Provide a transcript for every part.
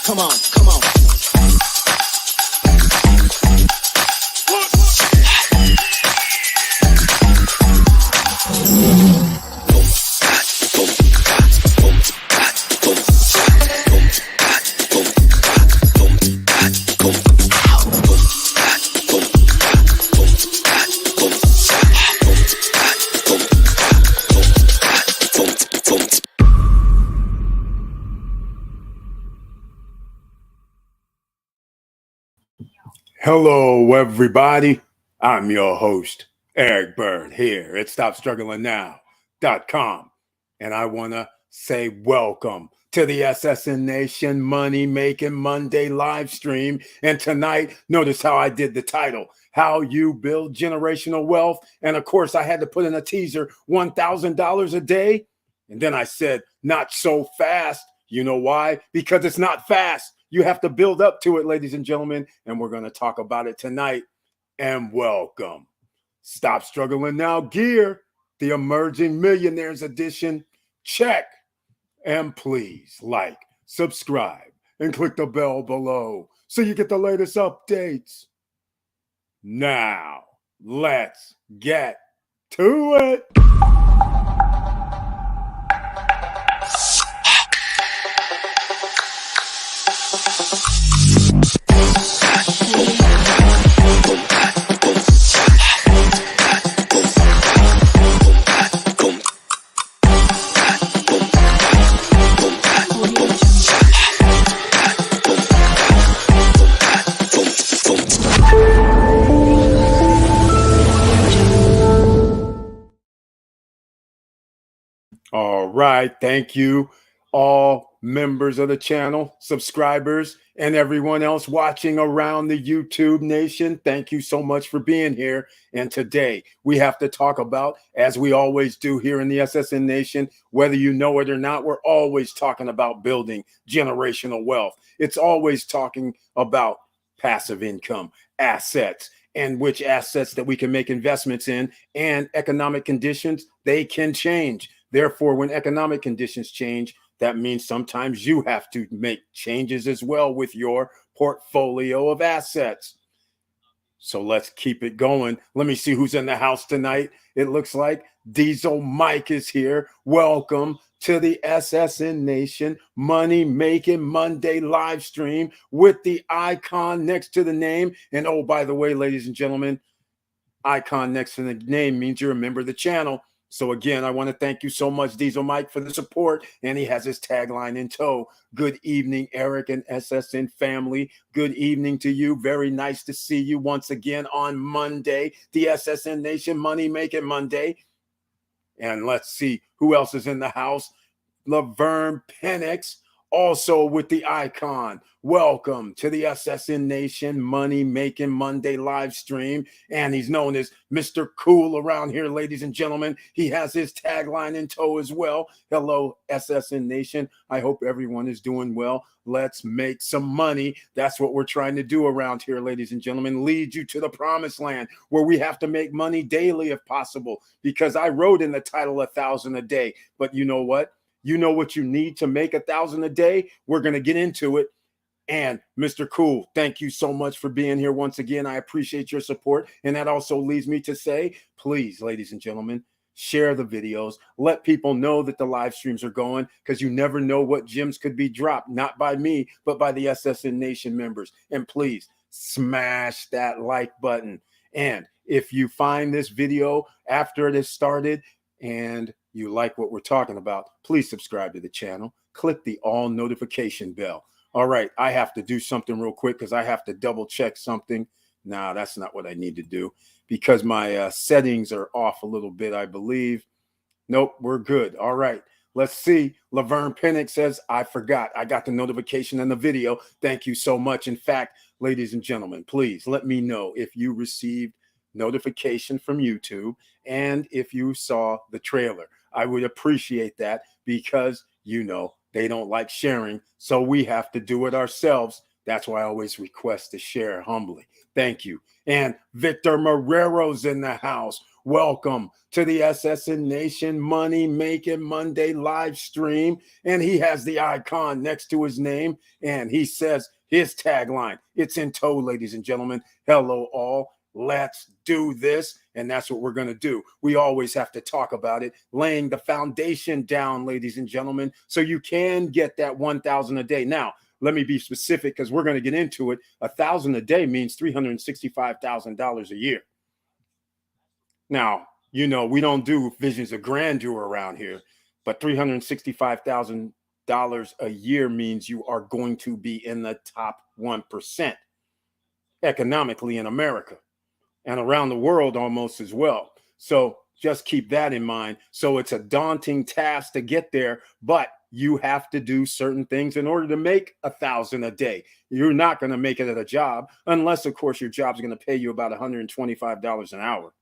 Come on, come on. Hello, everybody. I'm your host, Eric Bird, here at StopStrugglingNow.com. And I want to say welcome to the SSN Nation Money Making Monday live stream. And tonight, notice how I did the title, How You Build Generational Wealth. And of course, I had to put in a teaser, $1,000 a day. And then I said, not so fast. You know why? Because it's not fast. You have to build up to it, ladies and gentlemen, and we're going to talk about it tonight. And welcome. Stop Struggling Now Gear, the Emerging Millionaires Edition. Check. And please like, subscribe, and click the bell below so you get the latest updates. Now, let's get to it. All right. Thank you, all members of the channel, subscribers, and everyone else watching around the YouTube nation. Thank you so much for being here. And today we have to talk about, as we always do here in the SSN Nation, whether you know it or not, we're always talking about building generational wealth. It's always talking about passive income, assets, and which assets that we can make investments in, and economic conditions, they can change. Therefore, when economic conditions change, that means sometimes you have to make changes as well with your portfolio of assets. So let's keep it going. Let me see who's in the house tonight. It looks like Diesel Mike is here. Welcome to the SSN Nation Money Making Monday live stream with the icon next to the name. And oh, by the way, ladies and gentlemen, icon next to the name means you're a member of the channel. So again, I want to thank you so much, Diesel Mike, for the support. And he has his tagline in tow. Good evening, Eric and SSN family. Good evening to you. Very nice to see you once again on Monday, the SSN Nation Money Making Monday. And let's see who else is in the house. Laverne Penix, also with the icon. Welcome to the SSN Nation Money Making Monday live stream. And he's known as Mr. Cool around here, ladies and gentlemen. He has his tagline in tow as well. Hello, SSN Nation. I hope everyone is doing well. Let's make some money. That's what we're trying to do around here, ladies and gentlemen. Lead you to the promised land where we have to make money daily if possible. Because I wrote in the title 1,000 a day. But you know what? You know what you need to make 1,000 a day? We're going to get into it. And Mr. Cool, thank you so much for being here once again. I appreciate your support. And that also leads me to say, please, ladies and gentlemen, share the videos. Let people know that the live streams are going, because you never know what gems could be dropped, not by me, but by the SSN Nation members. And please smash that like button. And if you find this video after it has started and you like what we're talking about, please subscribe to the channel. Click the all notification bell. All right, I have to do something real quick because I have to double check something. No, that's not what I need to do because my settings are off a little bit, I believe. Nope, we're good. All right, let's see. Laverne Penix says, I forgot. I got the notification in the video. Thank you so much. In fact, ladies and gentlemen, please let me know if you received notification from YouTube and if you saw the trailer. I would appreciate that because, they don't like sharing, so we have to do it ourselves. That's why I always request to share humbly. Thank you. And Victor Marrero's in the house. Welcome to the SSN Nation Money Making Monday live stream. And he has the icon next to his name. And he says his tagline, it's in tow, ladies and gentlemen. Hello, all. Let's do this. And that's what we're going to do. We always have to talk about it, laying the foundation down, ladies and gentlemen, so you can get that 1,000 a day. Now, let me be specific because we're going to get into it. 1,000 a day means $365,000 a year. Now, we don't do visions of grandeur around here, but $365,000 a year means you are going to be in the top 1% economically in America and around the world almost as well. So just keep that in mind. So it's a daunting task to get there, but you have to do certain things in order to make 1,000 a day. You're not going to make it at a job unless, of course, your job's going to pay you about $125 an hour.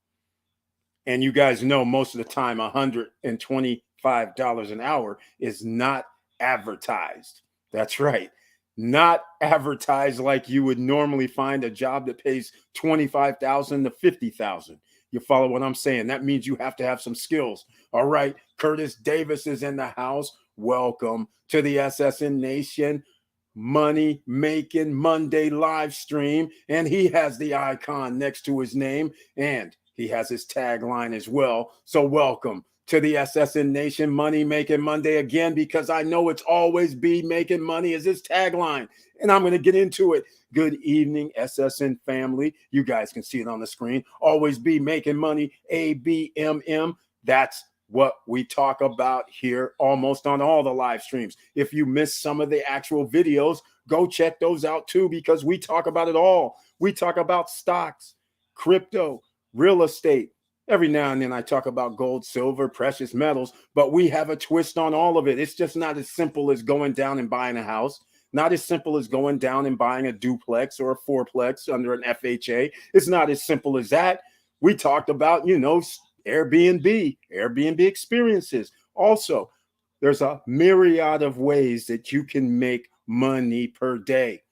And you guys know most of the time, $125 an hour is not advertised. That's right. Not advertised like you would normally find a job that pays $25,000 to $50,000. You follow what I'm saying? That means you have to have some skills. All right. Curtis Davis is in the house. Welcome to the SSN Nation Money Making Monday live stream. And he has the icon next to his name and he has his tagline as well. So welcome to the SSN Nation Money Making Monday again, because I know it's always be making money is his tagline. And I'm going to get into it. Good evening, SSN family. You guys can see it on the screen. Always be making money, ABMM. That's what we talk about here almost on all the live streams. If you missed some of the actual videos, go check those out too, because we talk about it all. We talk about stocks, crypto, real estate. Every now and then I talk about gold, silver, precious metals, but we have a twist on all of it. It's just not as simple as going down and buying a house. Not as simple as going down and buying a duplex or a fourplex under an FHA. It's not as simple as that. We talked about, Airbnb experiences. Also, there's a myriad of ways that you can make money per day.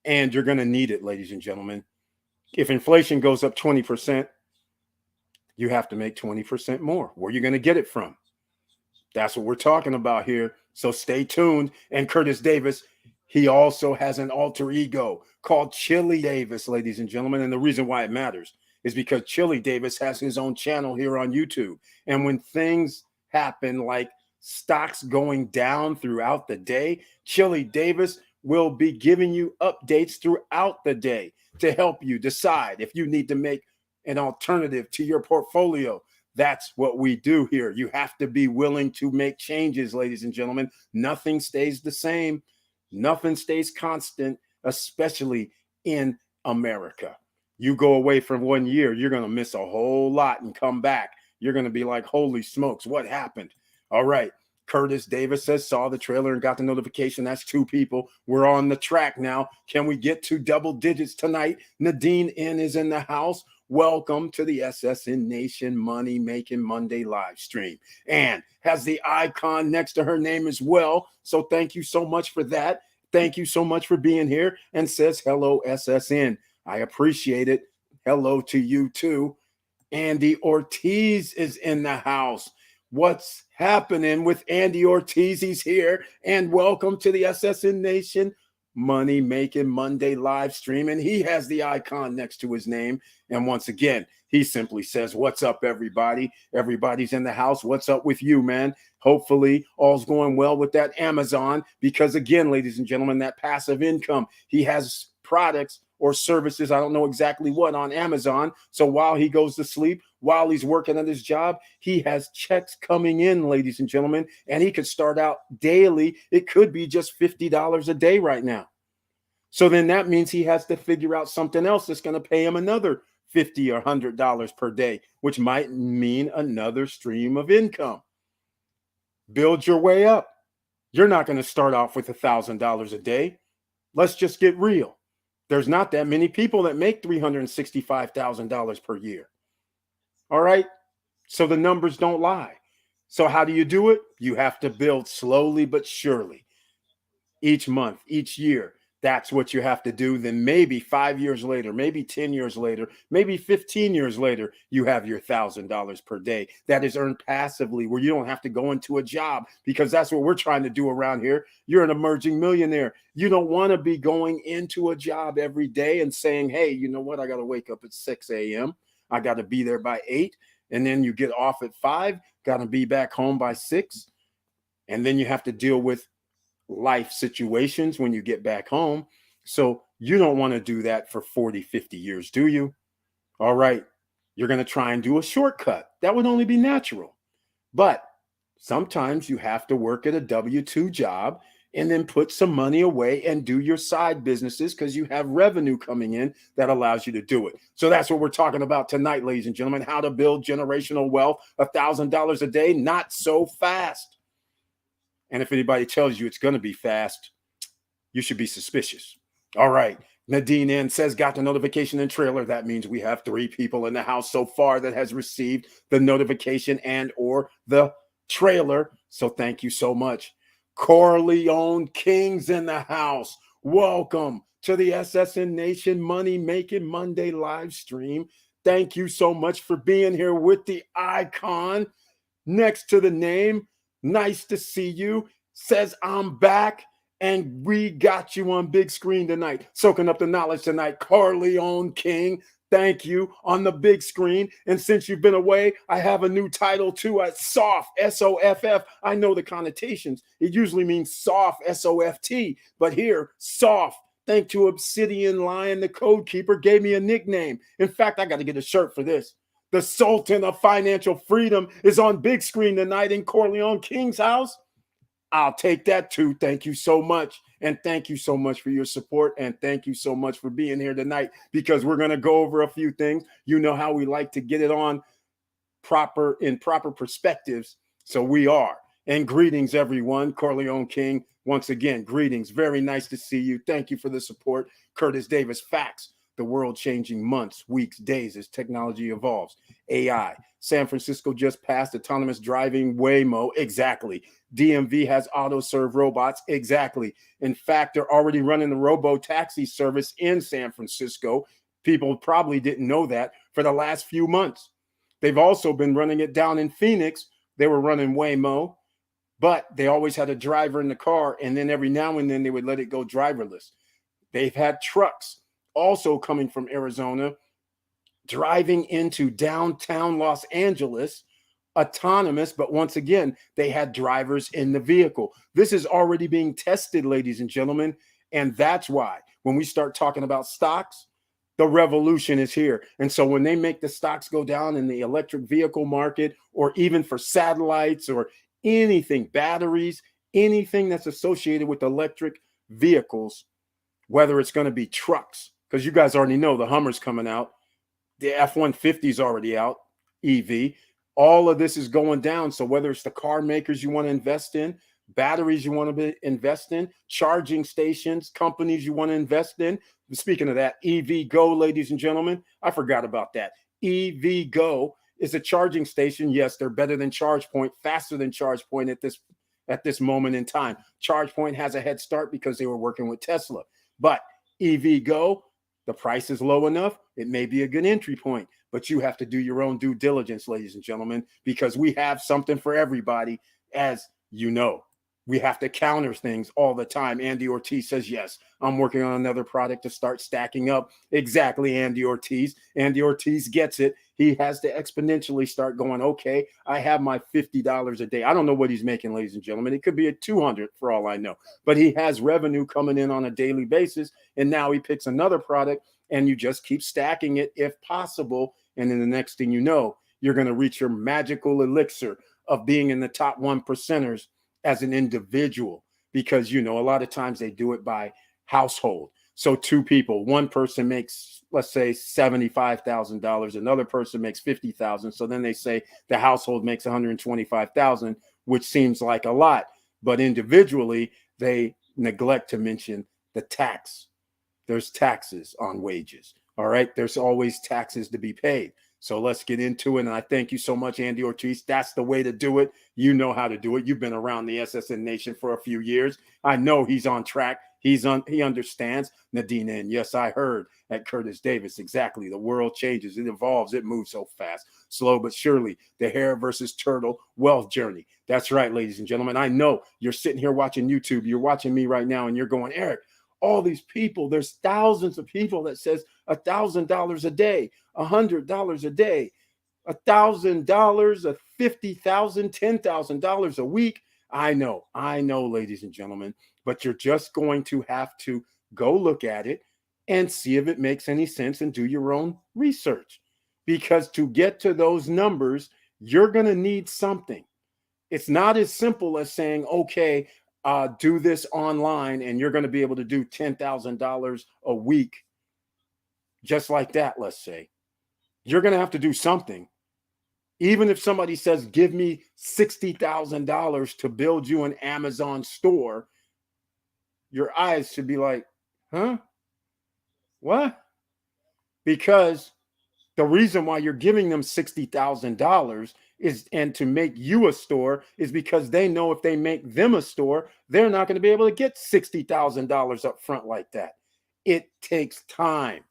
And you're going to need it, ladies and gentlemen. If inflation goes up 20%, you have to make 20% more. Where are you going to get it from? That's what we're talking about here. So stay tuned. And Curtis Davis, he also has an alter ego called Chili Davis, ladies and gentlemen. And the reason why it matters is because Chili Davis has his own channel here on YouTube. And when things happen like stocks going down throughout the day, Chili Davis will be giving you updates throughout the day to help you decide if you need to make an alternative to your portfolio. That's what we do here. You have to be willing to make changes, ladies and gentlemen. Nothing stays the same. Nothing stays constant, especially in America. You go away for 1 year, you're going to miss a whole lot and come back. You're going to be like, holy smokes, what happened? All right. Curtis Davis says, saw the trailer and got the notification. That's 2 people. We're on the track now. Can we get to double digits tonight? Nadine N is in the house. Welcome to the SSN Nation Money Making Monday live stream, and has the icon next to her name as well. So thank you so much for that. Thank you so much for being here, and says hello SSN. I appreciate it. Hello to you too. Andy Ortiz is in the house. What's happening with Andy Ortiz? He's here, and welcome to the SSN Nation Money Making Monday live stream. And he has the icon next to his name. And once again, he simply says, what's up, everybody? Everybody's in the house. What's up with you, man? Hopefully all's going well with that Amazon, because again, ladies and gentlemen, that passive income, he has products or services, I don't know exactly what, on Amazon. So while he goes to sleep, while he's working at his job, he has checks coming in, ladies and gentlemen, and he could start out daily. It could be just $50 a day right now. So then that means he has to figure out something else that's going to pay him another $50 or $100 per day, which might mean another stream of income. Build your way up. You're not going to start off with $1,000 a day. Let's just get real. There's not that many people that make $365,000 per year. All right. So the numbers don't lie. So how do you do it? You have to build slowly but surely. Each month, each year. That's what you have to do. Then maybe 5 years later, maybe 10 years later, maybe 15 years later, you have your $1,000 per day that is earned passively, where you don't have to go into a job, because that's what we're trying to do around here. You're an emerging millionaire. You don't want to be going into a job every day and saying, hey, you know what? I got to wake up at 6 a.m. I got to be there by 8. And then you get off at 5, got to be back home by 6. And then you have to deal with life situations when you get back home. So you don't want to do that for 40, 50 years, do you? All right. You're going to try and do a shortcut. That would only be natural. But sometimes you have to work at a W-2 job and then put some money away and do your side businesses, because you have revenue coming in that allows you to do it. So that's what we're talking about tonight, ladies and gentlemen, how to build generational wealth, $1,000 a day, not so fast. And if anybody tells you it's going to be fast, you should be suspicious. All right. Nadine N says, got the notification and trailer. That means we have 3 people in the house so far that has received the notification and or the trailer. So thank you so much. Corleone King's in the house. Welcome to the SSN Nation Money Making Monday live stream. Thank you so much for being here with the icon next to the name. Nice to see you. Says I'm back, and we got you on big screen tonight, soaking up the knowledge tonight. Corleone King, thank you, on the big screen. And since you've been away, I have a new title too, at SOFF, S-O-F-F. I know the connotations. It usually means soft, S-O-F-T, but here, SOFF. Thank to Obsidian Lion, the code keeper, gave me a nickname. In fact, I got to get a shirt for this. The Sultan of Financial Freedom is on big screen tonight in Corleone King's house. I'll take that too. Thank you so much. And thank you so much for your support. And thank you so much for being here tonight, because we're going to go over a few things. You know how we like to get it on proper perspectives. So we are. And greetings, everyone. Corleone King, once again, greetings. Very nice to see you. Thank you for the support. Curtis Davis, facts. The world changing months, weeks, days as technology evolves. AI. San Francisco just passed autonomous driving Waymo. Exactly. DMV has auto serve robots. Exactly. In fact, they're already running the robo taxi service in San Francisco. People probably didn't know that for the last few months. They've also been running it down in Phoenix. They were running Waymo, but they always had a driver in the car. And then every now and then they would let it go driverless. They've had trucks also coming from Arizona, driving into downtown Los Angeles, autonomous, but once again, they had drivers in the vehicle. This is already being tested, ladies and gentlemen, and that's why when we start talking about stocks, the revolution is here. And so when they make the stocks go down in the electric vehicle market, or even for satellites or anything, batteries, anything that's associated with electric vehicles, whether it's going to be trucks, because you guys already know the Hummer's coming out. The F-150 is already out, EV. All of this is going down. So whether it's the car makers you want to invest in, batteries you want to invest in, charging stations, companies you want to invest in. Speaking of that, EVgo, ladies and gentlemen, I forgot about that. EVgo is a charging station. Yes, they're better than ChargePoint, faster than ChargePoint at this moment in time. ChargePoint has a head start because they were working with Tesla. But EVgo, the price is low enough. It may be a good entry point, but you have to do your own due diligence, ladies and gentlemen, because we have something for everybody. As you know, we have to counter things all the time. Andy Ortiz says, yes, I'm working on another product to start stacking up. Exactly, Andy Ortiz. Andy Ortiz gets it. He has to exponentially start going, okay, I have my $50 a day. I don't know what he's making, ladies and gentlemen. It could be at 200 for all I know, but he has revenue coming in on a daily basis. And now he picks another product, and you just keep stacking it if possible. And then the next thing you know, you're going to reach your magical elixir of being in the top 1%ers as an individual, because, you know, a lot of times they do it by household. So 2 people, one person makes, let's say, $75,000, another person makes $50,000. So then they say the household makes $125,000, which seems like a lot, but individually they neglect to mention the tax there's taxes on wages. All right. There's always taxes to be paid. So let's get into it. And I thank you so much, Andy Ortiz. That's the way to do it. You know how to do it. You've been around the SSN Nation for a few years. I know he's on track. He understands. Nadine, and yes, I heard at Curtis Davis. Exactly. The world changes. It evolves. It moves so fast. Slow but surely. The hare versus turtle wealth journey. That's right, ladies and gentlemen. I know you're sitting here watching YouTube. You're watching me right now and you're going, Eric, all these people, there's thousands of people that says $1,000 a day, $100 a day, $1,000, $50,000, $10,000 a week. I know, ladies and gentlemen, but you're just going to have to go look at it and see if it makes any sense and do your own research. Because to get to those numbers, you're going to need something. It's not as simple as saying, okay, do this online and you're going to be able to do $10,000 a week just like that, let's say. You're going to have to do something. Even if somebody says, give me $60,000 to build you an Amazon store, your eyes should be like, huh? What? Because the reason why you're giving them $60,000 is, and to make you a store, is because they know if they make them a store, they're not going to be able to get $60,000 up front like that. It takes time.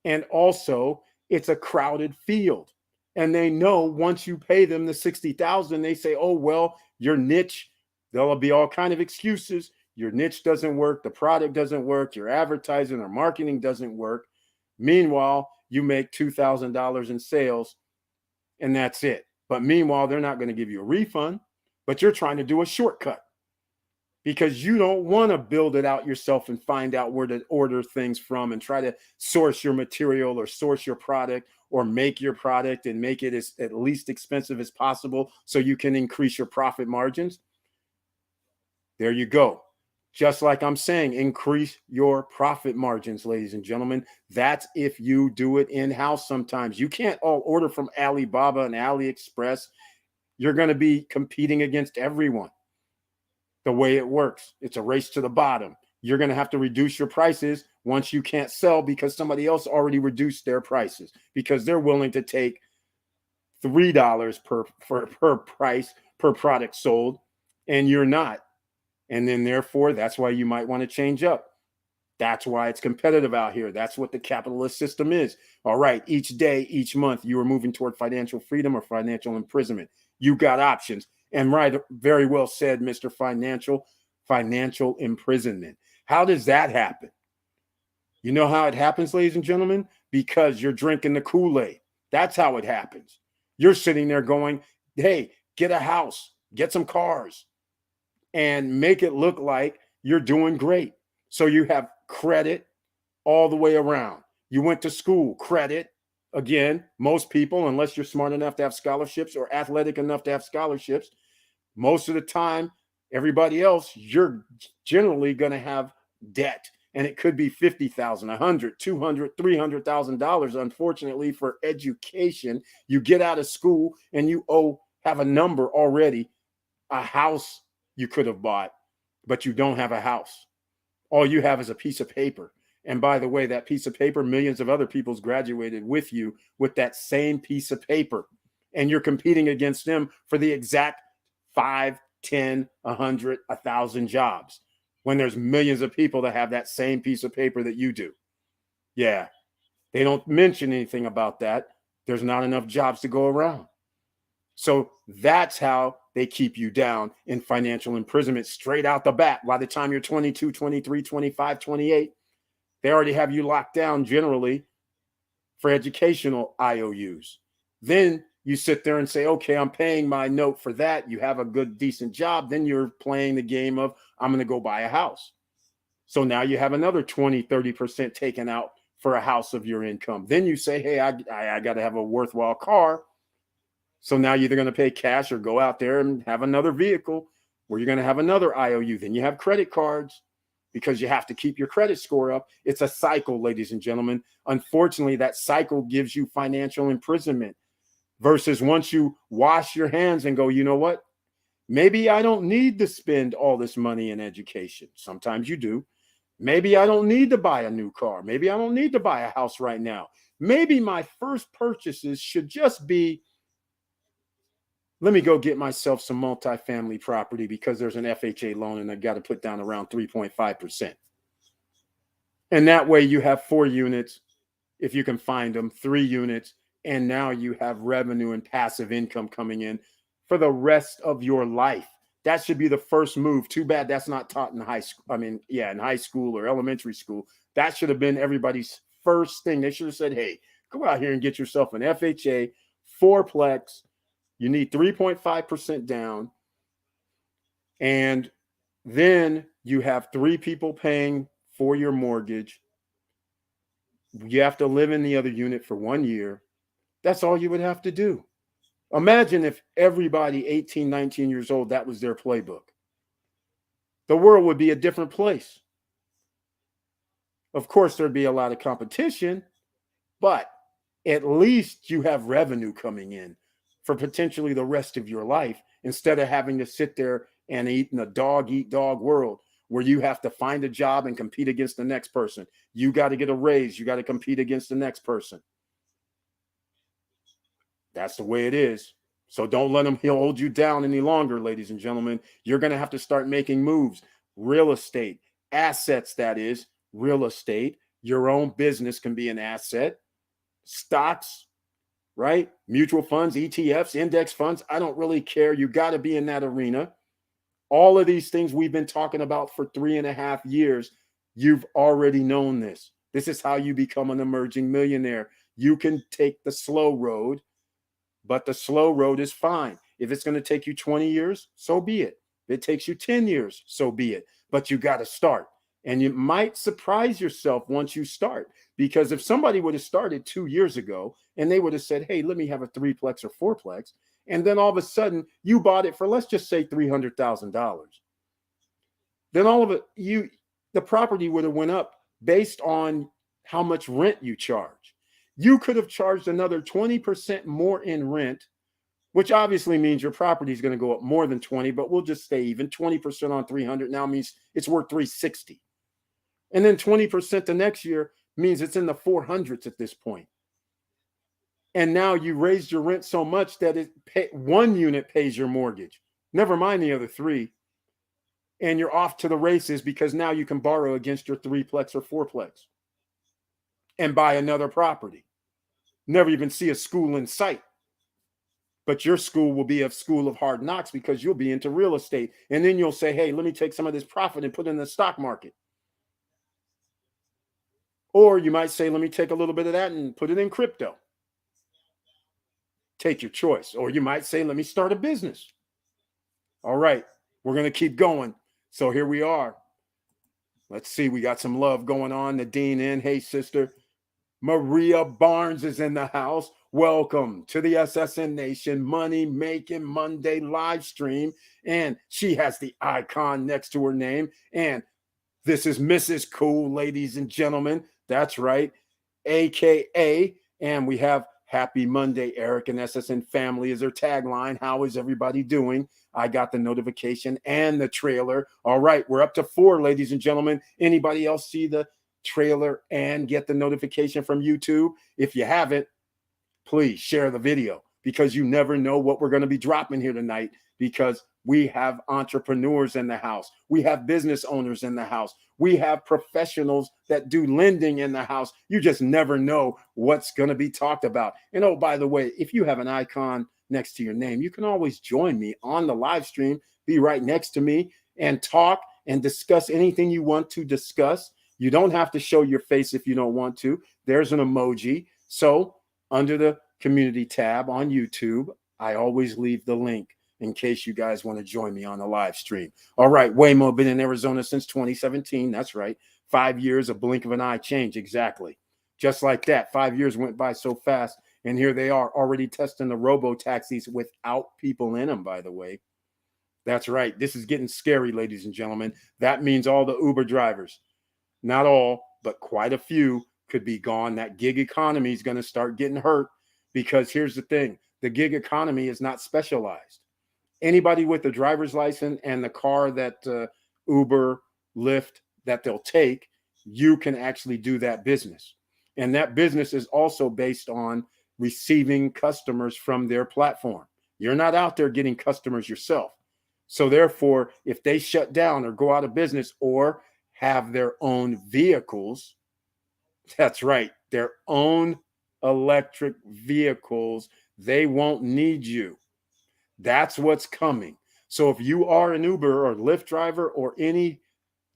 And also, it's a crowded field. And they know once you pay them the $60,000, they say, oh, well, your niche, there'll be all kind of excuses. Your niche doesn't work. The product doesn't work. Your advertising or marketing doesn't work. Meanwhile, you make $2,000 in sales and that's it. But meanwhile, they're not going to give you a refund, but you're trying to do a shortcut because you don't want to build it out yourself and find out where to order things from and try to source your material or source your product or make your product and make it as at least expensive as possible so you can increase your profit margins. There you go. Just like I'm saying, increase your profit margins, ladies and gentlemen. That's if you do it in-house sometimes. You can't all order from Alibaba and AliExpress. You're going to be competing against everyone. The way it works, it's a race to the bottom. You're going to have to reduce your prices once you can't sell because somebody else already reduced their prices because they're willing to take $3 per price per product sold, and you're not. And then therefore, that's why you might want to change up. That's why it's competitive out here. That's what the capitalist system is. All right. Each day, each month, you are moving toward financial freedom or financial imprisonment. You got options. And right, very well said, Mr. Financial imprisonment. How does that happen? You know how it happens, ladies and gentlemen? Because you're drinking the Kool-Aid. That's how it happens. You're sitting there going, hey, get a house, get some cars, and make it look like you're doing great. So you have credit all the way around. You went to school, credit. Again, most people, unless you're smart enough to have scholarships or athletic enough to have scholarships, most of the time, everybody else, you're generally going to have debt. And it could be $50,000, $100,000, $200,000, $300,000. Unfortunately, for education, you get out of school and you have a number already, a house you could have bought, but you don't have a house. All you have is a piece of paper. And by the way, that piece of paper, millions of other people's graduated with you with that same piece of paper. And you're competing against them for the exact 5, 10, 100, 1,000 jobs when there's millions of people that have that same piece of paper that you do. Yeah, they don't mention anything about that. There's not enough jobs to go around. So that's how they keep you down in financial imprisonment straight out the bat. By the time you're 22, 23, 25, 28, they already have you locked down generally for educational IOUs. Then you sit there and say, okay, I'm paying my note for that. You have a good, decent job. Then you're playing the game of, I'm going to go buy a house. So now you have another 20, 30% taken out for a house of your income. Then you say, hey, I got to have a worthwhile car. So now you're either going to pay cash or go out there and have another vehicle where you're going to have another IOU. Then you have credit cards because you have to keep your credit score up. It's a cycle, ladies and gentlemen. Unfortunately, that cycle gives you financial imprisonment versus once you wash your hands and go, you know what? Maybe I don't need to spend all this money in education. Sometimes you do. Maybe I don't need to buy a new car. Maybe I don't need to buy a house right now. Maybe my first purchases should just be, let me go get myself some multifamily property because there's an FHA loan and I got to put down around 3.5%. And that way you have 4 units, if you can find them, 3 units, and now you have revenue and passive income coming in for the rest of your life. That should be the first move. Too bad that's not taught in high school. In high school or elementary school. That should have been everybody's first thing. They should have said, hey, go out here and get yourself an FHA, 4-plex. You need 3.5% down. And then you have 3 people paying for your mortgage. You have to live in the other unit for 1 year. That's all you would have to do. Imagine if everybody 18, 19 years old, that was their playbook. The world would be a different place. Of course, there'd be a lot of competition, but at least you have revenue coming in for potentially the rest of your life instead of having to sit there and eat in a dog-eat-dog world where you have to find a job and compete against the next person. You got to get a raise. You got to compete against the next person. That's the way it is. So don't let him hold you down any longer, ladies and gentlemen. You're going to have to start making moves. Real estate, assets, that is, real estate. Your own business can be an asset. Stocks, right? Mutual funds, ETFs, index funds. I don't really care. You got to be in that arena. All of these things we've been talking about for 3.5 years. You've already known this. This is how you become an emerging millionaire. You can take the slow road, but the slow road is fine. If it's going to take you 20 years, so be it. If it takes you 10 years, so be it. But you got to start. And you might surprise yourself once you start. Because if somebody would have started 2 years ago and they would have said, hey, let me have a 3-plex or 4-plex, and then all of a sudden you bought it for, let's just say $300,000. Then all of it, the property would have went up based on how much rent you charge. You could have charged another 20% more in rent, which obviously means your property is going to go up more than 20, but we'll just stay even. 20% on 300 now means it's worth 360. And then 20% the next year means it's in the 400s at this point. And now you raised your rent so much that one unit pays your mortgage. Never mind the other 3. And you're off to the races because now you can borrow against your 3-plex or 4-plex and buy another property. Never even see a school in sight. But your school will be a school of hard knocks because you'll be into real estate. And then you'll say, hey, let me take some of this profit and put it in the stock market. Or you might say, let me take a little bit of that and put it in crypto. Take your choice. Or you might say, let me start a business. All right, we're going to keep going. So here we are. Let's see. We got some love going on. Nadine in. Hey, sister. Maria Barnes is in the house. Welcome to the SSN Nation Money Making Monday live stream. And she has the icon next to her name. And this is Mrs. Cool, ladies and gentlemen. That's right. AKA. And we have Happy Monday, Eric and SSN family is her tagline. How is everybody doing? I got the notification and the trailer. All right, we're up to 4, ladies and gentlemen. Anybody else see the trailer and get the notification from YouTube? If you haven't, please share the video because you never know what we're going to be dropping here tonight because we have entrepreneurs in the house. We have business owners in the house. We have professionals that do lending in the house. You just never know what's going to be talked about. And oh, by the way, if you have an icon next to your name, you can always join me on the live stream, be right next to me and talk and discuss anything you want to discuss. You don't have to show your face if you don't want to. There's an emoji. So under the community tab on YouTube, I always leave the link in case you guys want to join me on the live stream. All right, Waymo been in Arizona since 2017. That's right. 5 years, a blink of an eye change. Exactly. Just like that. 5 years went by so fast. And here they are already testing the robo-taxis without people in them, by the way. That's right. This is getting scary, ladies and gentlemen. That means all the Uber drivers, not all, but quite a few could be gone. That gig economy is going to start getting hurt because here's the thing. The gig economy is not specialized. Anybody with a driver's license and the car that Uber, Lyft, that they'll take, you can actually do that business. And that business is also based on receiving customers from their platform. You're not out there getting customers yourself. So therefore, if they shut down or go out of business or have their own vehicles, that's right, their own electric vehicles, they won't need you. That's what's coming. So if you are an Uber or Lyft driver or any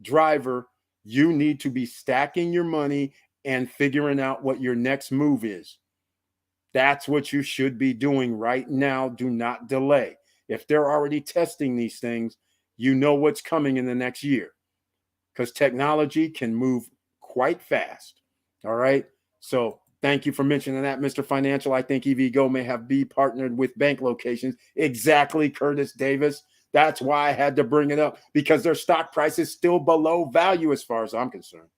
driver, you need to be stacking your money and figuring out what your next move is. That's what you should be doing right now. Do not delay. If they're already testing these things, you know what's coming in the next year, because technology can move quite fast. All right. So thank you for mentioning that, Mr. Financial. I think EVgo may have be partnered with bank locations. Exactly, Curtis Davis. That's why I had to bring it up, because their stock price is still below value as far as I'm concerned.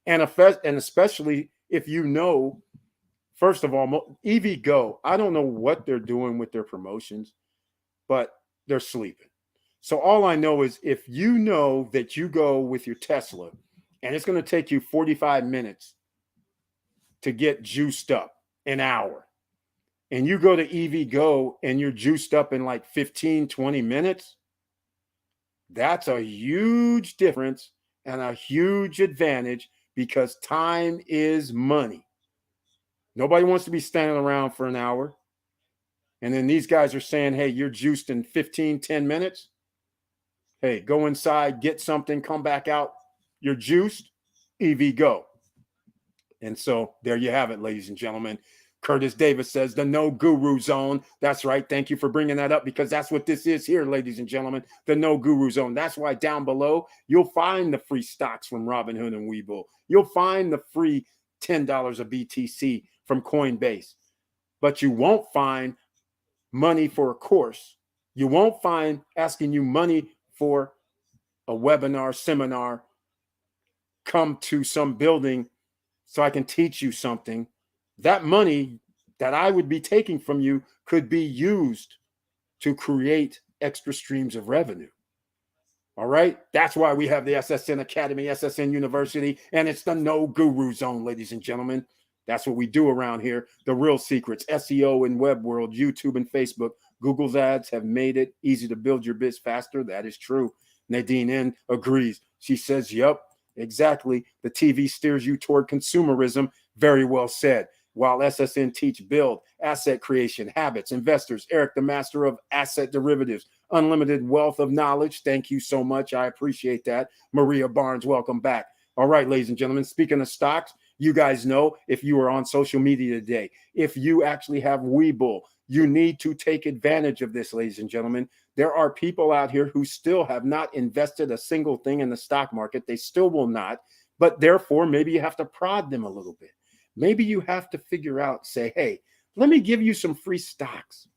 And especially if you know, first of all, EVgo, I don't know what they're doing with their promotions, but they're sleeping. So all I know is if you know that you go with your Tesla and it's going to take you 45 minutes to get juiced up, an hour, and you go to EVgo and you're juiced up in like 15, 20 minutes, that's a huge difference and a huge advantage, because time is money. Nobody wants to be standing around for an hour. And then these guys are saying, hey, you're juiced in 15, 10 minutes. Hey, go inside, get something, come back out. You're juiced, EVgo. And so there you have it, ladies and gentlemen. Curtis Davis says the No Guru Zone. That's right. Thank you for bringing that up, because that's what this is here, ladies and gentlemen. The No Guru Zone. That's why down below, you'll find the free stocks from Robinhood and Webull. You'll find the free $10 of BTC from Coinbase. But you won't find money for a course. You won't find asking you money for a webinar, seminar, come to some building so I can teach you something. That money that I would be taking from you could be used to create extra streams of revenue. All right. That's why we have the SSN Academy, SSN University, and it's the No Guru Zone, ladies and gentlemen. That's what we do around here. The real secrets, SEO and web world, YouTube and Facebook. Google's ads have made it easy to build your biz faster. That is true. Nadine N agrees. She says, yep, exactly. The TV steers you toward consumerism. Very well said. While SSN teach build, asset creation, habits, investors, Eric, the master of asset derivatives, unlimited wealth of knowledge. Thank you so much. I appreciate that. Maria Barnes, welcome back. All right, ladies and gentlemen, speaking of stocks, you guys know, if you are on social media today, if you actually have Webull, you need to take advantage of this, ladies and gentlemen. There are people out here who still have not invested a single thing in the stock market. They still will not, but therefore maybe you have to prod them a little bit. Maybe you have to figure out, say, hey, let me give you some free stocks.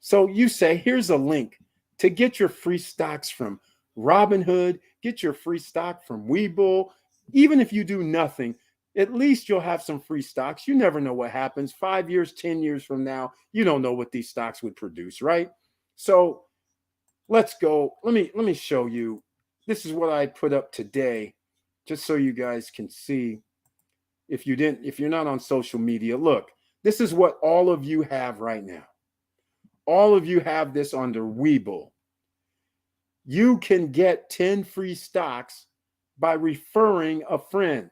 So you say, here's a link to get your free stocks from Robinhood, get your free stock from Webull. Even if you do nothing, at least you'll have some free stocks. You never know what happens. 5 years, 10 years from now, you don't know what these stocks would produce, right? So let's go. Let me show you. This is what I put up today, just so you guys can see. If you're not on social media, look, this is what all of you have right now. All of you have this under Webull. You can get 10 free stocks by referring a friend.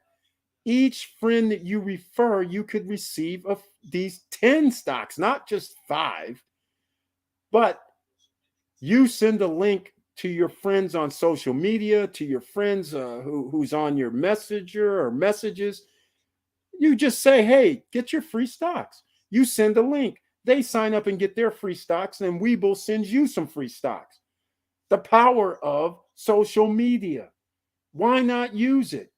Each friend that you refer, you could receive these 10 stocks, not just 5, but you send a link to your friends on social media, to your friends who's on your messenger or messages. You just say, hey, get your free stocks. You send a link. They sign up and get their free stocks, and Webull sends you some free stocks. The power of social media. Why not use it?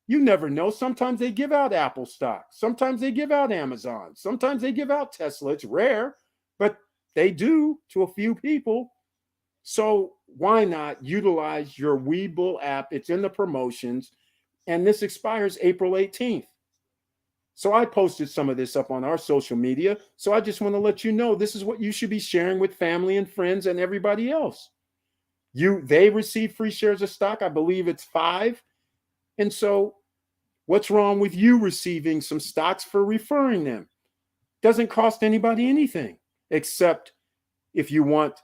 You never know. Sometimes they give out Apple stock. Sometimes they give out Amazon. Sometimes they give out Tesla. It's rare, but they do to a few people. So why not utilize your Webull app? It's in the promotions, and this expires April 18th. So I posted some of this up on our social media. So I just want to let you know this is what you should be sharing with family and friends and everybody else. They receive free shares of stock. I believe it's 5. And so what's wrong with you receiving some stocks for referring them? Doesn't cost anybody anything, except if you want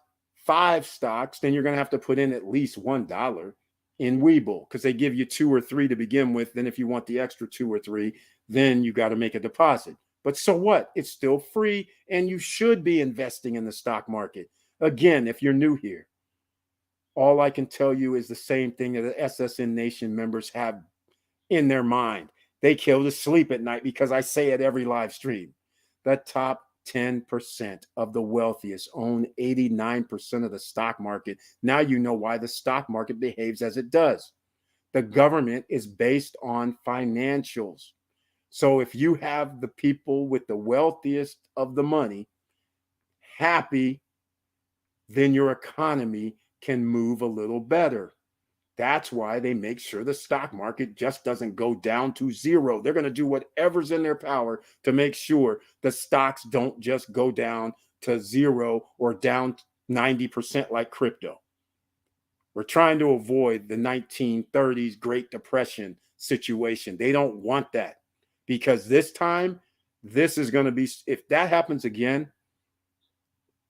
5 stocks, then you're going to have to put in at least $1 in Webull, because they give you 2 or 3 to begin with. Then if you want the extra 2 or 3, then you got to make a deposit. But so what? It's still free, and you should be investing in the stock market. Again, if you're new here, all I can tell you is the same thing that the SSN Nation members have in their mind. They kill to sleep at night because I say it every live stream. The top 10% of the wealthiest own 89% of the stock market. Now you know why the stock market behaves as it does. The government is based on financials. So if you have the people with the wealthiest of the money happy, then your economy can move a little better. That's why they make sure the stock market just doesn't go down to zero. They're going to do whatever's in their power to make sure the stocks don't just go down to zero or down 90% like crypto. We're trying to avoid the 1930s Great Depression situation. They don't want that, because this time, this is going to be, if that happens again,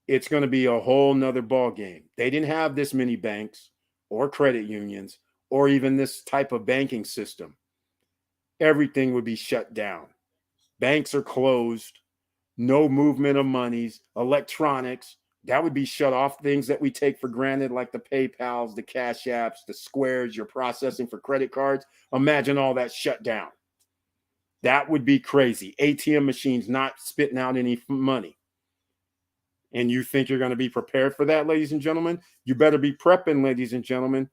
it's going to be a whole nother ball game. They didn't have this many banks or credit unions or even this type of banking system. Everything would be shut down. Banks are closed. No movement of monies. Electronics, that would be shut off. Things that we take for granted, like the PayPals, the Cash Apps, the Squares, your processing for credit cards. Imagine all that shut down. That would be crazy. ATM machines not spitting out any money. And you think you're going to be prepared for that, ladies and gentlemen? You better be prepping, ladies and gentlemen.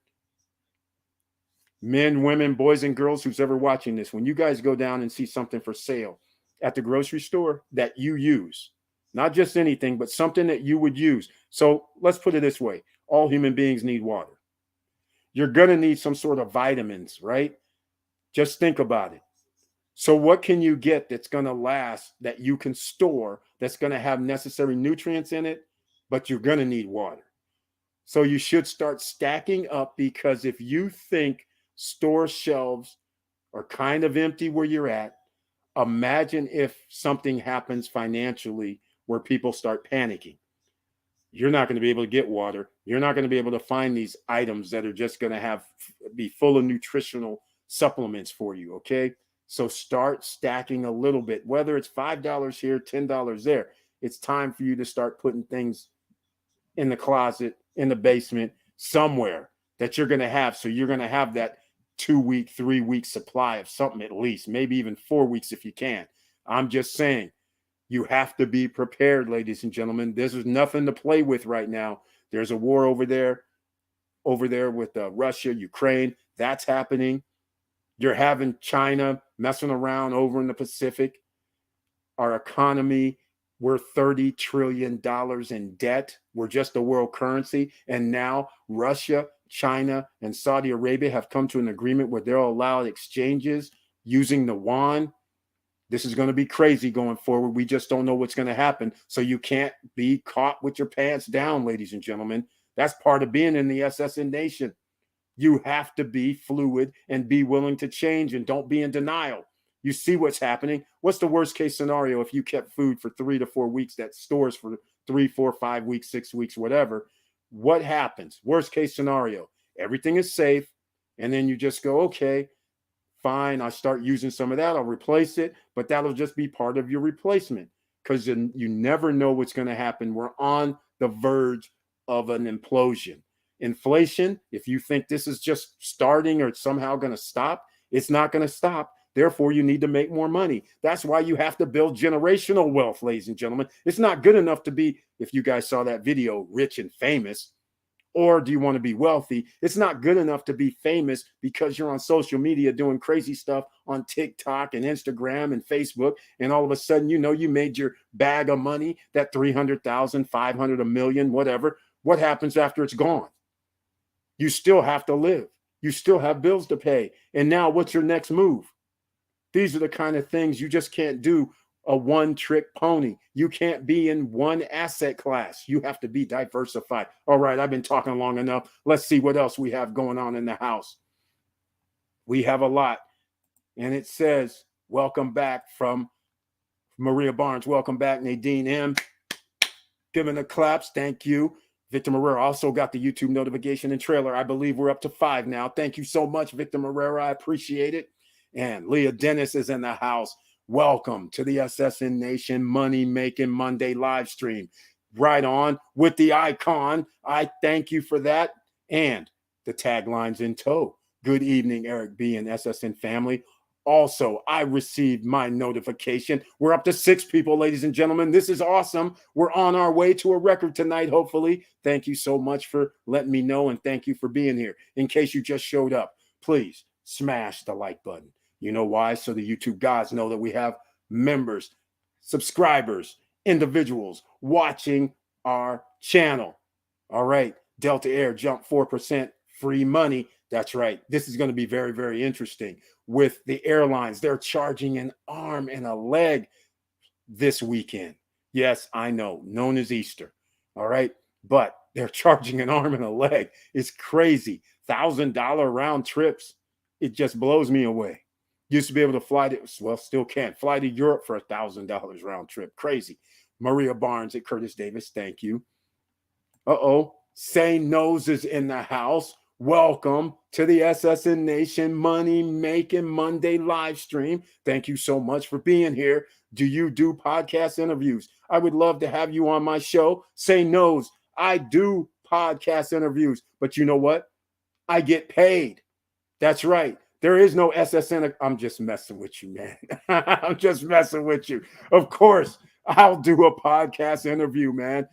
Men, women, boys, and girls, who's ever watching this, when you guys go down and see something for sale at the grocery store that you use, not just anything, but something that you would use. So let's put it this way. All human beings need water. You're going to need some sort of vitamins, right? Just think about it. So what can you get that's going to last, that you can store, that's going to have necessary nutrients in it, but you're going to need water. So you should start stacking up, because if you think store shelves are kind of empty where you're at, imagine if something happens financially where people start panicking. You're not going to be able to get water. You're not going to be able to find these items that are just going to be full of nutritional supplements for you, okay? So start stacking a little bit, whether it's $5 here, $10 there. It's time for you to start putting things in the closet, in the basement, somewhere that you're going to have. So you're going to have that 2-week, 3-week supply of something, at least, maybe even 4 weeks if you can. I'm just saying, you have to be prepared, ladies and gentlemen. This is nothing to play with right now. There's a war over there with Russia, Ukraine. That's happening. You're having China messing around over in the Pacific. Our economy, we're $30 trillion in debt. We're just a world currency. And now Russia, China, and Saudi Arabia have come to an agreement where they'll allow exchanges using the yuan. This is going to be crazy going forward. We just don't know what's going to happen. So you can't be caught with your pants down, ladies and gentlemen. That's part of being in the SSN Nation. You have to be fluid and be willing to change, and don't be in denial. You see what's happening. What's the worst case scenario if you kept food for 3 to 4 weeks that stores for 3, 4, 5 weeks, 6 weeks, whatever? What happens? Worst case scenario, everything is safe. And then you just go, okay, fine. I'll start using some of that. I'll replace it, but that'll just be part of your replacement, because you never know what's going to happen. We're on the verge of an implosion. Inflation, if you think this is just starting or somehow going to stop, it's not going to stop. Therefore, you need to make more money. That's why you have to build generational wealth, ladies and gentlemen. It's not good enough to be, if you guys saw that video, rich and famous. Or do you want to be wealthy? It's not good enough to be famous because you're on social media doing crazy stuff on TikTok and Instagram and Facebook, and all of a sudden, you made your bag of money, that 300,000, 500, a million, whatever. What happens after it's gone? You still have to live. You still have bills to pay. And now what's your next move? These are the kind of things you just can't do a one-trick pony. You can't be in one asset class. You have to be diversified. All right, I've been talking long enough. Let's see what else we have going on in the house. We have a lot. And it says, welcome back from Maria Barnes. Welcome back, Nadine M. Giving the claps. Thank you. Victor Marrera also got the YouTube notification and trailer. I believe we're up to 5 now. Thank you so much, Victor Marrera. I appreciate it. And Leah Dennis is in the house. Welcome to the SSN Nation Money Making Monday live stream. Right on with the icon. I thank you for that. And the taglines in tow. Good evening, Eric B. and SSN family. Also, I received my notification. We're up to 6 people, ladies and gentlemen. This is awesome. We're on our way to a record tonight, hopefully. Thank you so much for letting me know, and thank you for being here. In case you just showed up, please smash the like button. You know why? So the YouTube gods know that we have members, subscribers, individuals watching our channel. All right, Delta Air jumped 4%, free money. That's right. This is going to be very, very interesting. With the airlines, they're charging an arm and a leg this weekend. Yes, I know, known as Easter. All right, but they're charging an arm and a leg. It's crazy. $1,000 round trips. It just blows me away. Used to be able to fly to, well, still can't fly to Europe for $1,000 round trip. Crazy. Maria Barnes at Curtis Davis. Thank you. Say Nose is in the house. Welcome to the SSN Nation Money Making Monday live stream. Thank you so much for being here. Do you do podcast interviews? I would love to have you on my show. Say Nose, I do podcast interviews, but you know what? I get paid. That's right. There is no SSN. I'm just messing with you, man. I'm just messing with you. Of course, I'll do a podcast interview, man.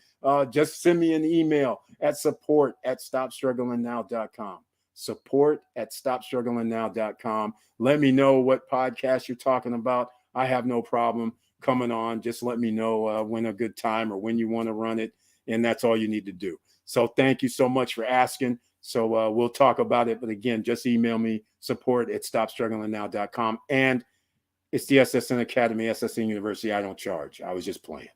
Just send me an email at support@stopstrugglingnow.com. Support@stopstrugglingnow.com. Let me know what podcast you're talking about. I have no problem coming on. Just let me know when a good time or when you want to run it. And that's all you need to do. So thank you so much for asking. So we'll talk about it. But again, just email me, support@stopstrugglingnow.com. And it's the SSN Academy, SSN University. I don't charge. I was just playing.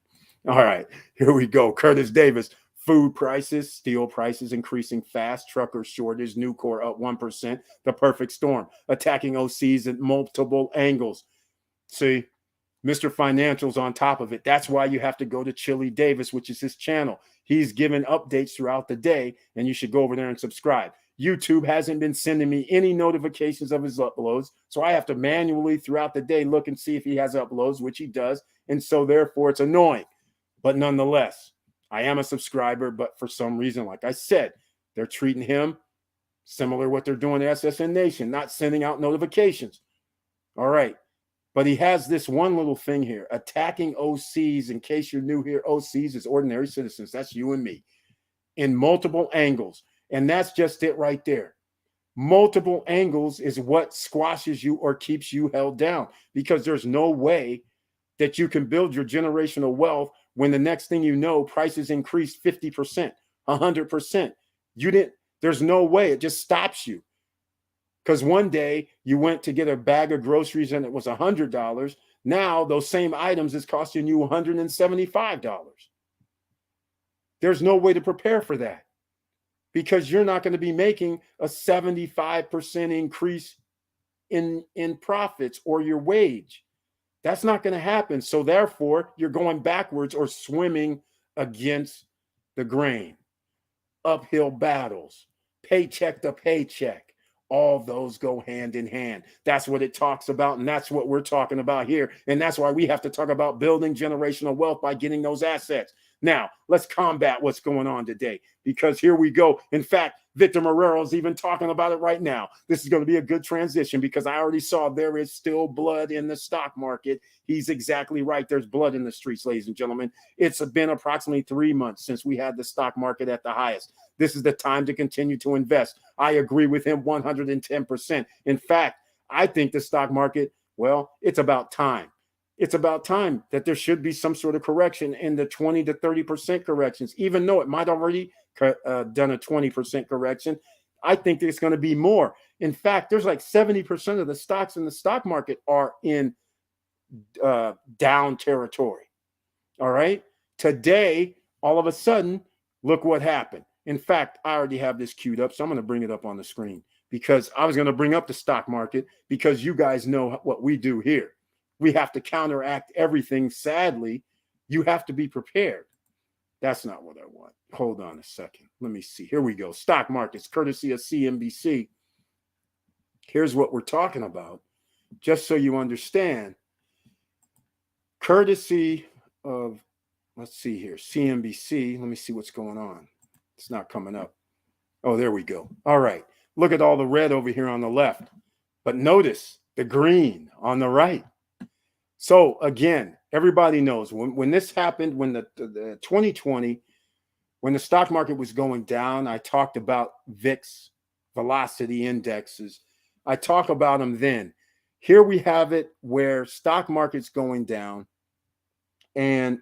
All right, here we go. Curtis Davis. Food prices, steel prices increasing fast, trucker shortage, Nucor up 1%. The perfect storm, attacking OCs at multiple angles. See, Mr. Financial's on top of it. That's why you have to go to Chili Davis, which is his channel. He's given updates throughout the day, and you should go over there and subscribe. YouTube hasn't been sending me any notifications of his uploads, so I have to manually throughout the day look and see if he has uploads, which he does, and so therefore it's annoying. But nonetheless, I am a subscriber, but for some reason, like I said, they're treating him similar to what they're doing to SSN Nation, not sending out notifications. All right. But he has this one little thing here, attacking OCs. In case you're new here, OCs is ordinary citizens. That's you and me in multiple angles. And that's just it right there. Multiple angles is what squashes you or keeps you held down, because there's no way that you can build your generational wealth when the next thing you know, prices increase 50%, 100%. There's no way. It just stops you. Because one day you went to get a bag of groceries and it was $100. Now those same items is costing you $175. There's no way to prepare for that, because you're not going to be making a 75% increase in profits or your wage. That's not going to happen. So therefore, you're going backwards or swimming against the grain. Uphill battles, paycheck to paycheck. All those go hand in hand. That's what it talks about, and that's what we're talking about here. And that's why we have to talk about building generational wealth by getting those assets. Now, let's combat what's going on today, because here we go. In fact, Victor Marrera is even talking about it right now. This is going to be a good transition, because I already saw there is still blood in the stock market. He's exactly right. There's blood in the streets, ladies and gentlemen. It's been approximately 3 months since we had the stock market at the highest. This is the time to continue to invest. I agree with him 110%. In fact, I think the stock market, well, it's about time. It's about time that there should be some sort of correction in the 20 to 30% corrections, even though it might already done a 20% correction. I think there's going to be more. In fact, there's like 70% of the stocks in the stock market are in down territory. All right. Today, all of a sudden, look what happened. In fact, I already have this queued up, so I'm going to bring it up on the screen because I was going to bring up the stock market because you guys know what we do here. We have to counteract everything. Sadly, you have to be prepared. That's not what I want. Hold on a second. Let me see. Here we go. Stock markets, courtesy of CNBC. Here's what we're talking about, just so you understand. Courtesy of, let's see here, CNBC. Let me see what's going on. It's not coming up. Oh, there we go. All right. Look at all the red over here on the left. But notice the green on the right. So again, everybody knows when this happened, when the 2020, when the stock market was going down, I talked about VIX, velocity indexes. I talk about them then. Here we have it where stock market's going down. And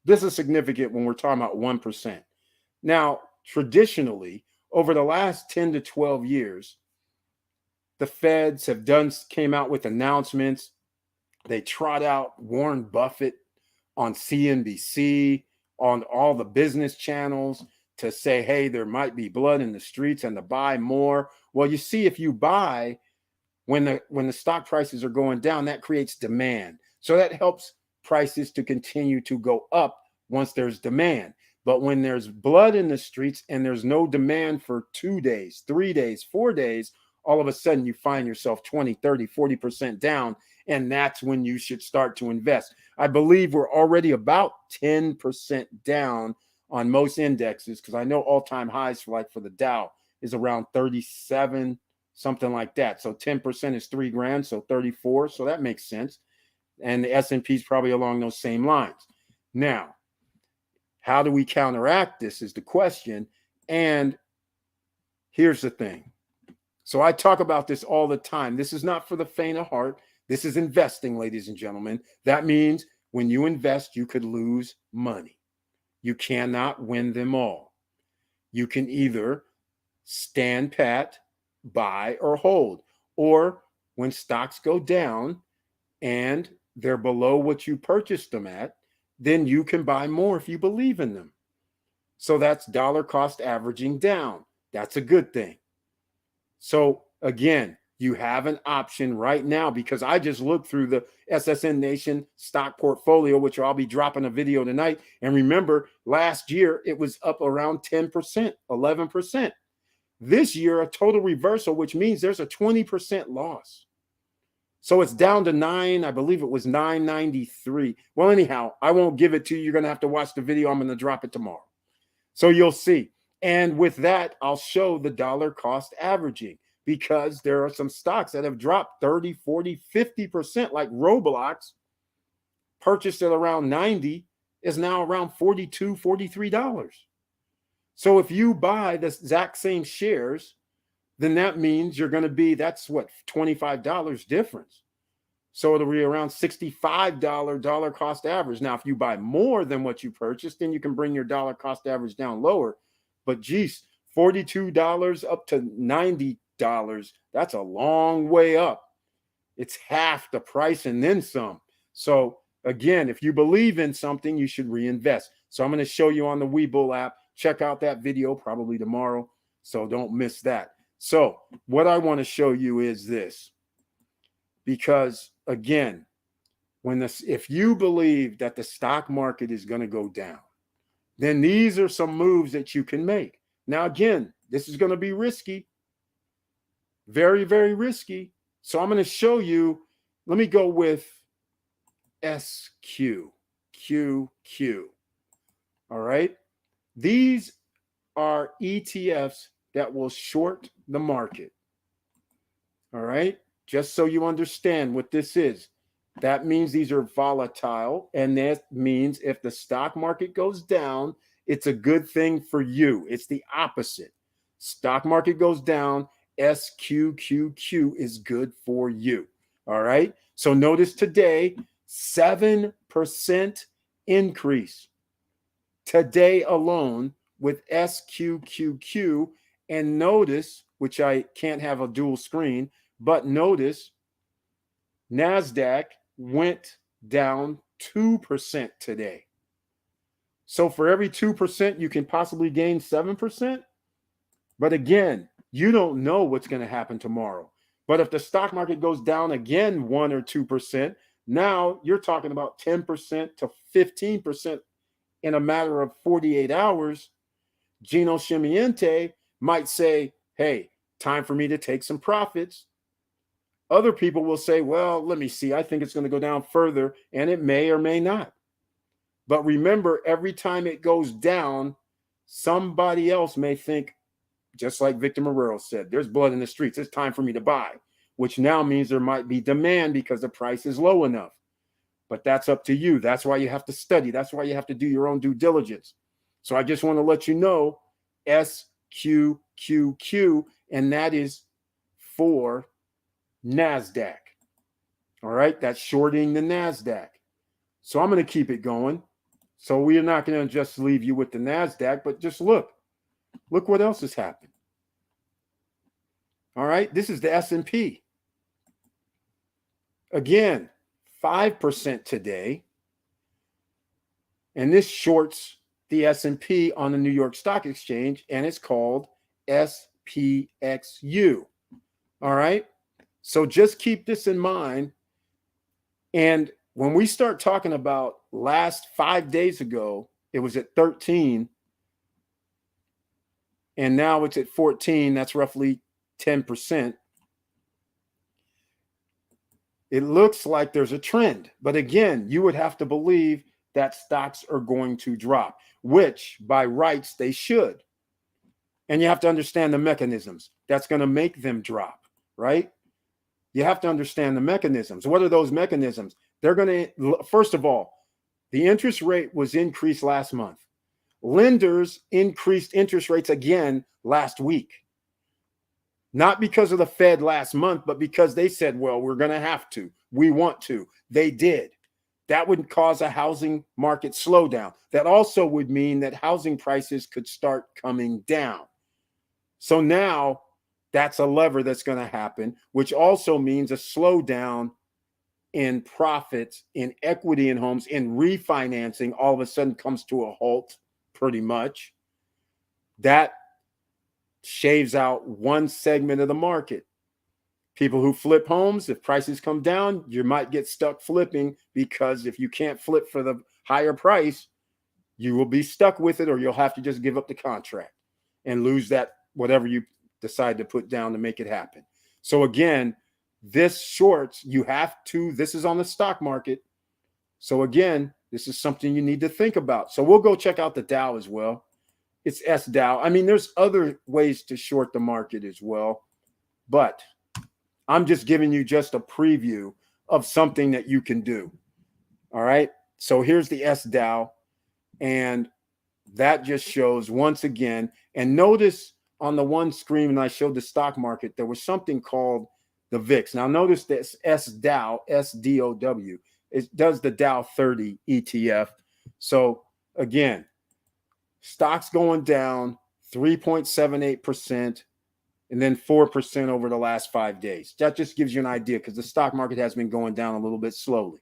this is significant when we're talking about 1%. Now, traditionally, over the last 10 to 12 years, the Feds have came out with announcements. They trot out Warren Buffett on CNBC, on all the business channels to say, hey, there might be blood in the streets and to buy more. Well, you see, if you buy when the stock prices are going down, that creates demand. So that helps prices to continue to go up once there's demand. But when there's blood in the streets and there's no demand for 2 days, 3 days, 4 days, all of a sudden you find yourself 20, 30, 40% down. And that's when you should start to invest. I believe we're already about 10% down on most indexes, because I know all-time highs for the Dow is around 37, something like that. So 10% is $3,000, so 34. So that makes sense. And the S&P is probably along those same lines. Now, how do we counteract this is the question. And here's the thing. So I talk about this all the time. This is not for the faint of heart. This is investing, ladies and gentlemen. That means when you invest, you could lose money. You cannot win them all. You can either stand pat, buy, or hold. Or when stocks go down and they're below what you purchased them at, then you can buy more if you believe in them. So that's dollar cost averaging down. That's a good thing. So again, you have an option right now, because I just looked through the SSN Nation stock portfolio, which I'll be dropping a video tonight. And remember, last year it was up around 10%, 11%. This year, a total reversal, which means there's a 20% loss. So it's down to 9. I believe it was 993. Well, anyhow, I won't give it to you. You're going to have to watch the video. I'm going to drop it tomorrow. So you'll see. And with that, I'll show the dollar cost averaging, because there are some stocks that have dropped 30, 40, 50%, like Roblox, purchased at around 90, is now around $42, $43. So if you buy the exact same shares, then that means you're going to be, that's what, $25 difference. So it'll be around $65 dollar cost average. Now, if you buy more than what you purchased, then you can bring your dollar cost average down lower. But geez, $42 up to $90, that's a long way up. It's half the price and then some. So again, if you believe in something, you should reinvest. So I'm going to show you on the Webull app. Check out that video probably tomorrow. So don't miss that. So what I want to show you is this, because again, if you believe that the stock market is going to go down, then these are some moves that you can make. Now, again, this is going to be risky, very, very risky. So I'm going to show you. Let me go with SQQQ. All right. These are ETFs that will short the market. All right. Just so you understand what this is. That means these are volatile. And that means if the stock market goes down, it's a good thing for you. It's the opposite. Stock market goes down, SQQQ is good for you. All right. So notice today, 7% increase today alone with SQQQ. And notice, which I can't have a dual screen, but notice NASDAQ went down 2% today. So for every 2%, you can possibly gain 7%. But again, you don't know what's going to happen tomorrow. But if the stock market goes down again 1 or 2%, now you're talking about 10% to 15% in a matter of 48 hours. Gino Chimiente might say, hey, time for me to take some profits. Other people will say, well, let me see. I think it's going to go down further, and it may or may not. But remember, every time it goes down, somebody else may think, just like Victor Marrero said, there's blood in the streets. It's time for me to buy, which now means there might be demand because the price is low enough. But that's up to you. That's why you have to study. That's why you have to do your own due diligence. So I just want to let you know, SQQQ, and that is for NASDAQ. All right, that's shorting the NASDAQ. So I'm going to keep it going. So we are not going to just leave you with the NASDAQ, but just look what else has happened. All right, this is the S&P. Again, 5% today. And this shorts the S&P on the New York Stock Exchange, and it's called SPXU. All right, so just keep this in mind. And when we start talking about last 5 days ago, it was at 13, and now it's at 14. That's roughly 10%. It looks like there's a trend. But again, you would have to believe that stocks are going to drop, which by rights they should. And you have to understand the mechanisms that's going to make them drop, right? You have to understand the mechanisms. What are those mechanisms? They're going to, first of all, the interest rate was increased last month. Lenders increased interest rates again last week. Not because of the Fed last month, but because they said, well, we're going to have to. We want to. They did. That would cause a housing market slowdown. That also would mean that housing prices could start coming down. So now that's a lever that's going to happen, which also means a slowdown in profits, in equity in homes, in refinancing all of a sudden comes to a halt pretty much. That shaves out one segment of the market. People who flip homes, if prices come down, you might get stuck flipping, because if you can't flip for the higher price, you will be stuck with it, or you'll have to just give up the contract and lose that whatever you decide to put down to make it happen. So again, this shorts, you have to, this is on the stock market. So again, this is something you need to think about. So we'll go check out the Dow as well. It's SDOW. I mean, there's other ways to short the market as well, but I'm just giving you just a preview of something that you can do. All right. So here's the SDOW, and that just shows once again, and notice on the one screen when I showed the stock market, there was something called the VIX. Now notice this SDOW, SDOW. It does the Dow 30 ETF. So again, stocks going down 3.78%. and then 4% over the last 5 days. That just gives you an idea, because the stock market has been going down a little bit slowly.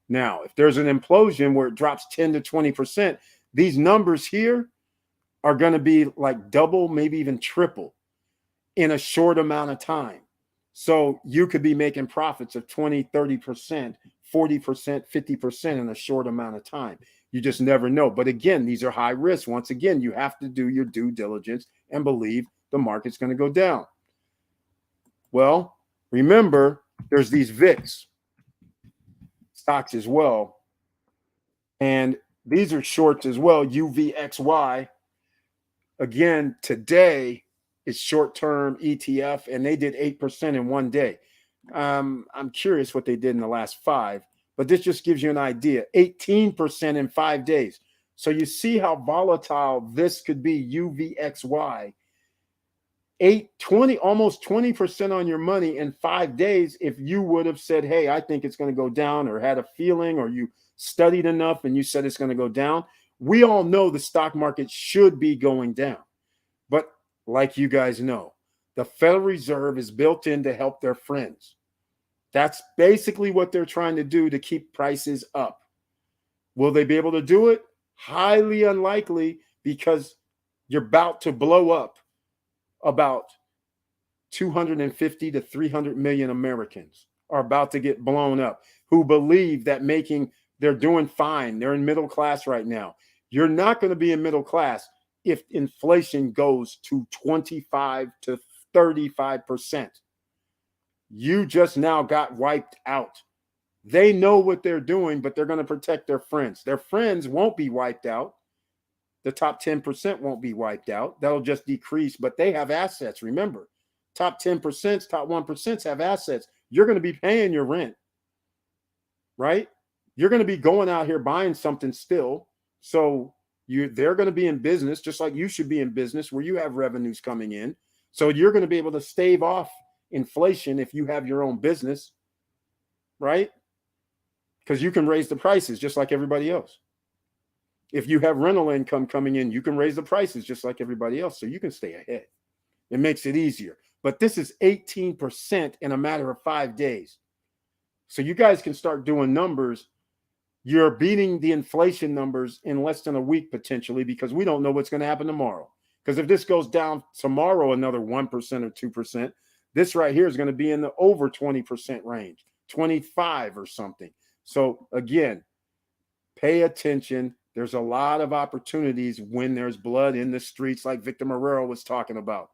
Now, if there's an implosion where it drops 10 to 20%, these numbers here are going to be like double, maybe even triple in a short amount of time. So you could be making profits of 20, 30%, 40%, 50% in a short amount of time. You just never know. But again, these are high risk. Once again, you have to do your due diligence and believe the market's going to go down. Well, remember, there's these VIX stocks as well. And these are shorts as well, UVXY. Again, today is short-term ETF, and they did 8% in one day. I'm curious what they did in the last 5, but this just gives you an idea. 18% in 5 days. So you see how volatile this could be, UVXY. 20, almost 20% on your money in 5 days if you would have said, hey, I think it's going to go down, or had a feeling, or you studied enough and you said it's going to go down. We all know the stock market should be going down. But like you guys know, the Federal Reserve is built in to help their friends. That's basically what they're trying to do to keep prices up. Will they be able to do it? Highly unlikely, because you're about to blow up about 250 to 300 million Americans are about to get blown up who believe that they're doing fine. They're in middle class right now. You're not going to be in middle class if inflation goes to 25 to 35%. You just now got wiped out. They know what they're doing, but they're going to protect their friends. Their friends won't be wiped out. The top 10% won't be wiped out. That'll just decrease, but they have assets. Remember, top 10%, top 1% have assets. You're going to be paying your rent, right? You're going to be going out here buying something still. So they're going to be in business, just like you should be in business where you have revenues coming in. So you're going to be able to stave off inflation if you have your own business, right? Because you can raise the prices just like everybody else. If you have rental income coming in, you can raise the prices just like everybody else, so you can stay ahead. It makes it easier. But this is 18% in a matter of 5 days. So you guys can start doing numbers. You're beating the inflation numbers in less than a week potentially, because we don't know what's going to happen tomorrow. Because if this goes down tomorrow another 1% or 2%, this right here is going to be in the over 20% range, 25 or something. So again, pay attention. There's a lot of opportunities when there's blood in the streets, like Victor Marrero was talking about.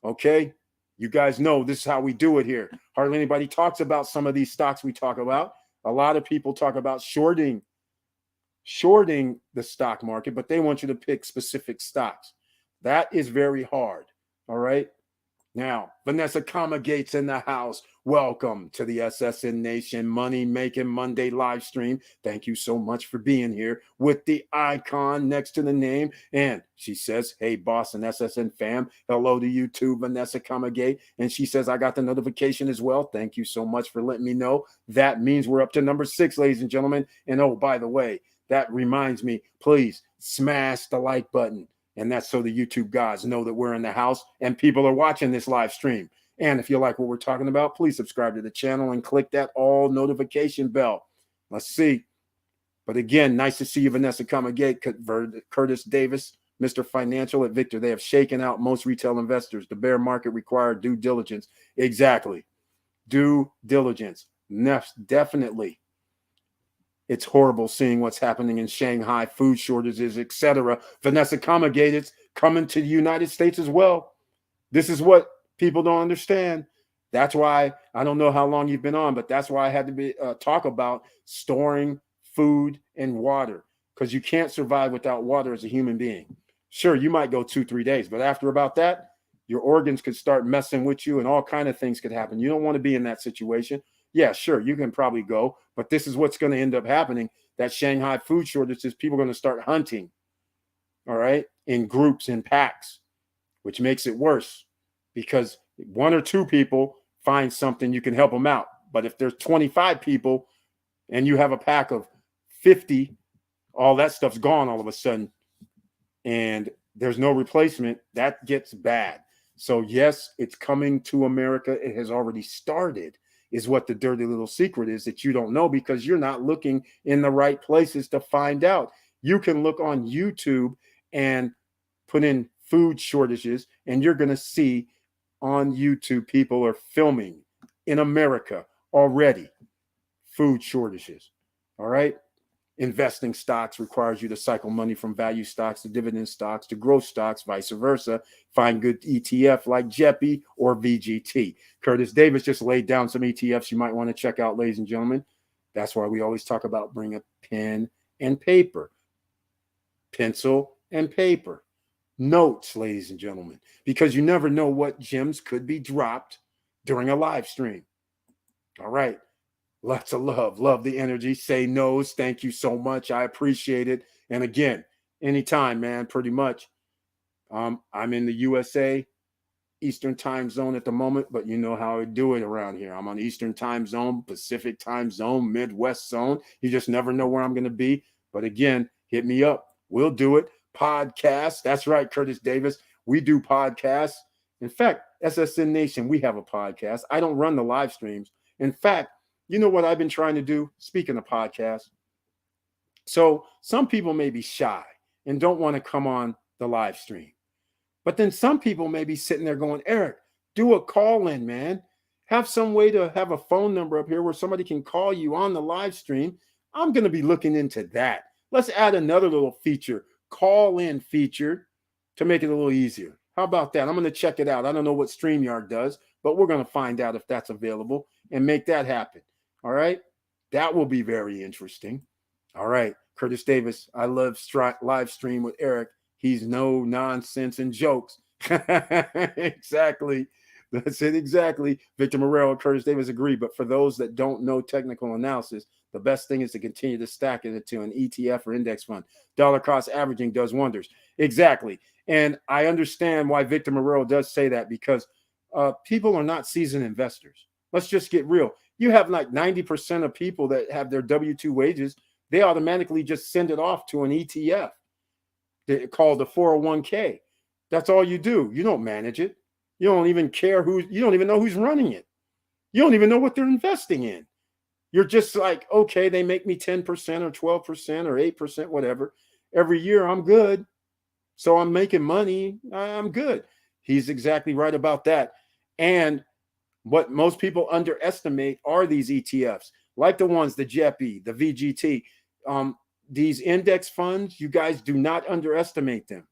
Okay? You guys know this is how we do it here. Hardly anybody talks about some of these stocks we talk about. A lot of people talk about shorting the stock market, but they want you to pick specific stocks. That is very hard. All right? Now, Vanessa Comma Gates in the house. Welcome to the SSN Nation Money Making Monday live stream. Thank you so much for being here with the icon next to the name. And she says, hey, boss and SSN fam. Hello to you too, Vanessa Comma Gate. And she says, I got the notification as well. Thank you so much for letting me know. That means we're up to number 6, ladies and gentlemen. And oh, by the way, that reminds me, please smash the like button. And that's so the YouTube guys know that we're in the house and people are watching this live stream. And if you like what we're talking about, please subscribe to the channel and click that all notification bell. Let's see. But again, nice to see you, Vanessa Comma Gate, Curtis Davis, Mr. Financial at Victor. They have shaken out most retail investors. The bear market required due diligence. Exactly. Due diligence. Definitely. It's horrible seeing what's happening in Shanghai, food shortages, etc. Vanessa Comma Gate, it's coming to the United States as well. This is what people don't understand. That's why I don't know how long you've been on, but that's why I had to talk about storing food and water, because you can't survive without water as a human being. Sure, you might go 2-3 days, but after about that, your organs could start messing with you and all kinds of things could happen. You don't want to be in that situation. Yeah, sure, you can probably go, but this is what's going to end up happening. That Shanghai food shortages, people are going to start hunting, all right, in groups, in packs, which makes it worse, because 1 or 2 people find something, you can help them out. But if there's 25 people and you have a pack of 50, all that stuff's gone all of a sudden, and there's no replacement, that gets bad. So yes, it's coming to America. It has already started, is what the dirty little secret is that you don't know, because you're not looking in the right places to find out. You can look on YouTube and put in food shortages, and you're going to see on YouTube people are filming in America already food shortages. All right. Investing stocks requires you to cycle money from value stocks to dividend stocks to growth stocks, vice versa. Find good ETF like JEPI or VGT. Curtis Davis just laid down some ETFs you might want to check out, ladies and gentlemen. That's why we always talk about bring a pen and paper, pencil and paper, notes, ladies and gentlemen, because you never know what gems could be dropped during a live stream. All right. Lots of love the energy. Say no's. Thank you so much. I appreciate it. And again, anytime, man, pretty much. I'm in the USA Eastern time zone at the moment, but you know how I do it around here. I'm on Eastern time zone, Pacific time zone, Midwest zone. You just never know where I'm going to be. But again, hit me up. We'll do it. Podcast. That's right, Curtis Davis. We do podcasts. In fact, SSN Nation, we have a podcast. I don't run the live streams. In fact, you know what I've been trying to do? Speaking of podcasts. So some people may be shy and don't want to come on the live stream. But then some people may be sitting there going, Eric, do a call in, man. Have some way to have a phone number up here where somebody can call you on the live stream. I'm going to be looking into that. Let's add another little feature, call in feature, to make it a little easier. How about that? I'm going to check it out. I don't know what StreamYard does, but we're going to find out if that's available and make that happen. All right. That will be very interesting. All right. Curtis Davis, I love live stream with Eric. He's no nonsense and jokes. Exactly. That's it. Exactly. Victor Morrell and Curtis Davis agree. But for those that don't know technical analysis, the best thing is to continue to stack it into an ETF or index fund. Dollar cost averaging does wonders. Exactly. And I understand why Victor Morrell does say that, because people are not seasoned investors. Let's just get real. You have like 90% of people that have their W-2 wages, they automatically just send it off to an ETF called the 401k. That's all you do. You don't manage it. You don't even care you don't even know who's running it. You don't even know what they're investing in. You're just like, okay, they make me 10% or 12% or 8%, whatever. Every year I'm good. So I'm making money. I'm good. He's exactly right about that. And what most people underestimate are these ETFs, like the ones, the JEPI, the VGT, these index funds. You guys do not underestimate them,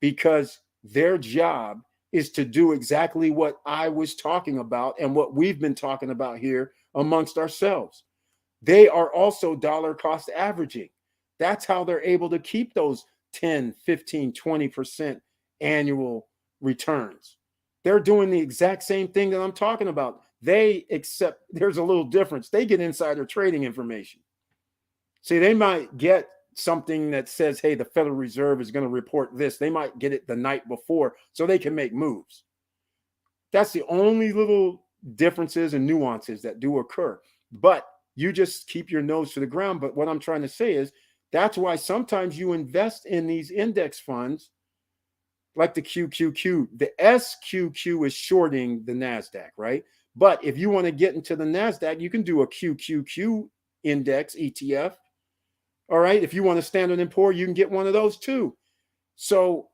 because their job is to do exactly what I was talking about and what we've been talking about here amongst ourselves. They are also dollar cost averaging. That's how they're able to keep those 10, 15, 20% annual returns. They're doing the exact same thing that I'm talking about. Except there's a little difference. They get insider trading information. See, they might get something that says, hey, the Federal Reserve is going to report this. They might get it the night before so they can make moves. That's the only little differences and nuances that do occur. But you just keep your nose to the ground. But what I'm trying to say is that's why sometimes you invest in these index funds like the QQQ. The SQQ is shorting the NASDAQ, right? But if you want to get into the NASDAQ, you can do a QQQ index ETF. All right. If you want to Standard & Poor, you can get one of those too. So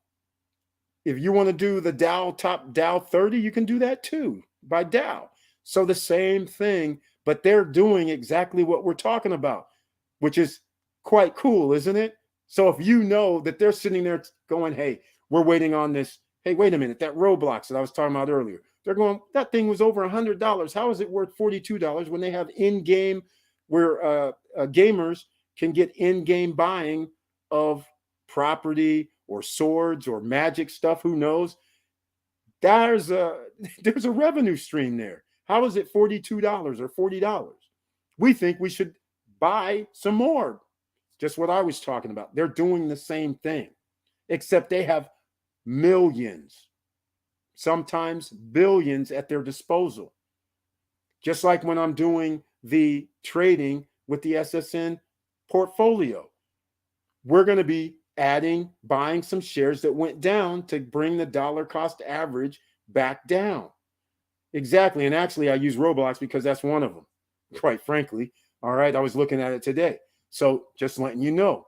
if you want to do the top Dow 30, you can do that too by Dow. So the same thing, but they're doing exactly what we're talking about, which is quite cool, isn't it? So if you know that they're sitting there going, hey, we're waiting on this. Hey, wait a minute, that Roblox that I was talking about earlier, they're going, that thing was over $100. How is it worth $42 when they have in-game where gamers can get in-game buying of property or swords or magic stuff? Who knows? There's a revenue stream there. How is it $42 or $40? We think we should buy some more. Just what I was talking about. They're doing the same thing, except they have millions, sometimes billions at their disposal. Just like when I'm doing the trading with the SSN portfolio, we're going to be buying some shares that went down to bring the dollar cost average back down. Exactly. And actually, I use Roblox because that's one of them, quite frankly. All right. I was looking at it today. So just letting you know,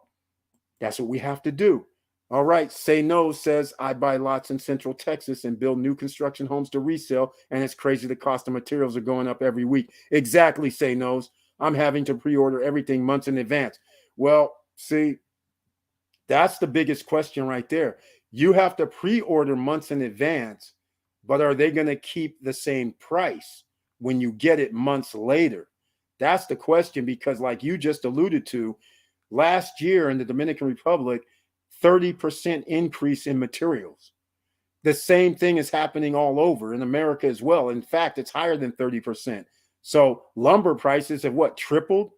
that's what we have to do. All right. Say No says, I buy lots in Central Texas and build new construction homes to resell. And it's crazy. The cost of materials are going up every week. Exactly. Say No's. I'm having to pre-order everything months in advance. Well, see, that's the biggest question right there. You have to pre-order months in advance, but are they going to keep the same price when you get it months later? That's the question, because like you just alluded to, last year in the Dominican Republic, 30% increase in materials. The same thing is happening all over in America as well. In fact, it's higher than 30%. So lumber prices have tripled?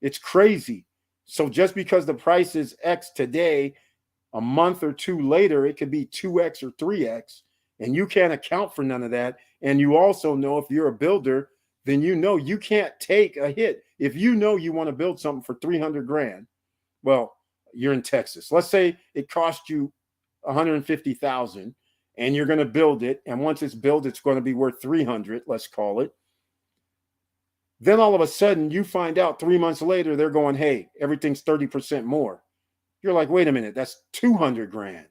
It's crazy. So just because the price is X today, a month or two later, it could be 2X or 3X. And you can't account for none of that. And you also know, if you're a builder, then you know you can't take a hit. If you know you want to build something for 300 grand, well, you're in Texas. Let's say it cost you 150,000 and you're going to build it. And once it's built, it's going to be worth 300, let's call it. Then all of a sudden you find out 3 months later, they're going, hey, everything's 30% more. You're like, wait a minute, that's 200 grand.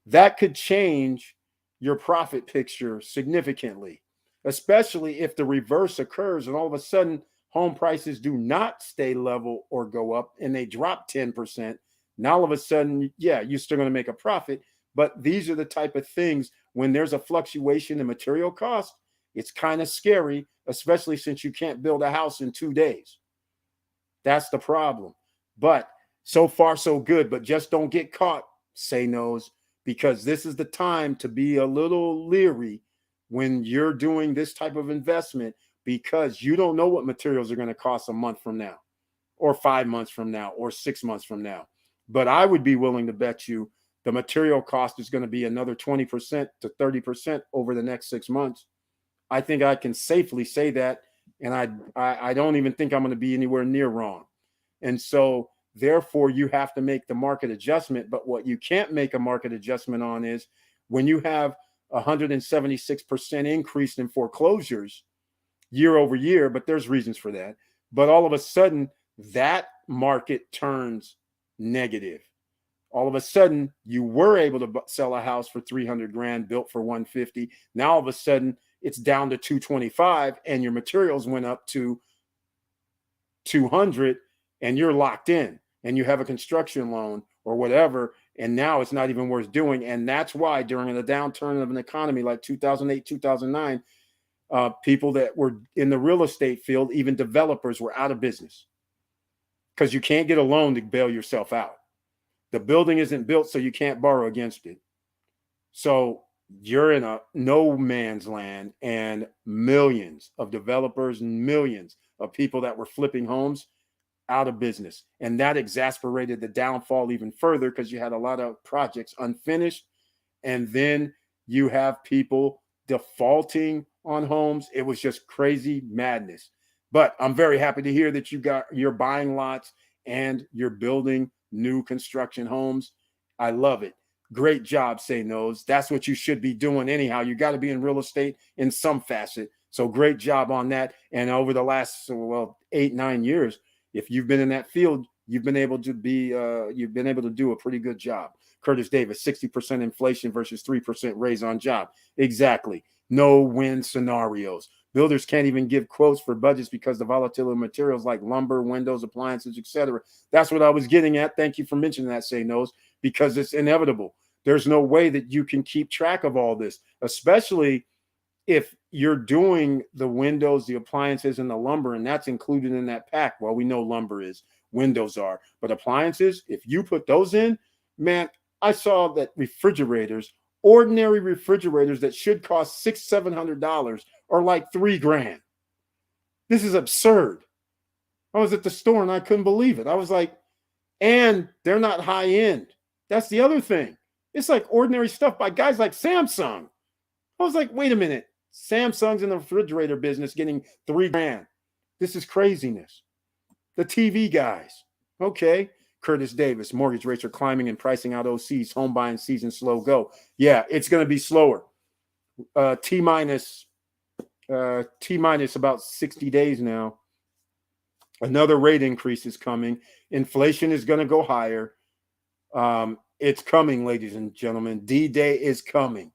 That could change your profit picture significantly, especially if the reverse occurs and all of a sudden home prices do not stay level or go up and they drop 10%. Now, all of a sudden, yeah, you're still going to make a profit. But these are the type of things when there's a fluctuation in material cost, it's kind of scary, especially since you can't build a house in 2 days. That's the problem. But so far, so good. But just don't get caught, say no's, because this is the time to be a little leery when you're doing this type of investment, because you don't know what materials are going to cost a month from now or 5 months from now or 6 months from now. But I would be willing to bet you the material cost is going to be another 20% to 30% over the next 6 months. I think I can safely say that. And I don't even think I'm going to be anywhere near wrong. And so therefore you have to make the market adjustment. But what you can't make a market adjustment on is when you have 176% increase in foreclosures year over year, but there's reasons for that. But all of a sudden that market turns negative. All of a sudden you were able to sell a house for 300 grand built for 150. Now all of a sudden it's down to 225 and your materials went up to 200 and you're locked in and you have a construction loan or whatever. And now it's not even worth doing. And that's why during the downturn of an economy like 2008, 2009, people that were in the real estate field, even developers, were out of business because you can't get a loan to bail yourself out. The building isn't built, so you can't borrow against it. So you're in a no man's land, and millions of developers and millions of people that were flipping homes out of business. And that exasperated the downfall even further because you had a lot of projects unfinished. And then you have people defaulting on homes. It was just crazy madness. But I'm very happy to hear that you're buying lots and you're building new construction homes. I love it. Great job, Say No's. That's what you should be doing anyhow. You got to be in real estate in some facet. So great job on that. And over the last 8-9 years, if you've been in that field, you've been able to do a pretty good job. Curtis Davis, 60% inflation versus 3% raise on job. Exactly. No win scenarios. Builders can't even give quotes for budgets because the volatility of materials like lumber, windows, appliances, etc. That's what I was getting at. Thank you for mentioning that, Say No's, because it's inevitable. There's no way that you can keep track of all this, especially if you're doing the windows, the appliances, and the lumber, and that's included in that pack. Well, we know lumber is, windows are, but appliances, if you put those in, man, I saw that refrigerators, ordinary refrigerators that should cost $600-700 are like $3 grand. This is absurd. I was at the store and I couldn't believe it. I was like, and they're not high end. That's the other thing. It's like ordinary stuff by guys like Samsung. I was like, wait a minute. Samsung's in the refrigerator business getting $3 grand. This is craziness. The TV guys. Okay. Curtis Davis, mortgage rates are climbing and pricing out OCs. Home buying season slow go. Yeah, it's going to be slower. T minus about 60 days now. Another rate increase is coming. Inflation is going to go higher. It's coming, ladies and gentlemen. D-Day is coming.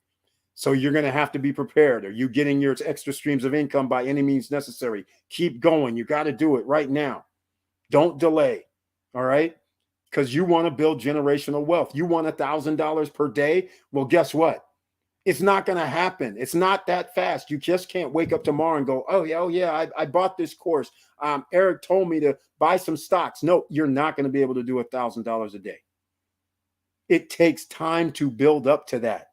So you're going to have to be prepared. Are you getting your extra streams of income by any means necessary? Keep going. You got to do it right now. Don't delay. All right? Because you want to build generational wealth. You want $1,000 per day? Well, guess what? It's not going to happen. It's not that fast. You just can't wake up tomorrow and go, oh yeah, I bought this course. Eric told me to buy some stocks. No, you're not going to be able to do $1,000 a day. It takes time to build up to that.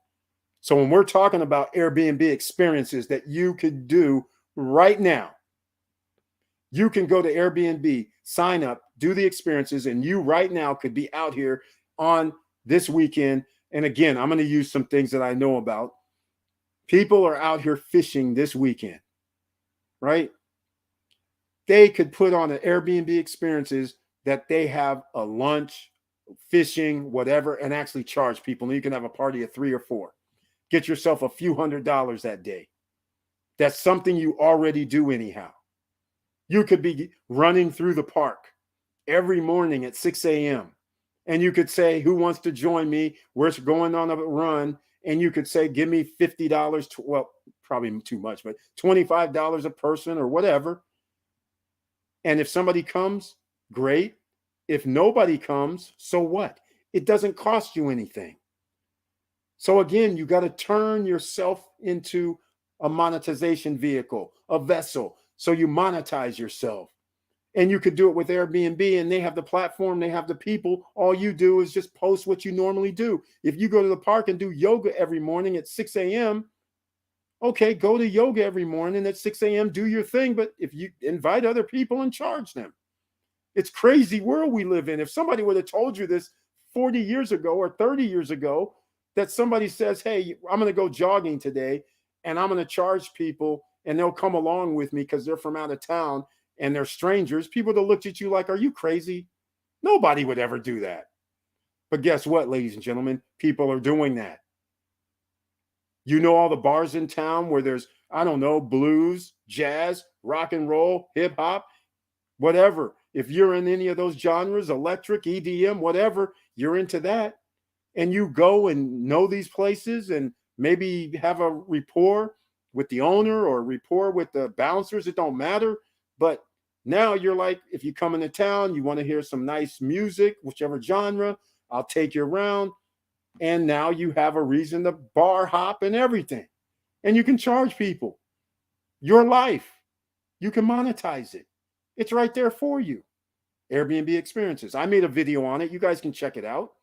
So when we're talking about Airbnb experiences that you could do right now, you can go to Airbnb, sign up, do the experiences, and you right now could be out here on this weekend. And again, I'm going to use some things that I know about. People are out here fishing this weekend, right? They could put on an Airbnb experiences that they have a lunch, fishing, whatever, and actually charge people. And you can have a party of 3 or 4. Get yourself a few $100s that day. That's something you already do anyhow. You could be running through the park every morning at 6 a.m. And you could say, who wants to join me? We're going on a run. And you could say, give me $50. Well, probably too much, but $25 a person or whatever. And if somebody comes, great. If nobody comes, so what? It doesn't cost you anything. So again, you got to turn yourself into a monetization vehicle, a vessel. So you monetize yourself. And you could do it with Airbnb, and they have the platform, they have the people. All you do is just post what you normally do. If you go to the park and do yoga every morning at 6 a.m., okay, go to yoga every morning at 6 a.m., do your thing. But if you invite other people and charge them, it's crazy world we live in. If somebody would have told you this 40 years ago or 30 years ago, that somebody says, hey, I'm going to go jogging today and I'm going to charge people and they'll come along with me because they're from out of town and they're strangers, people that looked at you like, are you crazy? Nobody would ever do that. But guess what, ladies and gentlemen? People are doing that. You know, all the bars in town where there's, I don't know, blues, jazz, rock and roll, hip hop, whatever. If you're in any of those genres, electric, EDM, whatever, you're into that. And you go and know these places and maybe have a rapport with the owner or rapport with the bouncers. It don't matter. But now you're like, if you come into town, you want to hear some nice music, whichever genre, I'll take you around. And now you have a reason to bar hop and everything. And you can charge people your life. You can monetize it. It's right there for you. Airbnb experiences. I made a video on it. You guys can check it out.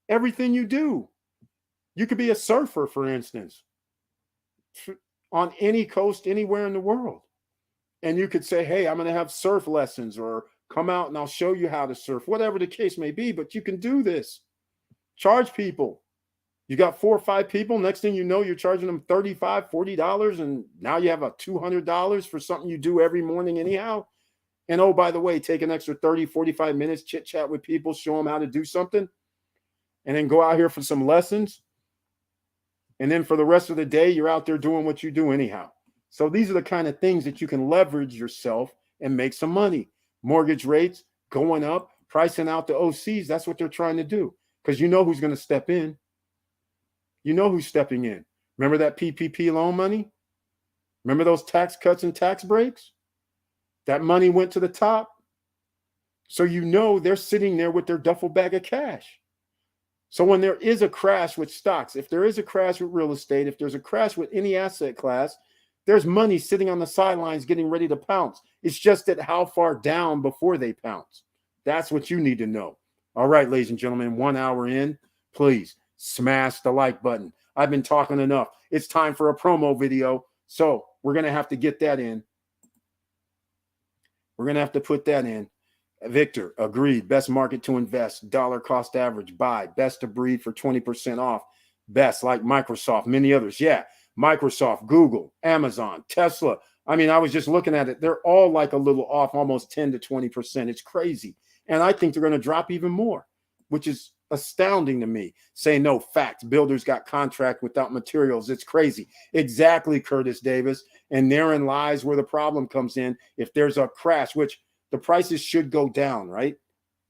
Everything you do. You could be a surfer, for instance, on any coast, anywhere in the world. And you could say, hey, I'm going to have surf lessons or come out and I'll show you how to surf, whatever the case may be. But you can do this. Charge people. You got 4 or 5 people. Next thing you know, you're charging them $35, $40. And now you have a $200 for something you do every morning anyhow. And oh, by the way, take an extra 30, 45 minutes, chit chat with people, show them how to do something. And then go out here for some lessons. And then for the rest of the day, you're out there doing what you do anyhow. So these are the kind of things that you can leverage yourself and make some money. Mortgage rates going up, pricing out the OCs. That's what they're trying to do because you know who's going to step in. You know who's stepping in. Remember that PPP loan money? Remember those tax cuts and tax breaks? That money went to the top. So you know they're sitting there with their duffel bag of cash. So when there is a crash with stocks, if there is a crash with real estate, if there's a crash with any asset class, there's money sitting on the sidelines getting ready to pounce. It's just that how far down before they pounce. That's what you need to know. All right, ladies and gentlemen, 1 hour in, please smash the like button. I've been talking enough. It's time for a promo video. So we're going to have to get that in. We're going to have to put that in. Victor, agreed. Best market to invest. Dollar cost average. Buy. Best to breed for 20% off. Best like Microsoft, many others. Yeah. Microsoft, Google, Amazon, Tesla. I mean, I was just looking at it. They're all like a little off, almost 10 to 20%. It's crazy. And I think they're going to drop even more, which is astounding to me. Say no, fact. Builders got contract without materials. It's crazy. Exactly, Curtis Davis. And therein lies where the problem comes in. If there's a crash, which the prices should go down, right?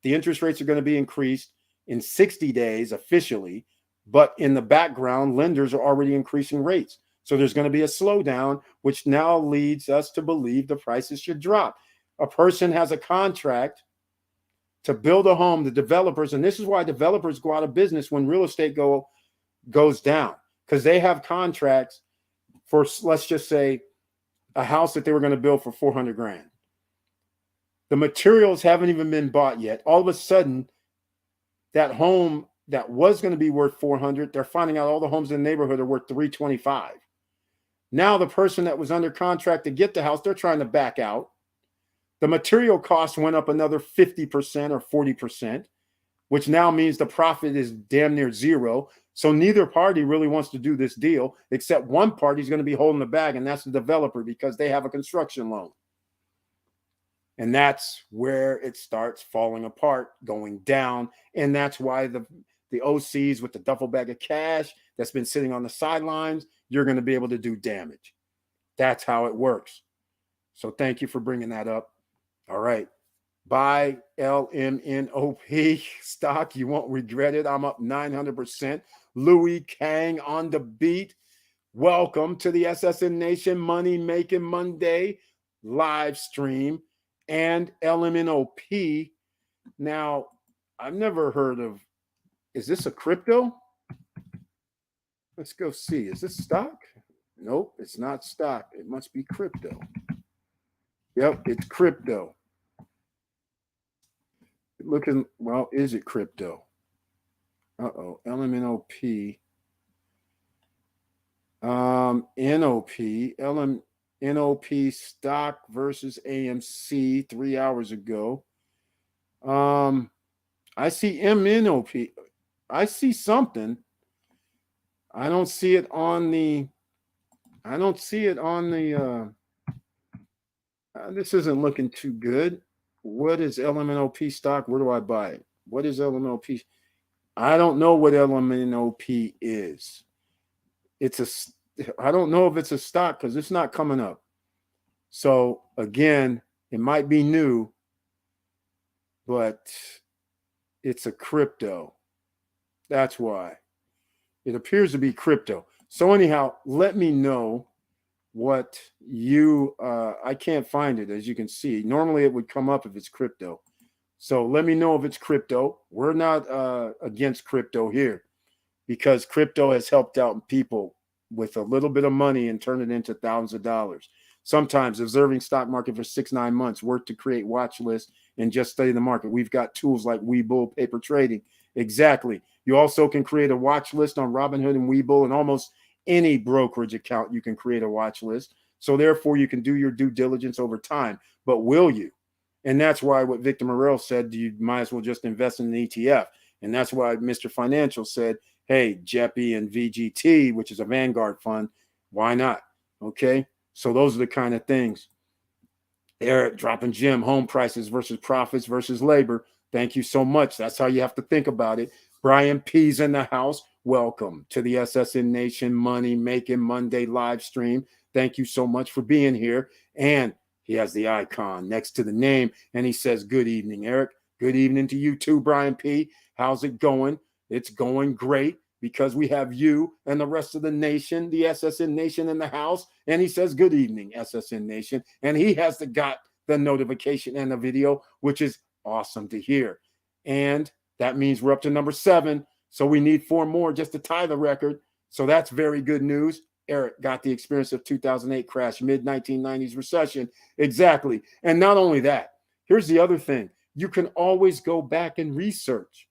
The interest rates are going to be increased in 60 days officially. But in the background, lenders are already increasing rates. So there's going to be a slowdown, which now leads us to believe the prices should drop. A person has a contract to build a home, the developers, and this is why developers go out of business when real estate goes down, because they have contracts for, let's just say, a house that they were going to build for 400 grand. The materials haven't even been bought yet. All of a sudden, that home that was going to be worth 400, they're finding out all the homes in the neighborhood are worth 325. Now the person that was under contract to get the house, they're trying to back out. The material cost went up another 50% or 40%, which now means the profit is damn near zero. So neither party really wants to do this deal, except one party is going to be holding the bag, and that's the developer because they have a construction loan. And that's where it starts falling apart, going down. And that's why the OCs with the duffel bag of cash that's been sitting on the sidelines, you're going to be able to do damage. That's how it works. So thank you for bringing that up. All right. Buy LMNOP stock. You won't regret it. I'm up 900%. Louis Kang on the beat. Welcome to the SSN Nation Money Making Monday live stream and LMNOP. Now, I've never heard of, is this a crypto? Let's go see. Is this stock? Nope, it's not stock. It must be crypto. Yep, it's crypto. Looking, well, is it crypto? Uh-oh, LMNOP. NOP stock versus AMC 3 hours ago. I see MNOP. I see something. I don't see it on the this isn't looking too good. What is LMNOP stock? Where do I buy it? What is LMNOP? I don't know what LMNOP is. I don't know if it's a stock because it's not coming up. So again, it might be new, but it's a crypto. That's why. It appears to be crypto. So anyhow, let me know what you, I can't find it, as you can see. Normally it would come up if it's crypto. So let me know if it's crypto. We're not against crypto here because crypto has helped out people with a little bit of money and turn it into thousands of dollars. Sometimes observing stock market for 6-9 months, work to create watch lists and just study the market. We've got tools like Webull paper trading. Exactly. You also can create a watch list on Robinhood and Webull, and almost any brokerage account you can create a watch list. So therefore you can do your due diligence over time. But will you? And that's why what Victor Morel said, you might as well just invest in an ETF. And that's why Mr. Financial said, hey, JEPI and VGT, which is a Vanguard fund, why not? Okay. So those are the kind of things. Eric dropping Jim, home prices versus profits versus labor. Thank you so much. That's how you have to think about it. Brian P's in the house. Welcome to the SSN Nation Money Making Monday live stream. Thank you so much for being here. And he has the icon next to the name, and he says, good evening, Eric. Good evening to you too, Brian P. How's it going? It's going great because we have you and the rest of the nation, the SSN Nation in the house. And he says, good evening, SSN Nation. And he has got the notification and the video, which is awesome to hear. And that means we're up to number 7. So we need 4 more just to tie the record. So that's very good news. Eric got the experience of 2008 crash, mid-1990s recession. Exactly. And not only that, here's the other thing. You can always go back and research.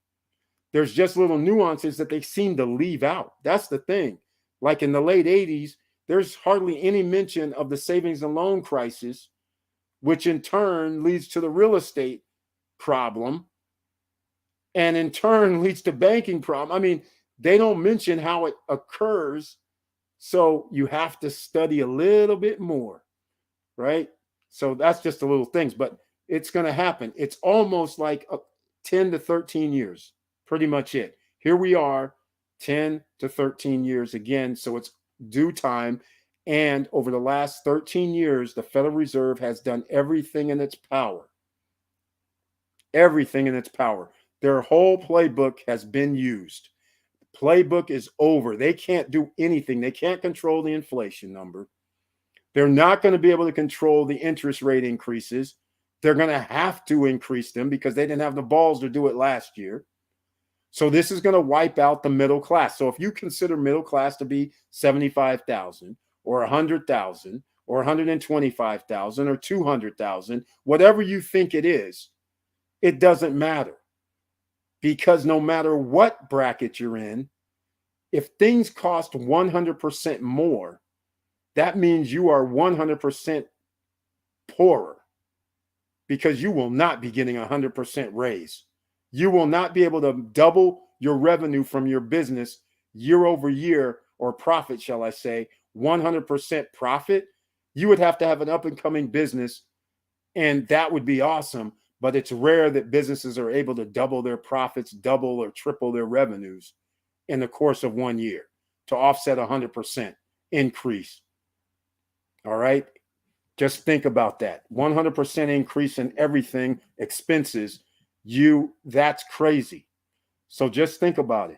There's just little nuances that they seem to leave out. That's the thing. Like in the late 80s, there's hardly any mention of the savings and loan crisis, which in turn leads to the real estate problem, and in turn leads to banking problem. I mean, they don't mention how it occurs. So you have to study a little bit more, right? So that's just the little things, but it's going to happen. It's almost like 10 to 13 years, pretty much it. Here we are, 10 to 13 years again. So it's due time. And over the last 13 years, the Federal Reserve has done everything in its power. Everything in its power. Their whole playbook has been used. Playbook is over. They can't do anything. They can't control the inflation number. They're not going to be able to control the interest rate increases. They're going to have to increase them because they didn't have the balls to do it last year. So this is going to wipe out the middle class. So if you consider middle class to be 75,000 or 100,000 or 125,000 or 200,000, whatever you think it is, it doesn't matter. Because no matter what bracket you're in, if things cost 100% more, that means you are 100% poorer because you will not be getting 100% raise. You will not be able to double your revenue from your business year over year, or profit, shall I say, 100% profit. You would have to have an up and coming business, and that would be awesome. But it's rare that businesses are able to double their profits, double or triple their revenues in the course of 1 year to offset 100% increase. All right. Just think about that. 100% increase in everything, expenses. That's crazy. So just think about it.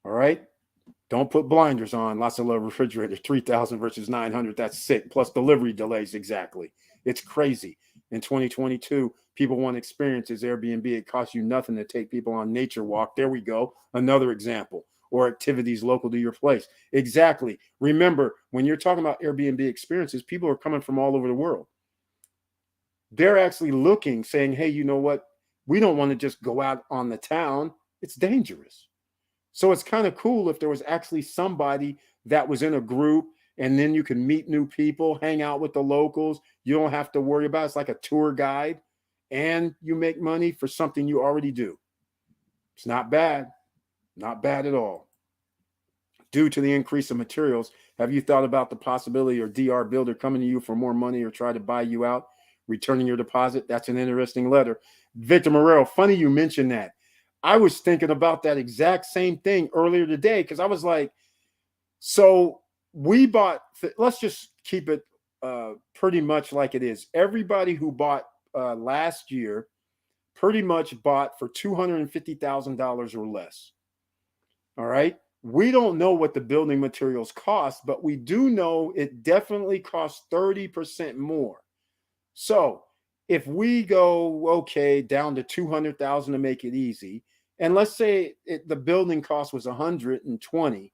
All right. Don't put blinders on. Lots of love refrigerator, 3,000 versus 900. That's sick. Plus delivery delays. Exactly. It's crazy. In 2022, people want experiences. Airbnb, it costs you nothing to take people on nature walk. There we go. Another example. Or activities local to your place. Exactly. Remember, when you're talking about Airbnb experiences, people are coming from all over the world. They're actually looking, saying, hey, you know what? We don't want to just go out on the town. It's dangerous. So it's kind of cool if there was actually somebody that was in a group, and then you can meet new people, hang out with the locals. You don't have to worry about it. It's like a tour guide, and you make money for something you already do. It's not bad. Not bad at all. Due to the increase of materials, have you thought about the possibility of DR Builder coming to you for more money or try to buy you out, returning your deposit? That's an interesting letter. Victor Morero, funny you mentioned that. I was thinking about that exact same thing earlier today because I was like, so we bought, let's just keep it pretty much like it is. Everybody who bought last year pretty much bought for $250,000 or less. All right. We don't know what the building materials cost, but we do know it definitely costs 30% more. So if we go, okay, down to 200,000 to make it easy, and let's say the building cost was 120,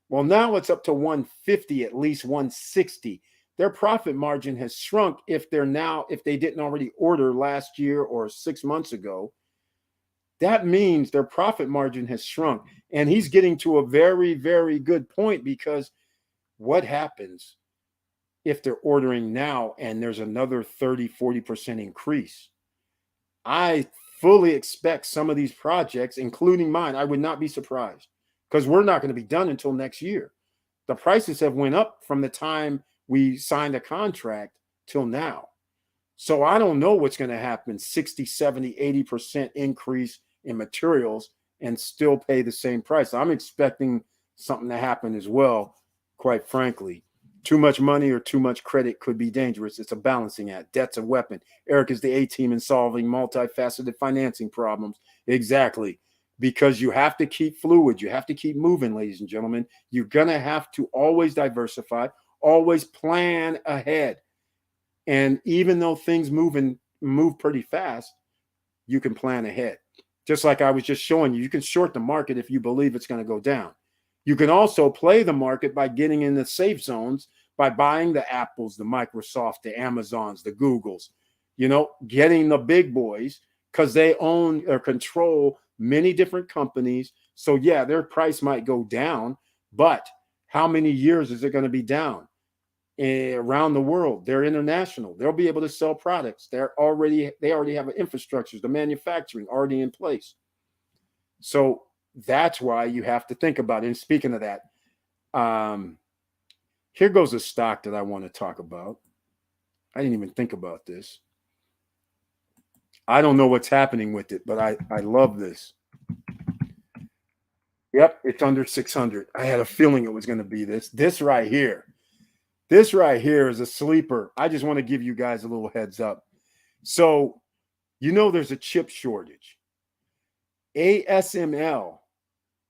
well, now it's up to 150, at least 160. Their profit margin has shrunk if they didn't already order last year or 6 months ago. That means their profit margin has shrunk. And he's getting to a very, very good point, because what happens if they're ordering now and there's another 30-40% increase? I fully expect some of these projects, including mine, I would not be surprised, because we're not going to be done until next year. The prices have went up from the time we signed a contract till now. So I don't know what's going to happen, 60, 70, 80% increase in materials and still pay the same price. I'm expecting something to happen as well, quite frankly. Too much money or too much credit could be dangerous. It's a balancing act. Debt's a weapon. Eric is the A-team in solving multifaceted financing problems. Exactly. Because you have to keep fluid. You have to keep moving, ladies and gentlemen. You're going to have to always diversify, always plan ahead. And even though things move pretty fast, you can plan ahead. Just like I was just showing you, you can short the market if you believe it's going to go down. You can also play the market by getting in the safe zones, by buying the Apples, the Microsoft, the Amazons, the Googles, getting the big boys, because they own or control many different companies. So yeah, their price might go down, but how many years is it going to be down? Around the world, they're international. They'll be able to sell products. They already have infrastructures, the manufacturing already in place. So that's why you have to think about it. And speaking of that, here goes a stock that I want to talk about. I didn't even think about this. I don't know what's happening with it, but I love this. Yep, it's under 600. I had a feeling it was going to be this. This right here. This right here is a sleeper. I just want to give you guys a little heads up. So, there's a chip shortage. ASML,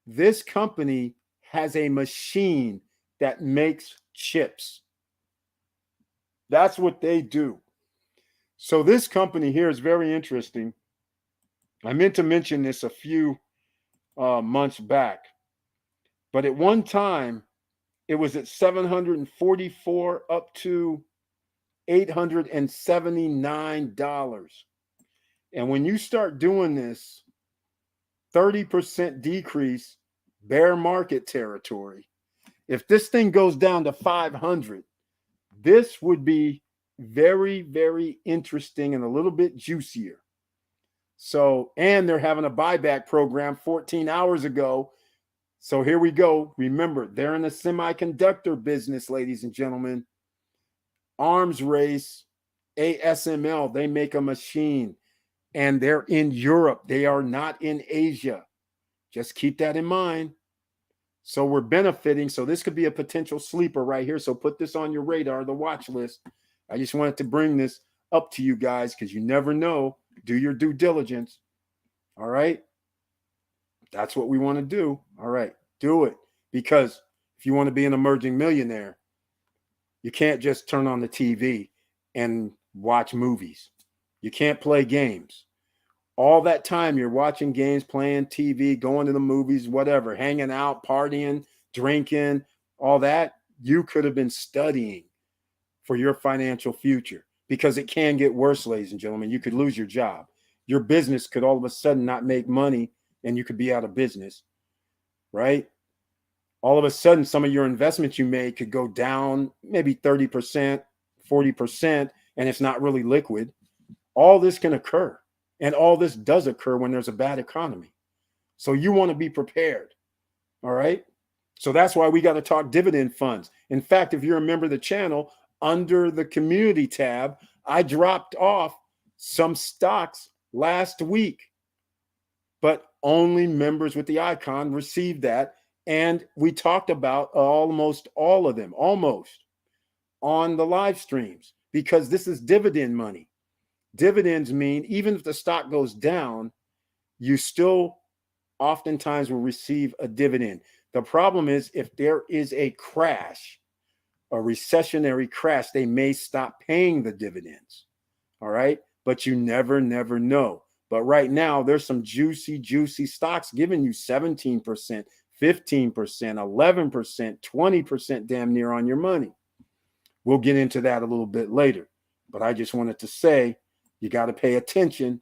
this company has a machine that makes chips. That's what they do. So this company here is very interesting. I meant to mention this a few months back, but at one time, it was at 744 up to $879. And when you start doing this 30% decrease, bear market territory, if this thing goes down to 500, this would be very, very interesting and a little bit juicier. So, and they're having a buyback program 14 hours ago. So here we go. Remember, they're in the semiconductor business, ladies and gentlemen. Arms race, ASML, they make a machine, and they're in Europe. They are not in Asia. Just keep that in mind. So we're benefiting. So this could be a potential sleeper right here. So put this on your radar, the watch list. I just wanted to bring this up to you guys because you never know. Do your due diligence. All right. That's what we want to do. All right. Do it. Because if you want to be an emerging millionaire, you can't just turn on the TV and watch movies. You can't play games. All that time you're watching games, playing TV, going to the movies, whatever, hanging out, partying, drinking, all that, you could have been studying for your financial future because it can get worse, ladies and gentlemen. You could lose your job. Your business could all of a sudden not make money and you could be out of business, right? All of a sudden, some of your investments you made could go down maybe 30%, 40%, and it's not really liquid. All this can occur. And all this does occur when there's a bad economy. So you want to be prepared. All right. So that's why we got to talk dividend funds. In fact, if you're a member of the channel, under the community tab, I dropped off some stocks last week, but only members with the icon received that. And we talked about almost all of them, almost, on the live streams, because this is dividend money. Dividends mean even if the stock goes down, you still oftentimes will receive a dividend. The problem is if there is a crash, a recessionary crash, they may stop paying the dividends. All right. But you never know. But right now, there's some juicy stocks giving you 17%, 15%, 11%, 20% damn near on your money. We'll get into that a little bit later. But I just wanted to say, you got to pay attention.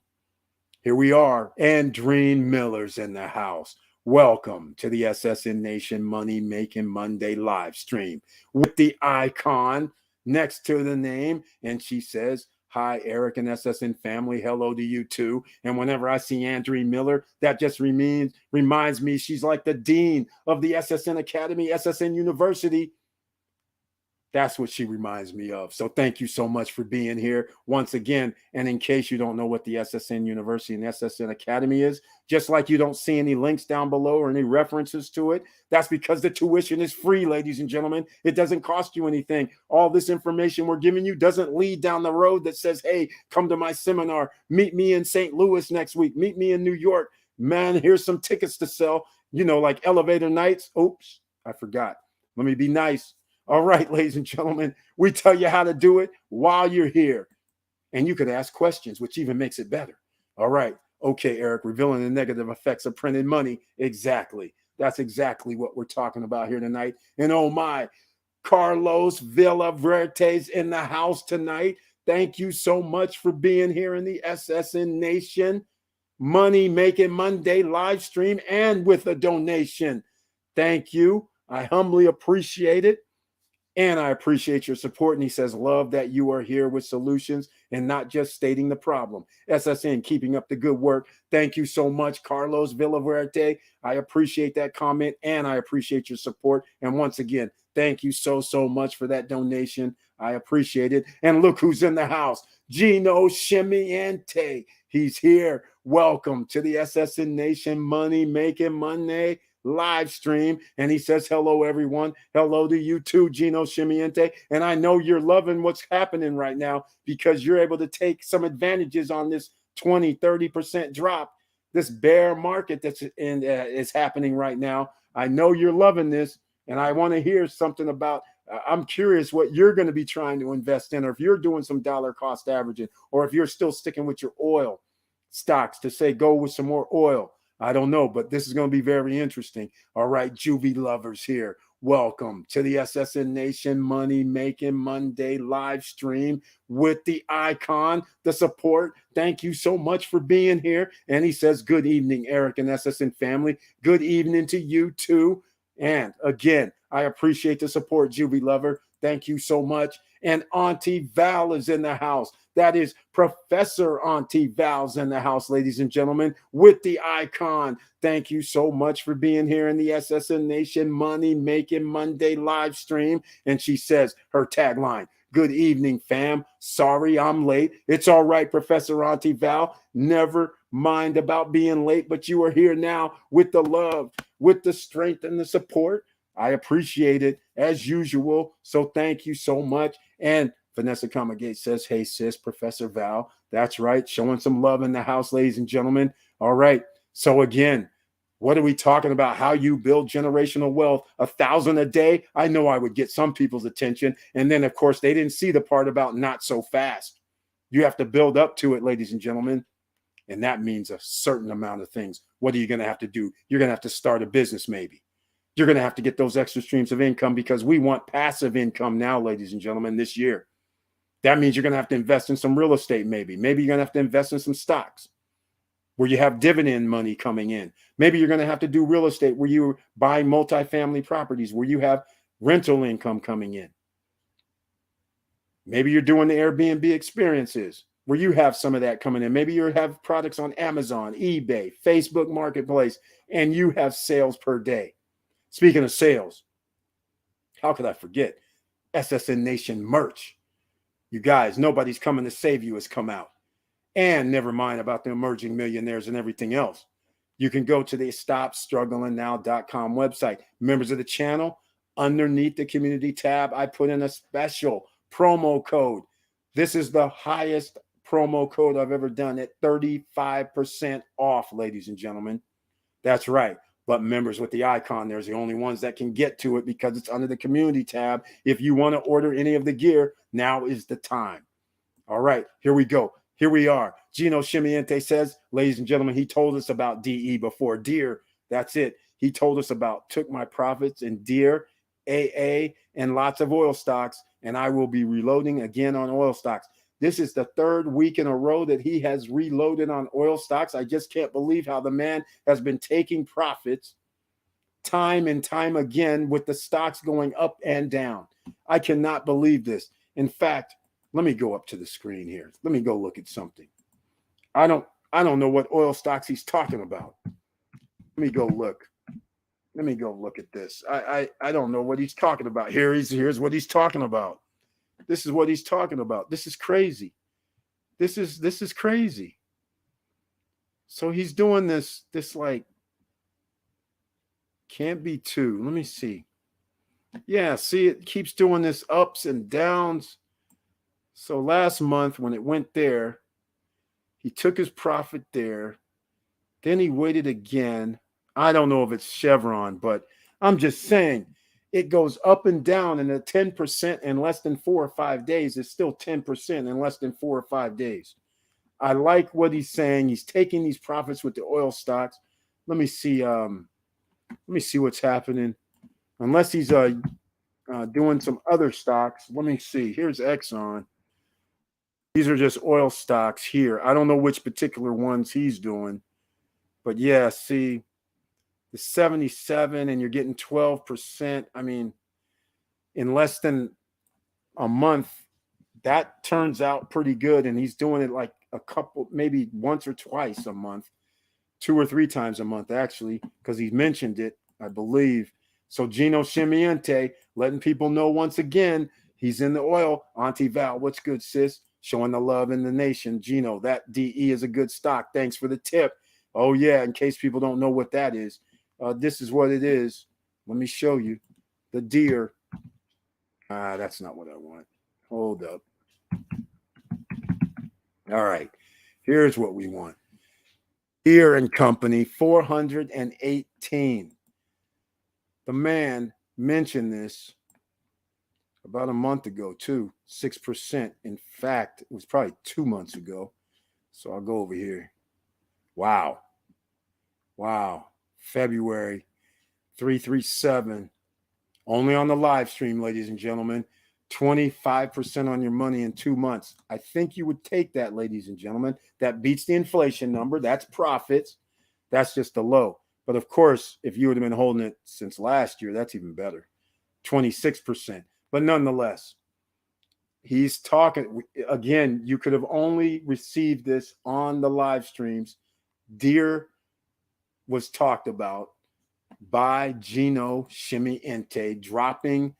Here we are. Andreen Miller's in the house. Welcome to the SSN Nation Money Making Monday live stream with the icon next to the name. And she says, hi, Eric and SSN family. Hello to you too. And whenever I see Andreen Miller, that just reminds me she's like the dean of the SSN Academy, SSN University. That's what she reminds me of. So thank you so much for being here once again. And in case you don't know what the SSN University and SSN Academy is, just like you don't see any links down below or any references to it, that's because the tuition is free, ladies and gentlemen. It doesn't cost you anything. All this information we're giving you doesn't lead down the road that says, hey, come to my seminar. Meet me in St. Louis next week. Meet me in New York. Man, here's some tickets to sell, like elevator nights. Oops, I forgot. Let me be nice. All right, ladies and gentlemen, we tell you how to do it while you're here. And you could ask questions, which even makes it better. All right. Okay, Eric, revealing the negative effects of printed money. Exactly. That's exactly what we're talking about here tonight. And oh my, Carlos Villaverte's in the house tonight. Thank you so much for being here in the SSN Nation Money Making Monday live stream and with a donation. Thank you. I humbly appreciate it. And I appreciate your support. And he says, love that you are here with solutions and not just stating the problem. SSN, keeping up the good work. Thank you so much, Carlos Villaverde. I appreciate that comment and I appreciate your support. And once again, thank you so much for that donation. I appreciate it. And look who's in the house. Gino Shimiente. He's here. Welcome to the SSN Nation Money Making Monday live stream. And he says, hello, everyone. Hello to you too, Gino Shimiente. And I know you're loving what's happening right now because you're able to take some advantages on this 20-30% drop, this bear market that's is happening right now. I know you're loving this. And I want to hear something about, I'm curious what you're going to be trying to invest in, or if you're doing some dollar cost averaging, or if you're still sticking with your oil stocks to say, go with some more oil. I don't know, but this is going to be very interesting. All right, Juvie lovers here. Welcome to the SSN Nation Money Making Monday live stream with the icon, the support. Thank you so much for being here. And he says, good evening, Eric and SSN family. Good evening to you too. And again, I appreciate the support, Juvie lover. Thank you so much. And Auntie Val is in the house. That is Professor Auntie Val's in the house, ladies and gentlemen, with the icon. Thank you so much for being here in the SSN Nation Money Making Monday live stream. And she says her tagline, good evening, fam. Sorry I'm late. It's all right, Professor Auntie Val. Never mind about being late, but you are here now with the love, with the strength and the support. I appreciate it as usual. So thank you so much. And Vanessa Comagate says, hey, sis, Professor Val. That's right. Showing some love in the house, ladies and gentlemen. All right. So again, what are we talking about? How you build generational wealth? 1,000 a day? I know I would get some people's attention. And then, of course, they didn't see the part about not so fast. You have to build up to it, ladies and gentlemen. And that means a certain amount of things. What are you going to have to do? You're going to have to start a business, maybe. You're going to have to get those extra streams of income, because we want passive income now, ladies and gentlemen, this year. That means you're going to have to invest in some real estate, maybe. Maybe you're going to have to invest in some stocks where you have dividend money coming in. Maybe you're going to have to do real estate where you buy multifamily properties, where you have rental income coming in. Maybe you're doing the Airbnb experiences where you have some of that coming in. Maybe you have products on Amazon, eBay, Facebook Marketplace, and you have sales per day. Speaking of sales, how could I forget? SSN Nation merch. You guys, Nobody's Coming to Save You has come out. And never mind about the emerging millionaires and everything else. You can go to the StopStrugglingNow.com website. Members of the channel, underneath the community tab, I put in a special promo code. This is the highest promo code I've ever done at 35% off, ladies and gentlemen. That's right. But members with the icon, there's the only ones that can get to it because it's under the community tab. If you want to order any of the gear, now is the time. All right, here we go. Here we are. Gino Shimiente says, ladies and gentlemen, he told us about DE before. Deer, that's it. He told us about took my profits in Deer, AA, and lots of oil stocks, and I will be reloading again on oil stocks. This is the third week in a row that he has reloaded on oil stocks. I just can't believe how the man has been taking profits time and time again with the stocks going up and down. I cannot believe this. In fact, let me go up to the screen here. Let me go look at something. I don't know what oil stocks he's talking about. Let me go look. Let me go look at this. I don't know what he's talking about. Here's what he's talking about. This is what he's talking about. This is crazy. This is crazy. So he's doing this like can't be two. Let me see. Yeah, see, it keeps doing this ups and downs. So last month when it went there, he took his profit there. Then he waited again. I don't know if it's Chevron, but I'm just saying it goes up and down, and at 10% in less than 4 or 5 days is still 10% in less than 4 or 5 days. I like what he's saying. He's taking these profits with the oil stocks. Let me see. Let me see what's happening. Unless he's doing some other stocks. Let me see. Here's Exxon. These are just oil stocks here. I don't know which particular ones he's doing. But yeah, see, the 77 and you're getting 12%. I mean, in less than a month, that turns out pretty good. And he's doing it like a couple, maybe once or twice a month, 2 or 3 times a month, actually, because he mentioned it, I believe. So Gino Shimiente letting people know once again, he's in the oil. Auntie Val, what's good, sis? Showing the love in the nation. Gino, that DE is a good stock. Thanks for the tip. Oh, yeah, in case people don't know what that is. This is what it is. Let me show you. The Deer. That's not what I want. Hold up. All right. Here's what we want. Deere and Company, 418. The man mentioned this about a month ago, too. 6%. In fact, it was probably 2 months ago. So I'll go over here. Wow. February 337. Only on the live stream, ladies and gentlemen. 25% on your money in 2 months. I think you would take that, ladies and gentlemen. That beats the inflation number. That's profits. That's just the low. But of course, if you would have been holding it since last year, that's even better. 26%. But nonetheless, he's talking again. You could have only received this on the live streams. Deere was talked about by Gino Shimiente, dropping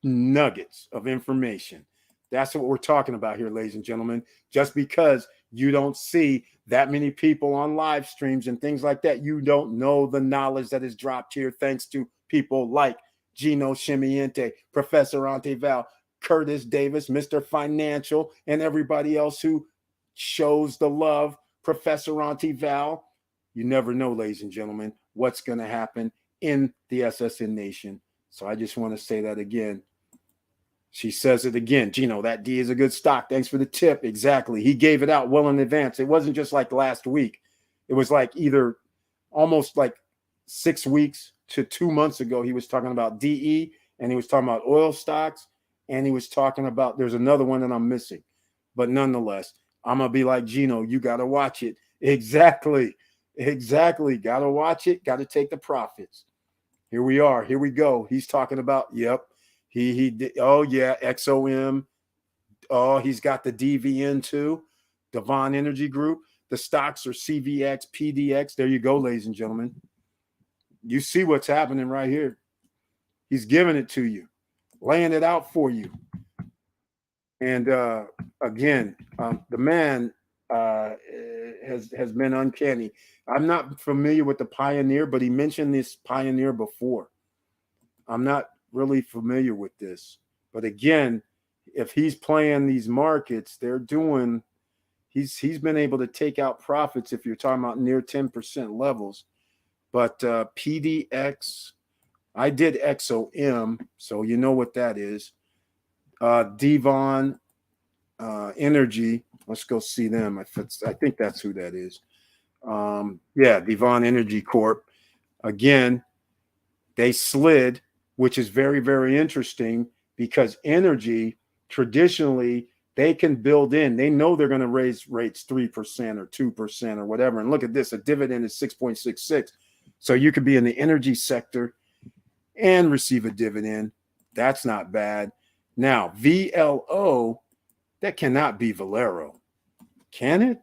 nuggets of information. That's what we're talking about here, ladies and gentlemen. Just because you don't see that many people on live streams and things like that, you don't know the knowledge that is dropped here thanks to people like Gino Shimiente, Professor Auntie Val, Curtis Davis, Mr. Financial, and everybody else who shows the love, Professor Auntie Val. You never know, ladies and gentlemen, what's going to happen in the SSN Nation. So I just want to say that again. She says it again. Gino, that D is a good stock. Thanks for the tip. Exactly. He gave it out well in advance. It wasn't just like last week. It was like either almost like 6 weeks to 2 months ago. He was talking about DE, and he was talking about oil stocks, and he was talking about, there's another one that I'm missing. But nonetheless, I'm going to be like, Gino, you got to watch it. Exactly. Got to watch it. Got to take the profits. Here we are. Here we go. He's talking about, yep. He did. Oh, yeah. XOM. Oh, he's got the DVN too. Devon Energy Group. The stocks are CVX, PDX. There you go, ladies and gentlemen. You see what's happening right here. He's giving it to you, laying it out for you. And again, the man has been uncanny. I'm not familiar with the Pioneer, but he mentioned this Pioneer before. I'm not really familiar with this. But again, if he's playing these markets, they're doing, he's been able to take out profits if you're talking about near 10% levels. But PDX, I did XOM, so you know what that is. Devon Energy, let's go see them. I think that's who that is. Yeah, Devon Energy Corp. Again, they slid, which is very, very interesting because energy, traditionally, they can build in. They know they're going to raise rates 3% or 2% or whatever. And look at this, a dividend is 6.66. So you could be in the energy sector and receive a dividend. That's not bad. Now, VLO, that cannot be Valero. Can it?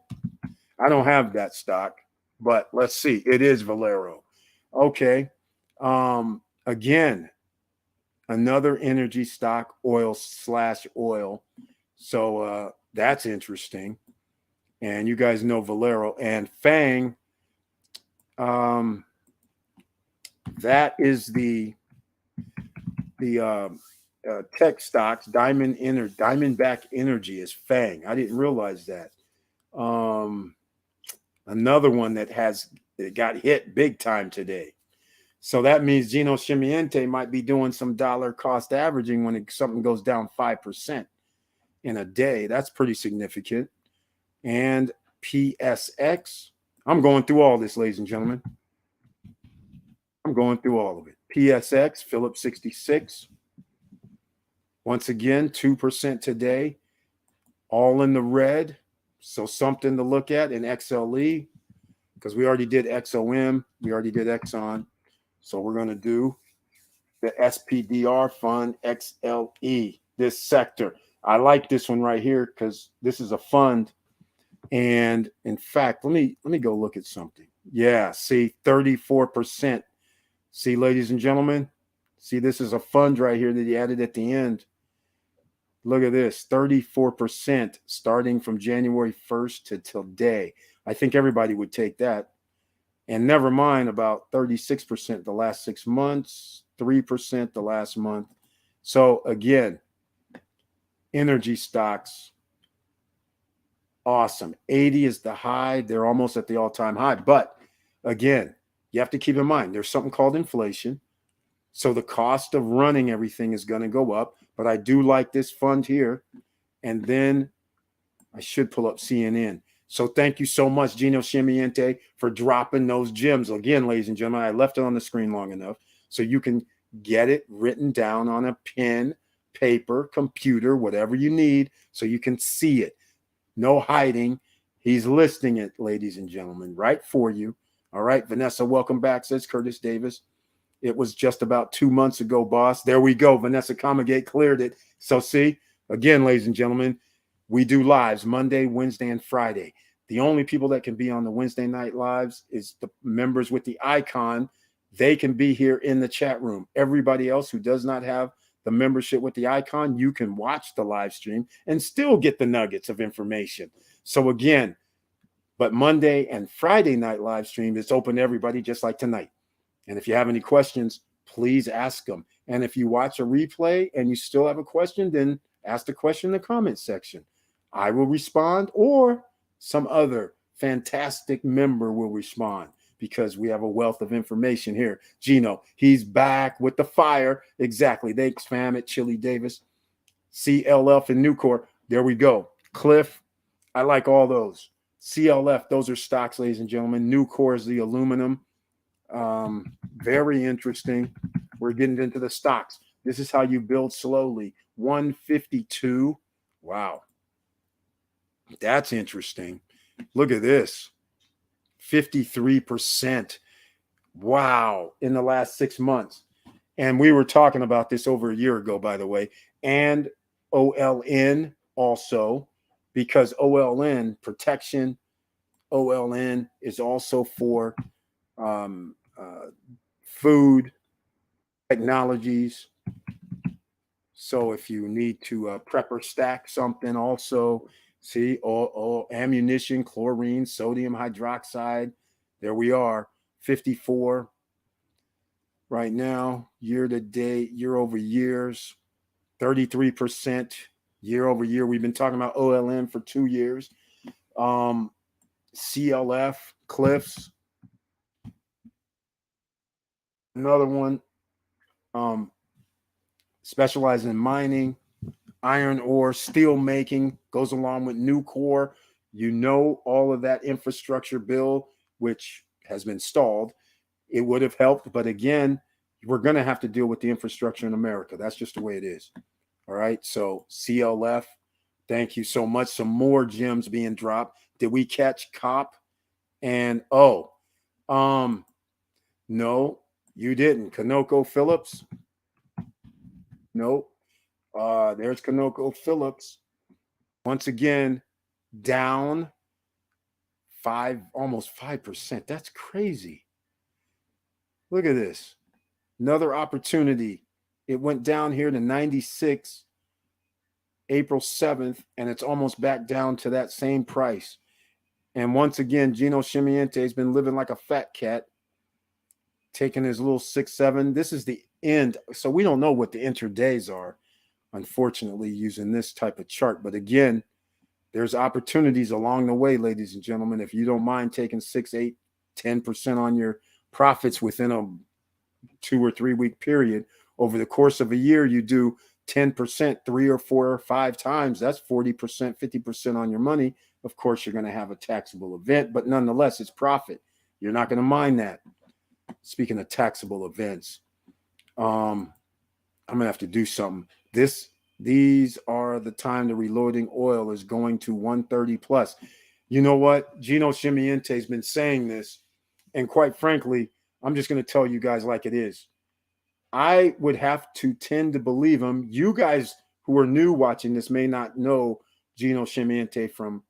I don't have that stock, but let's see. It is Valero. Okay. Again, another energy stock, oil. So that's interesting. And you guys know Valero and Fang. That is the tech stocks. Diamondback Energy is Fang. I didn't realize that. Another one that got hit big time today. So that means Gino Chimiente might be doing some dollar cost averaging when something goes down 5% in a day. That's pretty significant. And PSX, I'm going through all this, ladies and gentlemen. I'm going through all of it. PSX, Phillips 66. Once again, 2% today, all in the red. So something to look at in XLE, because we already did XOM, we already did Exxon. So we're going to do the SPDR fund XLE, this sector. I like this one right here because this is a fund. And in fact, let me go look at something. Yeah, see, 34%. See, ladies and gentlemen, see, this is a fund right here that he added at the end. Look at this, 34% starting from January 1st to today. I think everybody would take that. And never mind about 36% the last 6 months, 3% the last month. So again, energy stocks, awesome. 80 is the high. They're almost at the all-time high. But again, you have to keep in mind, there's something called inflation. So the cost of running everything is going to go up. But I do like this fund here. And then I should pull up CNN. So thank you so much, Gino Chimiente, for dropping those gems. Again, ladies and gentlemen, I left it on the screen long enough so you can get it written down on a pen, paper, computer, whatever you need, so you can see it. No hiding. He's listing it, ladies and gentlemen, right for you. All right, Vanessa, welcome back, says Curtis Davis. It was just about 2 months ago, boss. There we go. Vanessa Comagate cleared it. So see, again, ladies and gentlemen, we do lives Monday, Wednesday, and Friday. The only people that can be on the Wednesday night lives is the members with the icon. They can be here in the chat room. Everybody else who does not have the membership with the icon, you can watch the live stream and still get the nuggets of information. So again, but Monday and Friday night live stream is open to everybody, just like tonight. And if you have any questions, please ask them. And if you watch a replay and you still have a question, then ask the question in the comment section. I will respond, or some other fantastic member will respond, because we have a wealth of information here. Gino, he's back with the fire. Exactly. Thanks, fam, at Chili Davis. CLF and Nucor. There we go. Cliff, I like all those. CLF, those are stocks, ladies and gentlemen. Nucor is the aluminum. Very interesting. We're getting into the stocks. This is how you build slowly. 152. Wow. That's interesting. Look at this. 53%. Wow. In the last 6 months. And we were talking about this over a year ago, by the way. And OLN also, because OLN protection, OLN is also for food technologies. So if you need to prep or stack something, also see all ammunition, chlorine, sodium hydroxide. There we are, 54 right now, year to date, year over years, 33% year over year. We've been talking about OLN for 2 years. CLF, Cliffs, another one. Specializing in mining, iron ore, steel making, goes along with Nucor. You know, all of that infrastructure bill, which has been stalled, it would have helped. But again, we're going to have to deal with the infrastructure in America. That's just the way it is. All right. So CLF, thank you so much. Some more gems being dropped. Did we catch COP? And no, you didn't. ConocoPhillips. Nope. There's ConocoPhillips. Once again, down almost 5%. That's crazy. Look at this. Another opportunity. It went down here to 96 April 7th, and it's almost back down to that same price. And once again, Gino Chimiente has been living like a fat cat, taking his little 6-7. This is the end. So we don't know what the intradays are, unfortunately, using this type of chart. But again, there's opportunities along the way, ladies and gentlemen. If you don't mind taking 6, 8, 10% on your profits within a 2 or 3 week period, over the course of a year, you do 10%, 3 or 4 or 5 times. That's 40%, 50% on your money. Of course, you're going to have a taxable event, but nonetheless, it's profit. You're not going to mind that. Speaking of taxable events, I'm going to have to do something. These are the time the reloading oil is going to 130 plus. You know what? Gino Chimiente has been saying this, and quite frankly, I'm just going to tell you guys like it is. I would have to tend to believe him. You guys who are new watching this may not know Gino Chimiente from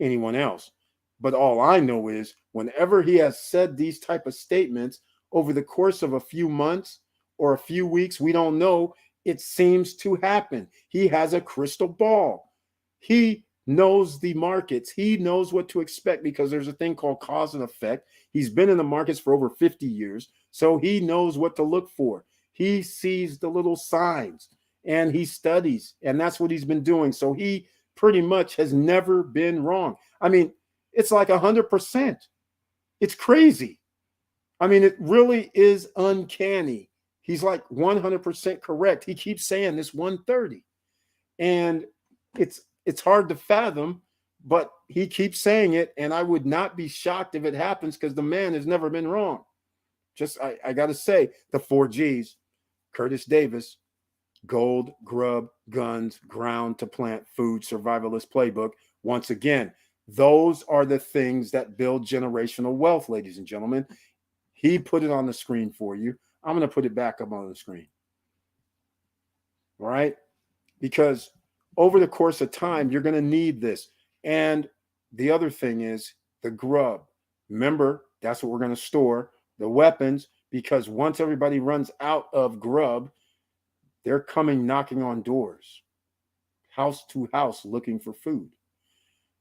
anyone else, but all I know is whenever he has said these type of statements over the course of a few months or a few weeks, we don't know, it seems to happen. He has a crystal ball. He knows the markets. He knows what to expect because there's a thing called cause and effect. He's been in the markets for over 50 years, so he knows what to look for. He sees the little signs and he studies, and that's what he's been doing. So he pretty much has never been wrong. I mean, it's like 100%. It's crazy. I mean, it really is uncanny. He's like 100% correct. He keeps saying this 130. And it's hard to fathom, but he keeps saying it. And I would not be shocked if it happens because the man has never been wrong. I got to say, the 4 Gs, Curtis Davis, gold, grub, guns, ground to plant, food, survivalist playbook. Once again, those are the things that build generational wealth, ladies and gentlemen. He put it on the screen for you. I'm going to put it back up on the screen. All right? Because over the course of time, you're going to need this. And the other thing is the grub. Remember, that's what we're going to store. The weapons, because once everybody runs out of grub, they're coming knocking on doors, house to house, looking for food.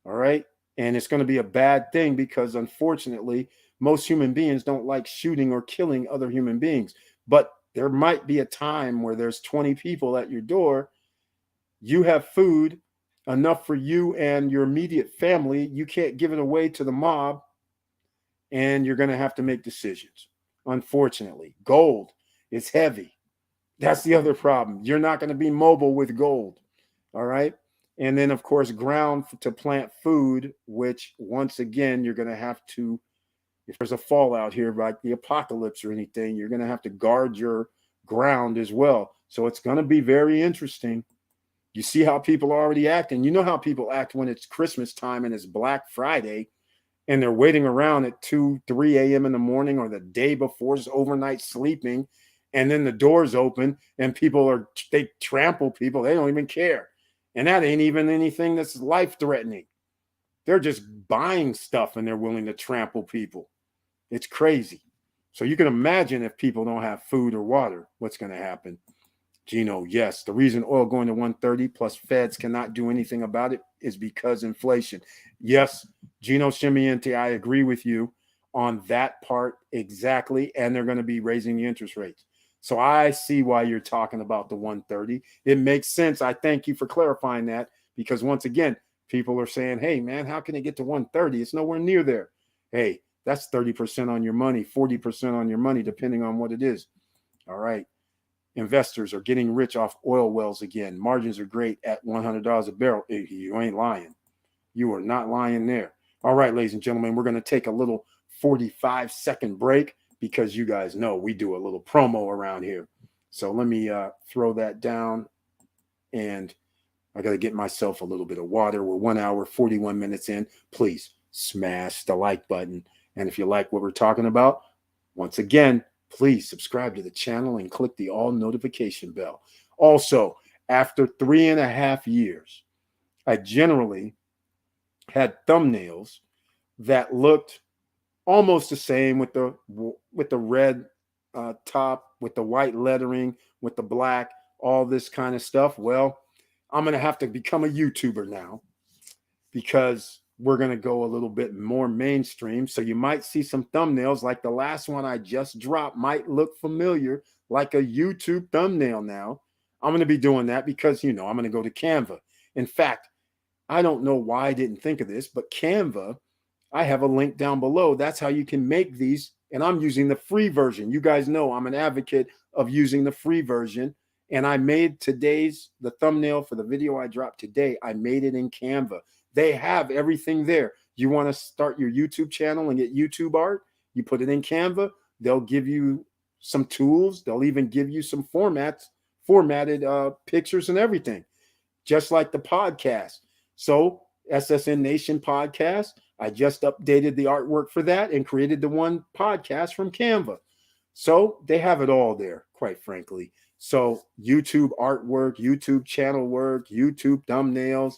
All right? And it's going to be a bad thing because, unfortunately, most human beings don't like shooting or killing other human beings. But there might be a time where there's 20 people at your door You have food enough for you and your immediate family. You can't give it away to the mob, and you're going to have to make decisions. Unfortunately, gold is heavy. That's the other problem. You're not going to be mobile with gold. All right. And then, of course, ground to plant food, which once again, you're going to have to, if there's a fallout here, like the apocalypse or anything, you're going to have to guard your ground as well. So it's going to be very interesting. You see how people are already acting. You know how people act when it's Christmas time and it's Black Friday and they're waiting around at 2, 3 a.m. in the morning or the day before, just overnight sleeping. And then the doors open and they trample people. They don't even care. And that ain't even anything that's life threatening. They're just buying stuff and they're willing to trample people. It's crazy. So you can imagine if people don't have food or water, what's going to happen. Gino, yes, the reason oil going to 130 plus feds cannot do anything about it is because inflation. Yes, Gino Scimiente, I agree with you on that part exactly. And they're going to be raising the interest rates. So I see why you're talking about the 130. It makes sense. I thank you for clarifying that because once again, people are saying, hey, man, how can it get to 130? It's nowhere near there. Hey, that's 30% on your money, 40% on your money, depending on what it is. All right. Investors are getting rich off oil wells again. Margins are great at $100 a barrel. You ain't lying. You are not lying there. All right, ladies and gentlemen, we're going to take a little 45-second break because you guys know we do a little promo around here. So let me throw that down, and I got to get myself a little bit of water. We're 1 hour, 41 minutes in. Please smash the like button. And if you like what we're talking about, once again, please subscribe to the channel and click the all notification bell. Also, after 3.5 years, I generally had thumbnails that looked almost the same with the red top, with the white lettering, with the black, all this kind of stuff. Well, I'm going to have to become a YouTuber now because we're going to go a little bit more mainstream. So you might see some thumbnails like the last one I just dropped might look familiar, like a YouTube thumbnail now. I'm going to be doing that because, I'm going to go to Canva. In fact, I don't know why I didn't think of this, but Canva, I have a link down below. That's how you can make these. And I'm using the free version. You guys know I'm an advocate of using the free version. And I made the thumbnail for the video I dropped today. I made it in Canva. They have everything there. You want to start your YouTube channel and get YouTube art? You put it in Canva. They'll give you some tools. They'll even give you some formatted pictures and everything, just like the podcast. So SSN Nation podcast, I just updated the artwork for that and created the one podcast from Canva. So they have it all there, quite frankly. So YouTube artwork, YouTube channel work, YouTube thumbnails,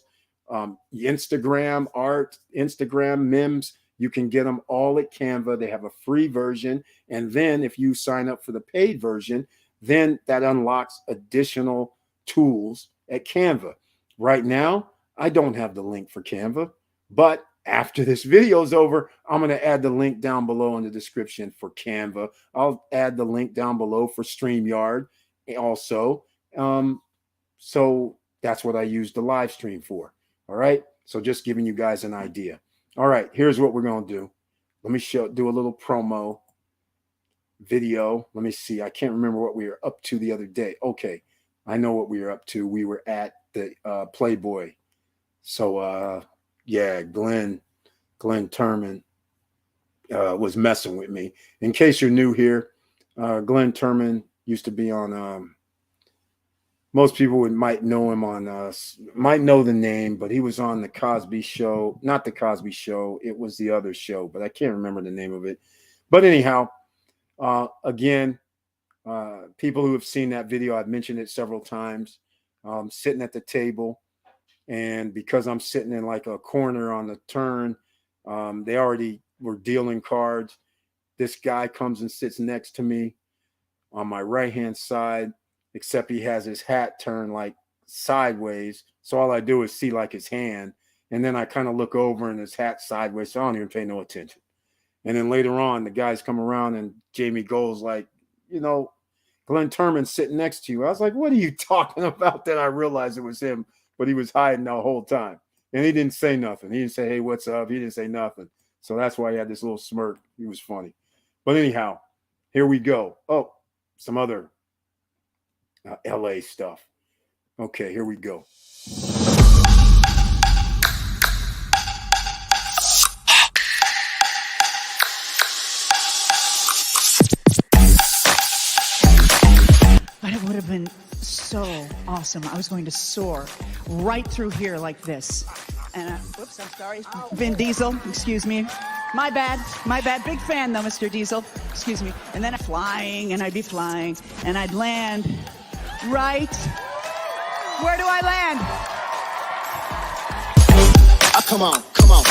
Instagram art, Instagram memes, you can get them all at Canva. They have a free version. And then if you sign up for the paid version, then that unlocks additional tools at Canva. Right now, I don't have the link for Canva, but after this video is over, I'm going to add the link down below in the description for Canva. I'll add the link down below for StreamYard also. So that's what I use the live stream for. All right. So just giving you guys an idea. All right. Here's what we're going to do. Let me do a little promo video. Let me see. I can't remember what we were up to the other day. Okay. I know what we were up to. We were at the Playboy. So, yeah, Glenn Turman was messing with me. In case you're new here, Glenn Turman used to be on, most people might know him on, might know the name, but he was on the Cosby Show. Not the Cosby Show. It was the other show, but I can't remember the name of it. But anyhow, again, people who have seen that video, I've mentioned it several times, sitting at the table. And because I'm sitting in like a corner on the turn, they already were dealing cards. This guy comes and sits next to me on my right-hand side, except he has his hat turned like sideways. So all I do is see like his hand. And then I kind of look over and his hat sideways. So I don't even pay no attention. And then later on, the guys come around and Jamie Gold's like, Glenn Turman sitting next to you. I was like, what are you talking about? Then I realized it was him, but he was hiding the whole time. And he didn't say nothing. He didn't say, hey, what's up? He didn't say nothing. So that's why he had this little smirk. He was funny. But anyhow, here we go. Oh, some other LA stuff. Okay, here we go. But it would have been so awesome. I was going to soar right through here like this. And, whoops, I'm sorry. Vin Diesel, excuse me. My bad. Big fan, though, Mr. Diesel. Excuse me. And then flying, and I'd be flying, and I'd land right. Where do I land? Ah, come on, come on.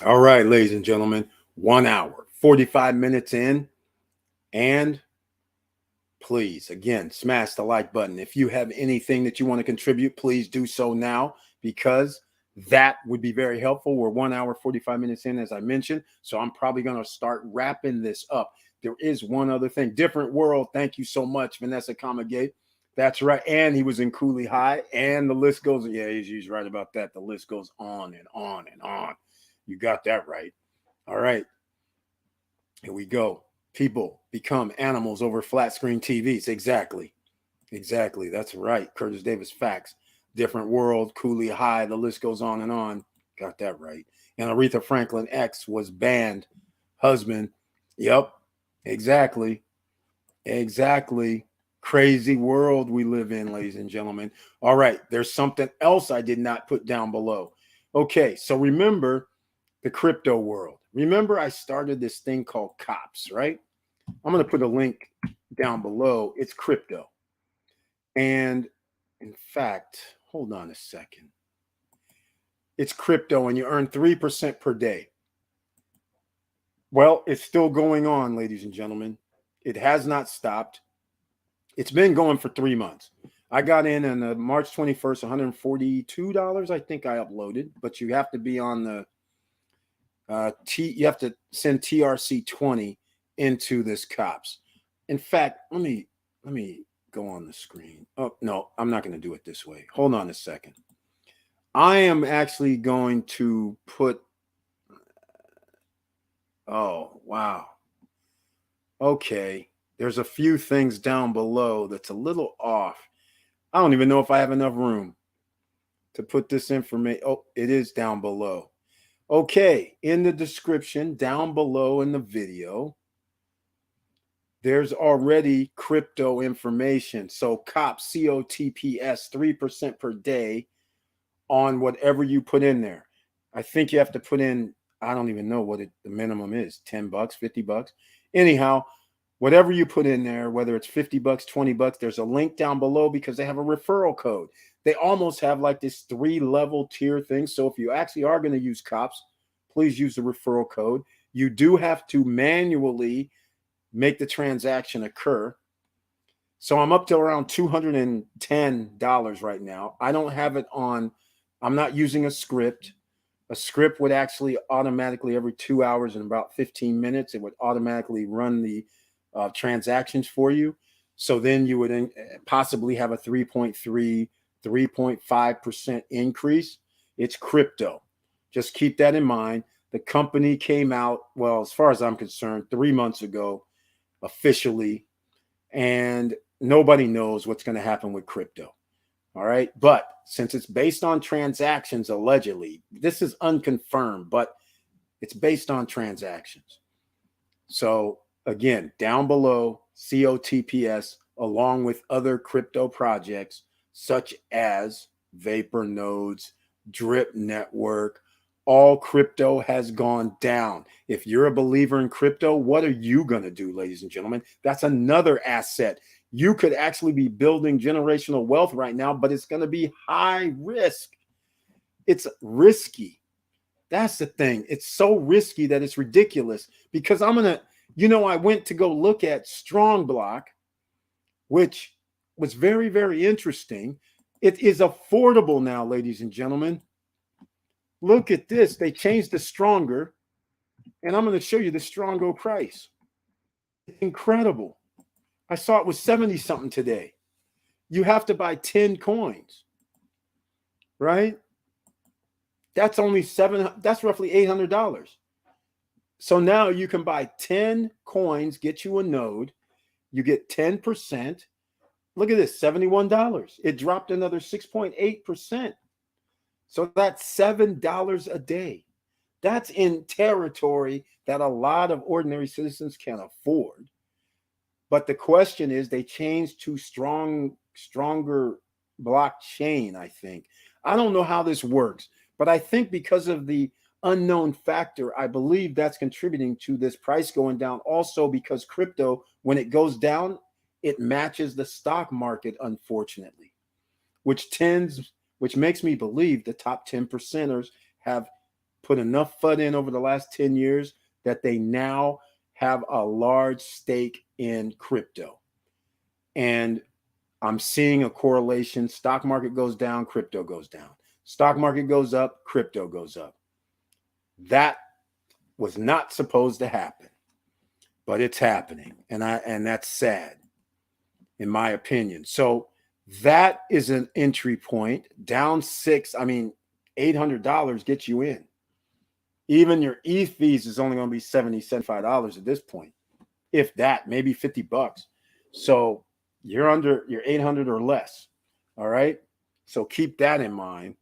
All right, ladies and gentlemen, 1 hour, 45 minutes in. And please, again, smash the like button. If you have anything that you want to contribute, please do so now, because that would be very helpful. We're 1 hour, 45 minutes in, as I mentioned. So I'm probably going to start wrapping this up. There is one other thing. Different World. Thank you so much, Vanessa Comagate. That's right. And he was in Cooley High. And the list goes. Yeah, he's right about that. The list goes on and on and on. You got that right. All right. Here we go. People become animals over flat screen TVs. Exactly. That's right. Curtis Davis facts. Different World, Cooley High. The list goes on and on. Got that right. And Aretha Franklin X was banned. Husband. Yep. Exactly. Crazy world we live in, ladies and gentlemen. All right. There's something else I did not put down below. Okay. So remember the crypto world. Remember, I started this thing called COPS, right? I'm going to put a link down below. It's crypto. And in fact, hold on a second. It's crypto, and you earn 3% per day. Well, it's still going on, ladies and gentlemen. It has not stopped. It's been going for 3 months. I got in on March 21st, $142, I think I uploaded, but you have to be on the you have to send TRC20 into this COPS. In fact, let me go on the screen. Oh, no, I'm not going to do it this way. Hold on a second. I am actually going to put, oh, wow. Okay. There's a few things down below that's a little off. I don't even know if I have enough room to put this information. Oh, it is down below. Okay, in the description down below in the video, there's already crypto information. So COPS, COTPS, 3% per day on whatever you put in there. I think you have to put in, I don't even know what the minimum is, $10, $50. Anyhow, whatever you put in there, whether it's $50, $20, there's a link down below because they have a referral code. They almost have like this 3-level tier thing. So if you actually are going to use COPS, please use the referral code. You do have to manually make the transaction occur. So I'm up to around $210 right now. I don't have it on. I'm not using a script. A script would actually automatically every 2 hours and about 15 minutes, it would automatically run the transactions for you. So then you would possibly have a 3.3, 3.5% increase. It's crypto. Just keep that in mind. The company came out, well, as far as I'm concerned, 3 months ago, officially, and nobody knows what's going to happen with crypto. All right. But since it's based on transactions, allegedly, this is unconfirmed, but it's based on transactions. So again, down below, COTPS, along with other crypto projects such as Vapor Nodes, Drip Network, all crypto has gone down. If you're a believer in crypto, what are you going to do, ladies and gentlemen? That's another asset. You could actually be building generational wealth right now, but it's going to be high risk. It's risky. That's the thing. It's so risky that it's ridiculous, because I'm going to, I went to go look at Strong Block, which was very, very interesting. It is affordable now, ladies and gentlemen. Look at this. They changed the stronger, and I'm going to show you the Strongo price. It's incredible. I saw it was 70 something today. You have to buy 10 coins, right? That's only that's roughly $800. So now you can buy 10 coins, get you a node. You get 10%. Look at this, $71. It dropped another 6.8%. So that's $7 a day. That's in territory that a lot of ordinary citizens can afford. But the question is, they changed to stronger blockchain, I think. I don't know how this works, but I think because of the unknown factor, I believe that's contributing to this price going down. Also, because crypto, when it goes down, it matches the stock market, unfortunately, which makes me believe the top 10%ers have put enough FUD in over the last 10 years that they now have a large stake in crypto. And I'm seeing a correlation. Stock market goes down, crypto goes down. Stock market goes up, crypto goes up. That was not supposed to happen, but it's happening. And that's sad, in my opinion. So that is an entry point. Down 6, I mean, $800 gets you in. Even your ETH fees is only going to be $70, $75 at this point. If that, maybe $50. So you're under your 800 or less. All right. So keep that in mind.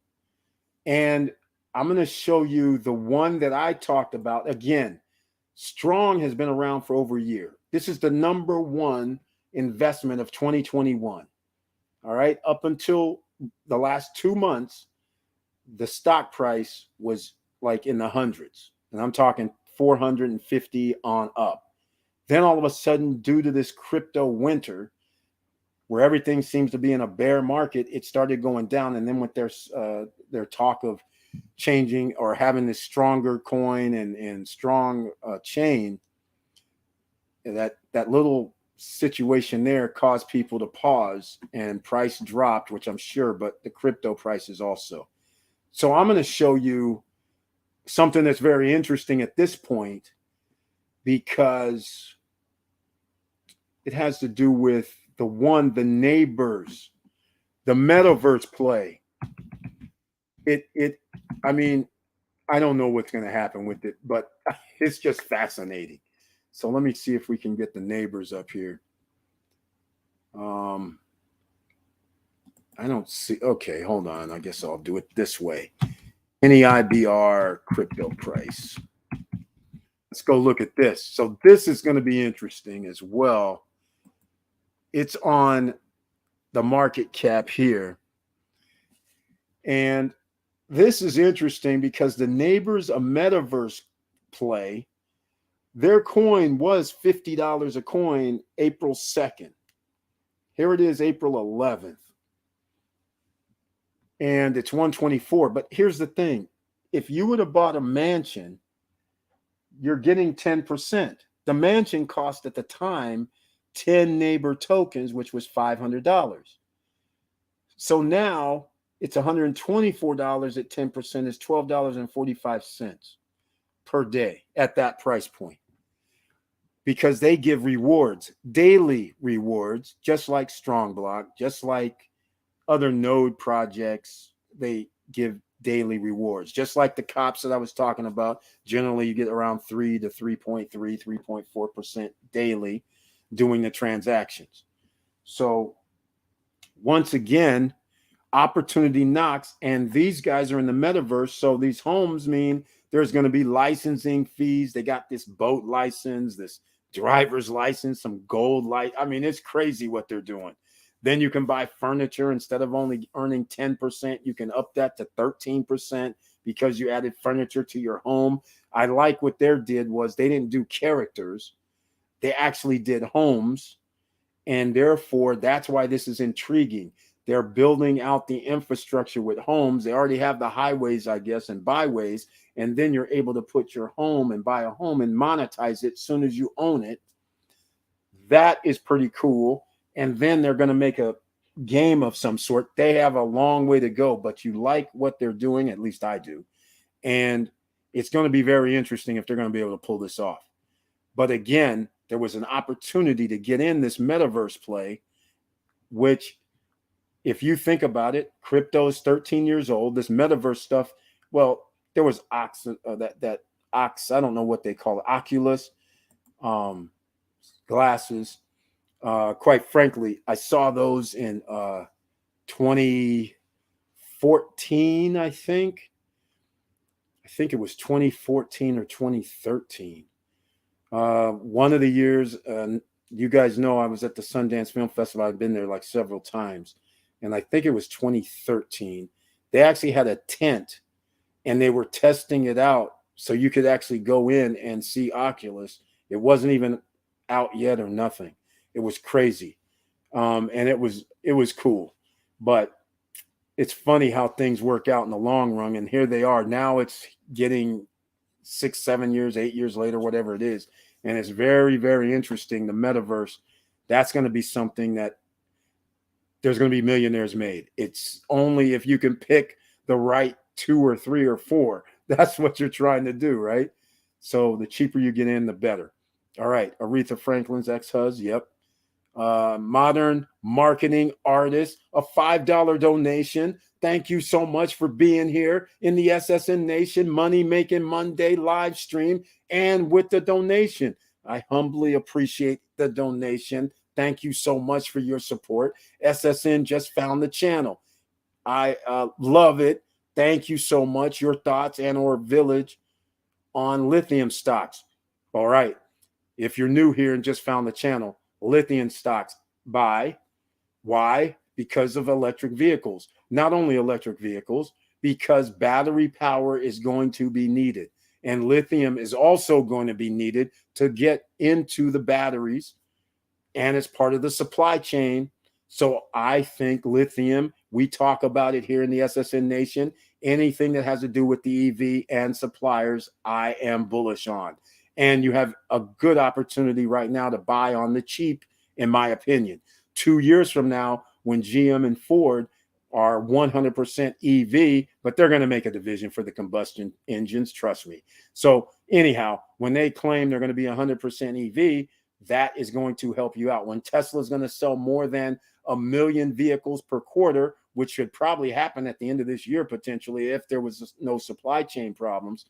And I'm going to show you the one that I talked about. Again, Strong has been around for over a year. This is the number one investment of 2021. All right. Up until the last 2 months, the stock price was like in the hundreds. And I'm talking 450 on up. Then all of a sudden, due to this crypto winter, where everything seems to be in a bear market, it started going down. And then with their talk of changing or having this stronger coin and strong chain, that little situation there caused people to pause, and price dropped, which I'm sure, but the crypto prices also. So I'm going to show you something that's very interesting at this point, because it has to do with the neighbors, the metaverse play. I mean, I don't know what's going to happen with it, but it's just fascinating. So let me see if we can get the neighbors up here. I don't see. Okay, hold on. I guess I'll do it this way. NEIBR crypto price. Let's go look at this. So this is going to be interesting as well. It's on the market cap here. And this is interesting because the neighbors, a metaverse play, their coin was $50 a coin April 2nd. Here it is, April 11th. And it's 124. But here's the thing. If you would have bought a mansion, you're getting 10%. The mansion cost at the time 10 neighbor tokens, which was $500. So now it's $124 at 10% is $12.45 per day at that price point, because they give rewards, daily rewards, just like Strongblock, just like other node projects. They give daily rewards, just like the cops that I was talking about. Generally, you get around 3 to 3.3, 3.4% daily doing the transactions. So once again, opportunity knocks, and these guys are in the metaverse. So these homes mean there's going to be licensing fees. They got this boat license, this driver's license, some gold light. I mean, it's crazy what they're doing. Then you can buy furniture. Instead of only earning 10%, you can up that to 13% because you added furniture to your home. I like what they did was they didn't do characters. They actually did homes. And therefore, that's why this is intriguing. They're building out the infrastructure with homes. They already have the highways, I guess, and byways. And then you're able to put your home and buy a home and monetize it as soon as you own it. That is pretty cool. and then they're going to make a game of some sort. They have a long way to go, but you like what they're doing, at least I do. And it's going to be very interesting if they're going to be able to pull this off. But again, there was an opportunity to get in this metaverse play, which, if you think about it, crypto is 13 years old. This metaverse stuff, well, there was Ox, I don't know what they call it, Oculus glasses. Quite frankly, I saw those in 2014, I think. I think it was 2014 or 2013. One of the years, you guys know I was at the Sundance Film Festival. I've been there like several times. And I think it was 2013. They actually had a tent and they were testing it out so you could actually go in and see Oculus. It wasn't even out yet or nothing. It was crazy. And it was cool. But it's funny how things work out in the long run. And here they are. Now it's getting 6, 7 years, 8 years later, whatever it is. And it's very, very interesting. The metaverse, that's going to be something that there's going to be millionaires made. It's only if you can pick the right 2 or 3 or 4. That's what you're trying to do, right? So the cheaper you get in, the better. All right. Aretha Franklin's ex-hus. Yep. Modern marketing artist, a $5 donation. Thank you so much for being here in the SSN Nation Money Making Monday live stream and with the donation. I humbly appreciate the donation. Thank you so much for your support. SSN just found the channel. I love it. Thank you so much. Your thoughts and or village on lithium stocks. All right. If you're new here and just found the channel, lithium stocks buy. Why? Because of electric vehicles. Not only electric vehicles, because battery power is going to be needed. And lithium is also going to be needed to get into the batteries. And it's part of the supply chain. So I think lithium, we talk about it here in the SSN Nation. Anything that has to do with the EV and suppliers, I am bullish on. And you have a good opportunity right now to buy on the cheap, in my opinion. 2 years from now, when GM and Ford are 100% EV, but they're going to make a division for the combustion engines, trust me. So anyhow, when they claim they're going to be 100% EV, that is going to help you out. When Tesla is going to sell more than 1 million vehicles per quarter, which should probably happen at the end of this year, potentially, if there was no supply chain problems,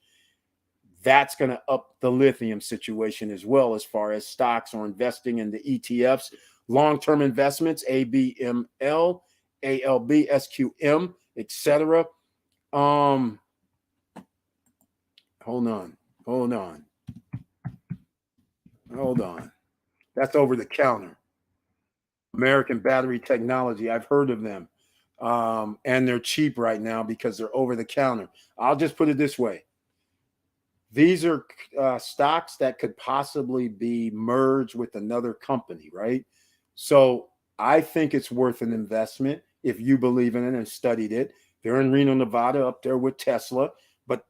that's going to up the lithium situation as well, as far as stocks or investing in the ETFs, long-term investments, ABML, ALB, SQM, etc. Hold on. That's over the counter. American Battery Technology. I've heard of them. And they're cheap right now because they're over the counter. I'll just put it this way. These are stocks that could possibly be merged with another company, right? So I think it's worth an investment if you believe in it and studied it. They're in Reno, Nevada, up there with Tesla. But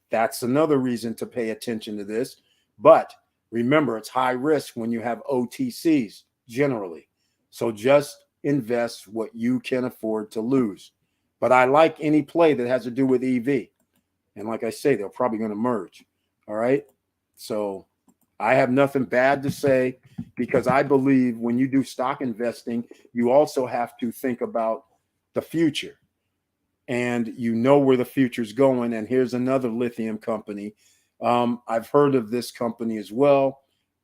that's another reason to pay attention to this. But remember, it's high risk when you have OTCs generally. So just invest what you can afford to lose. But I like any play that has to do with EV. And like I say, they're probably going to merge. All right. So I have nothing bad to say, because I believe when you do stock investing, you also have to think about the future. And you know where the future is going. And here's another lithium company. I've heard of this company as well.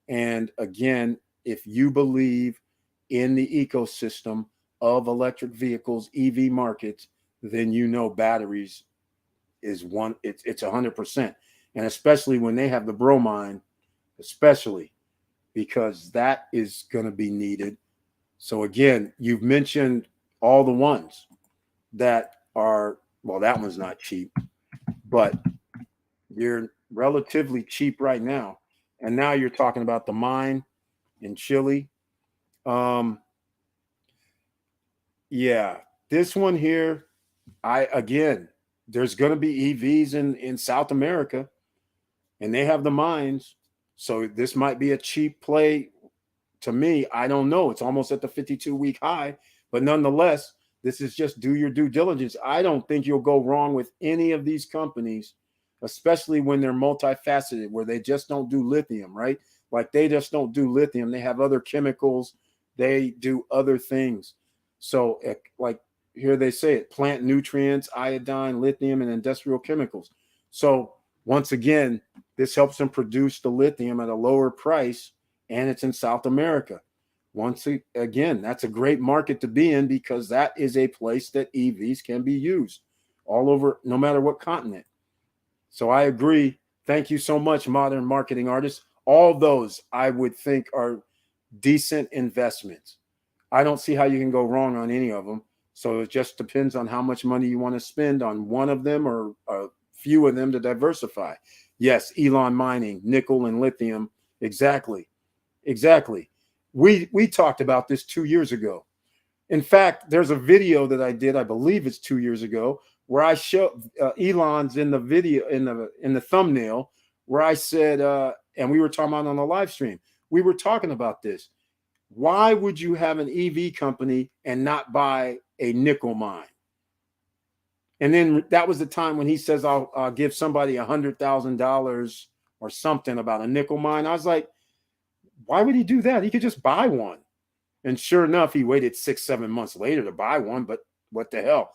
And again, if you believe in the ecosystem of electric vehicles, EV markets, then you know batteries is one. It's 100%. And especially when they have the bromine, especially because that is going to be needed. So again, you've mentioned all the ones that are, well, that one's not cheap, but you're relatively cheap right now. And now you're talking about the mine in Chile. Yeah, this one here, there's going to be EVs in South America, and they have the mines. So this might be a cheap play to me, I don't know. It's almost at the 52-week high, but nonetheless, this is just do your due diligence. I don't think you'll go wrong with any of these companies, especially when they're multifaceted, where they just don't do lithium, right? Like they just don't do lithium. They have other chemicals. They do other things. So like here they say it, plant nutrients, iodine, lithium, and industrial chemicals. So once again, this helps them produce the lithium at a lower price, and it's in South America. Once again, that's a great market to be in because that is a place that EVs can be used all over, no matter what continent. So I agree. Thank you so much, Modern Marketing Artist. All those I would think are decent investments. I don't see how you can go wrong on any of them. So it just depends on how much money you want to spend on one of them or a few of them to diversify. Yes, Elon Mining, nickel and lithium. Exactly. We talked about this 2 years ago. In fact, there's a video that I did, I believe it's 2 years ago, where I show Elon's in the video in the thumbnail, where I said, and we were talking about on the live stream, we were talking about this. Why would you have an EV company and not buy a nickel mine? And then that was the time when he says, I'll give somebody $100,000 or something about a nickel mine. I was like, why would he do that? He could just buy one. And sure enough, he waited 6-7 months later to buy one. But what the hell?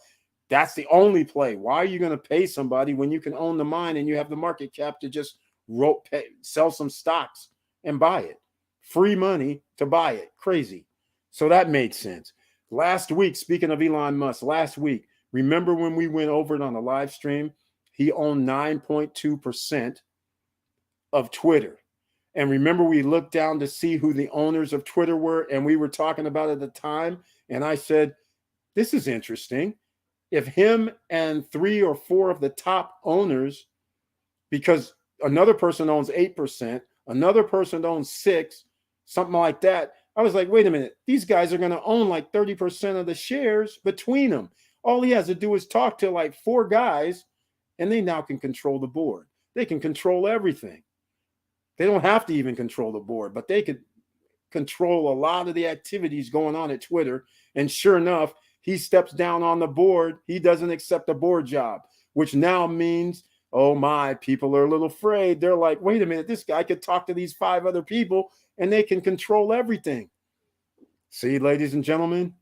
That's the only play. Why are you going to pay somebody when you can own the mine and you have the market cap to just sell some stocks and buy it? Free money to buy it. Crazy. So that made sense. Last week, speaking of Elon Musk, last week, remember when we went over it on the live stream? He owned 9.2% of Twitter. And remember, we looked down to see who the owners of Twitter were, and we were talking about it at the time. And I said, this is interesting. If him and 3 or 4 of the top owners, because another person owns 8%, another person owns 6%, something like that. I was like, wait a minute, these guys are going to own like 30% of the shares between them. All he has to do is talk to like 4 guys, and they now can control the board. They can control everything. They don't have to even control the board, but they could control a lot of the activities going on at Twitter. And sure enough, he steps down on the board. He doesn't accept a board job, which now means, oh my, people are a little afraid. They're like, wait a minute, this guy could talk to these 5 other people and they can control everything. See, ladies and gentlemen,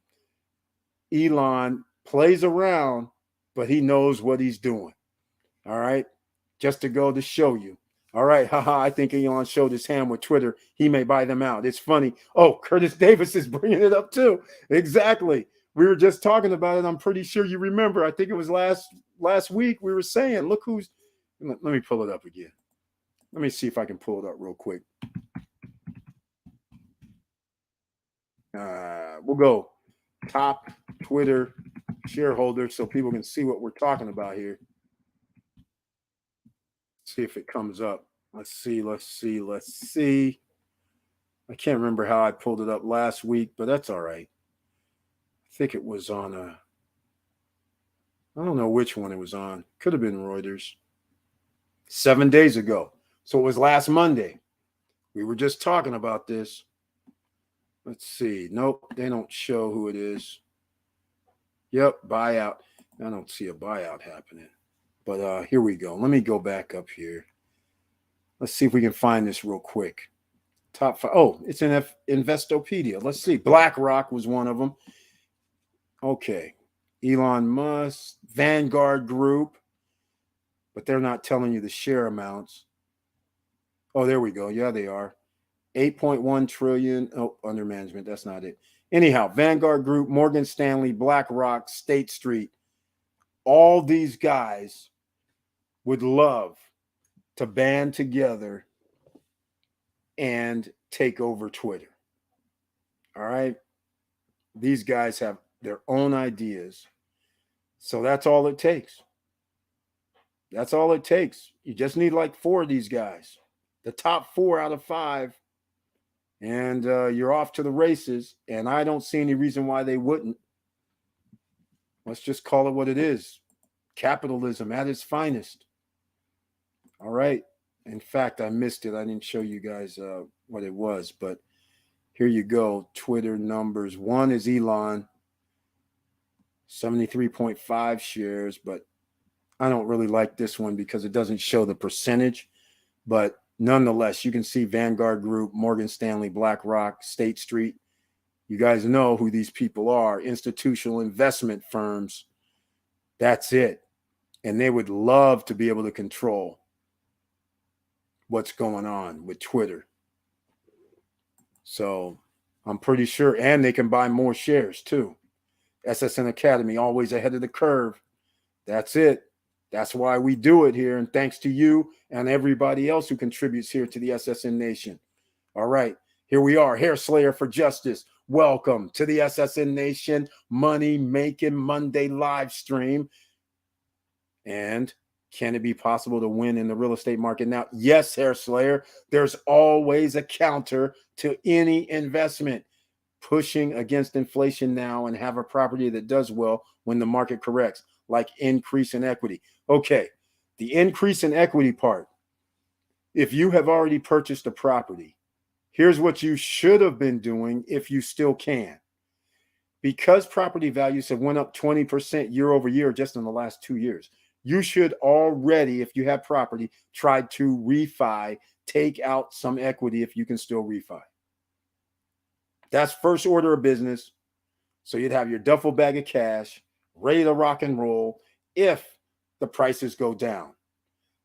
Elon plays around, but he knows what he's doing. All right. Just to go to show you. All right. Haha. I think Elon showed his hand with Twitter. He may buy them out. It's funny. Oh, Curtis Davis is bringing it up too. Exactly. We were just talking about it. I'm pretty sure you remember. I think it was last week we were saying, look who's, let me pull it up again. Let me see if I can pull it up real quick. We'll go top Twitter shareholders so people can see what we're talking about here. See if it comes up. Let's see. I can't remember how I pulled it up last week, but that's all right. I think it was on I don't know which one it was on. Could have been Reuters. 7 days ago. So it was last Monday. We were just talking about this. Let's see. Nope, they don't show who it is. Yep, buyout. I don't see a buyout happening. But here we go. Let me go back up here. Let's see if we can find this real quick. Top 5. Oh, it's in Investopedia. Let's see. BlackRock was one of them. Okay. Elon Musk, Vanguard Group. But they're not telling you the share amounts. Oh, there we go. Yeah, they are. 8.1 trillion. Oh, under management. That's not it. Anyhow, Vanguard Group, Morgan Stanley, BlackRock, State Street. All these guys would love to band together and take over Twitter. All right. These guys have their own ideas. So that's all it takes. That's all it takes. You just need like 4 of these guys, the top 4 out of 5, and you're off to the races. And I don't see any reason why they wouldn't. Let's just call it what it is. Capitalism at its finest. All right. In fact, I missed it. I didn't show you guys what it was, but Here you go. Twitter numbers. One is Elon, 73.5 shares, but I don't really like this one because it doesn't show the percentage. But nonetheless, you can see Vanguard Group, Morgan Stanley, BlackRock, State Street. You guys know who these people are, institutional investment firms. That's it. And they would love to be able to control what's going on with Twitter. So I'm pretty sure, and they can buy more shares too. SSN Academy, always ahead of the curve. That's it. That's why we do it here. And thanks to you and everybody else who contributes here to the SSN Nation. All right, here we are, Hair Slayer for Justice. Welcome to the SSN Nation Money Making Monday live stream. And can it be possible to win in the real estate market now? Yes, Hair Slayer. There's always a counter to any investment. Pushing against inflation now and have a property that does well when the market corrects, like increase in equity. Okay, the increase in equity part. If you have already purchased a property, here's what you should have been doing if you still can. Because property values have went up 20% year over year just in the last 2 years, you should already, if you have property, try to refi, take out some equity if you can still refi. That's first order of business. So you'd have your duffel bag of cash ready to rock and roll if the prices go down.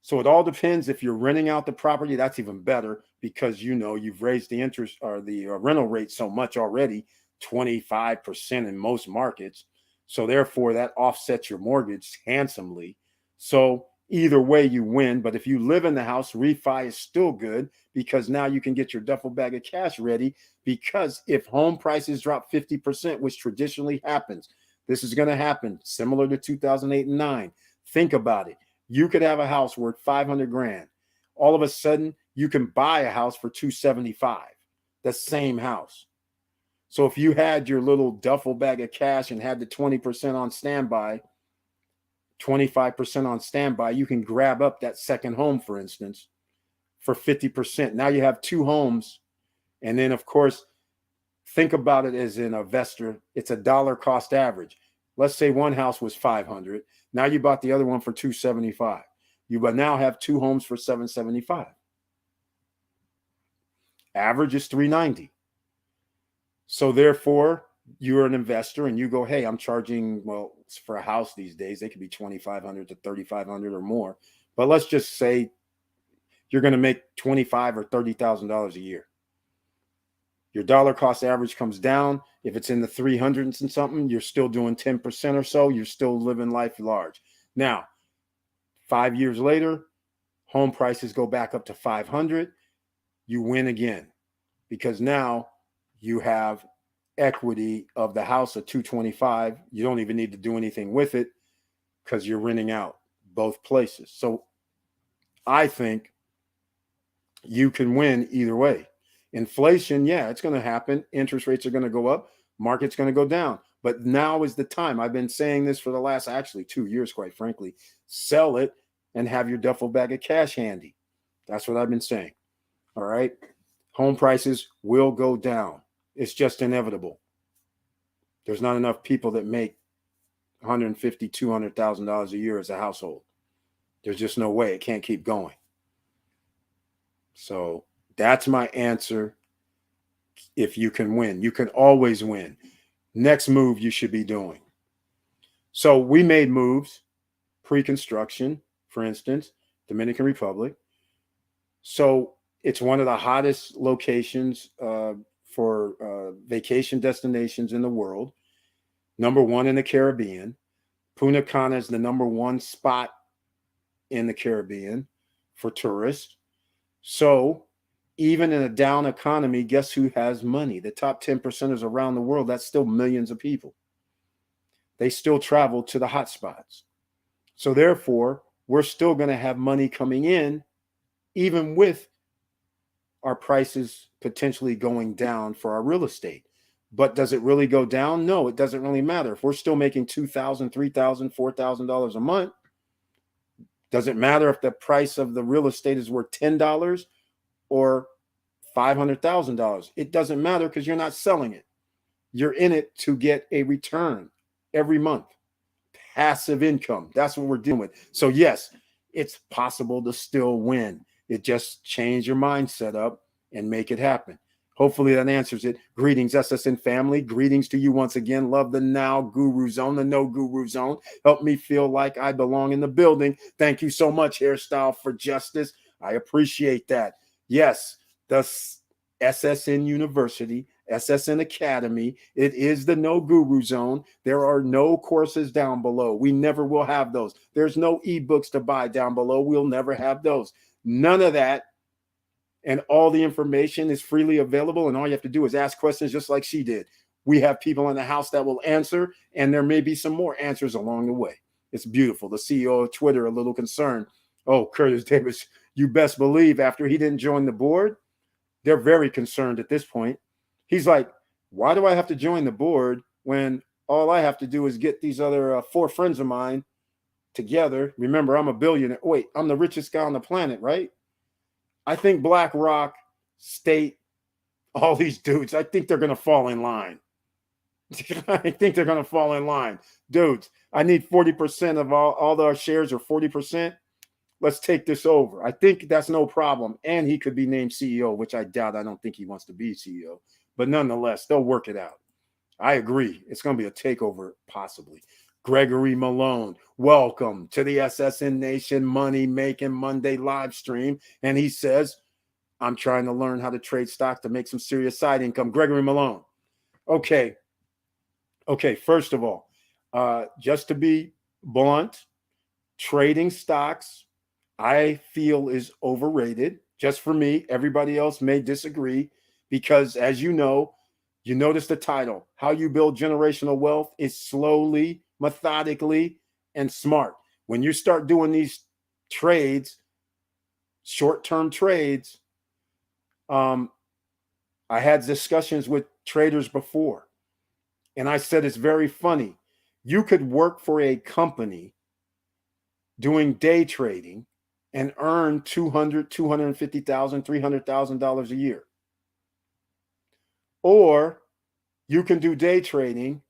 So it all depends. If you're renting out the property, that's even better because you know you've raised the interest or the rental rate so much already, 25% in most markets. So therefore that offsets your mortgage handsomely. So either way you win. But if you live in the house, refi is still good because now you can get your duffel bag of cash ready. Because if home prices drop 50%, which traditionally happens, this is going to happen similar to 2008 and 9. Think about it. You could have a house worth 500 grand. All of a sudden, you can buy a house for 275, the same house. So if you had your little duffel bag of cash and had the 20% on standby, 25% on standby, you can grab up that second home, for instance, for 50%. Now you have two homes. And then, of course, think about it as an investor. It's a dollar cost average. Let's say one house was 500. Now you bought the other one for 275. You will now have two homes for 775. Average is 390. So therefore, you're an investor and you go, hey, I'm charging, well, for a house these days, they could be 2,500 to 3,500 or more. But let's just say you're going to make $25,000 or $30,000 a year. Your dollar cost average comes down. If it's in the 300s and something, you're still doing 10% or so. You're still living life large. Now, 5 years later, home prices go back up to 500. You win again because now you have equity of the house of 225. You don't even need to do anything with it because you're renting out both places. So I think you can win either way. Inflation, yeah, it's going to happen. Interest rates are going to go up. Market's going to go down. But now is the time. I've been saying this for the last actually 2 years, quite frankly. Sell it and have your duffel bag of cash handy. That's what I've been saying. All right. Home prices will go down. It's just inevitable. There's not enough people that make $150,000, $200,000 a year as a household. There's just no way. It can't keep going. So that's my answer. If you can win, you can always win. Next move you should be doing. So we made moves pre-construction, for instance, Dominican Republic. So it's one of the hottest locations for vacation destinations in the world. Number one in the Caribbean. Punta Cana is the number one spot in the Caribbean for tourists. So even in a down economy, guess who has money? The top 10%ers around the world, that's still millions of people. They still travel to the hot spots. So therefore, we're still going to have money coming in, even with our prices potentially going down for our real estate. But does it really go down? No, it doesn't really matter. If we're still making $2,000, $3,000, $4,000 a month, does it matter if the price of the real estate is worth $10 or $500,000. It doesn't matter because you're not selling it. You're in it to get a return every month. Passive income. That's what we're dealing with. So yes, it's possible to still win. It just change your mindset up and make it happen. Hopefully that answers it. Greetings, SSN family. Greetings to you once again. Love the Now Guru Zone, the No Guru Zone. Help me feel like I belong in the building. Thank you so much, Hairstyle for Justice. I appreciate that. Yes, the SSN University, SSN Academy. It is the No Guru Zone. There are no courses down below. We never will have those. There's no ebooks to buy down below. We'll never have those. None of that. And all the information is freely available. And all you have to do is ask questions just like she did. We have people in the house that will answer, and there may be some more answers along the way. It's beautiful. The CEO of Twitter, a little concerned. Oh, Curtis Davis, you best believe after he didn't join the board, they're very concerned at this point. He's like, why do I have to join the board when all I have to do is get these other 4 friends of mine together? Remember, I'm a billionaire. Wait, I'm the richest guy on the planet, right? I think BlackRock, State, all these dudes, I think they're going to fall in line. I think they're going to fall in line. Dudes, I need 40% of all our shares or 40%. Let's take this over. I think that's no problem. And he could be named CEO, which I doubt. I don't think he wants to be CEO. But nonetheless, they'll work it out. I agree. It's going to be a takeover, possibly. Gregory Malone, welcome to the SSN Nation Money Making Monday live stream. And he says, I'm trying to learn how to trade stock to make some serious side income. Gregory Malone. Okay. First of all, just to be blunt, trading stocks, I feel is overrated. Just for me. Everybody else may disagree because, as you know, you notice the title, How You Build Generational Wealth is slowly, methodically, and smart. When you start doing these trades, short-term trades, I had discussions with traders before, and I said it's very funny. You could work for a company doing day trading and earn $200,000, $250,000, $300,000 a year. Or you can do day trading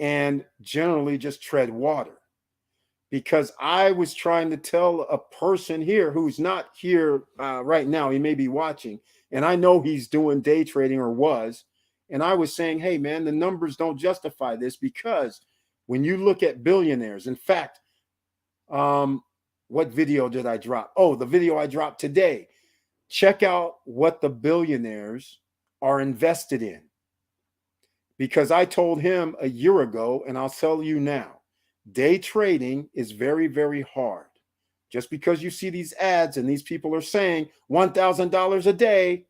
and generally just tread water. Because I was trying to tell a person here who's not here right now, he may be watching, and I know he's doing day trading or was, and I was saying, hey, man, the numbers don't justify this because when you look at billionaires, in fact, what video did I drop? Oh, the video I dropped today. Check out what the billionaires are invested in. Because I told him a year ago, and I'll tell you now, day trading is very, very hard. Just because you see these ads and these people are saying $1,000 a day,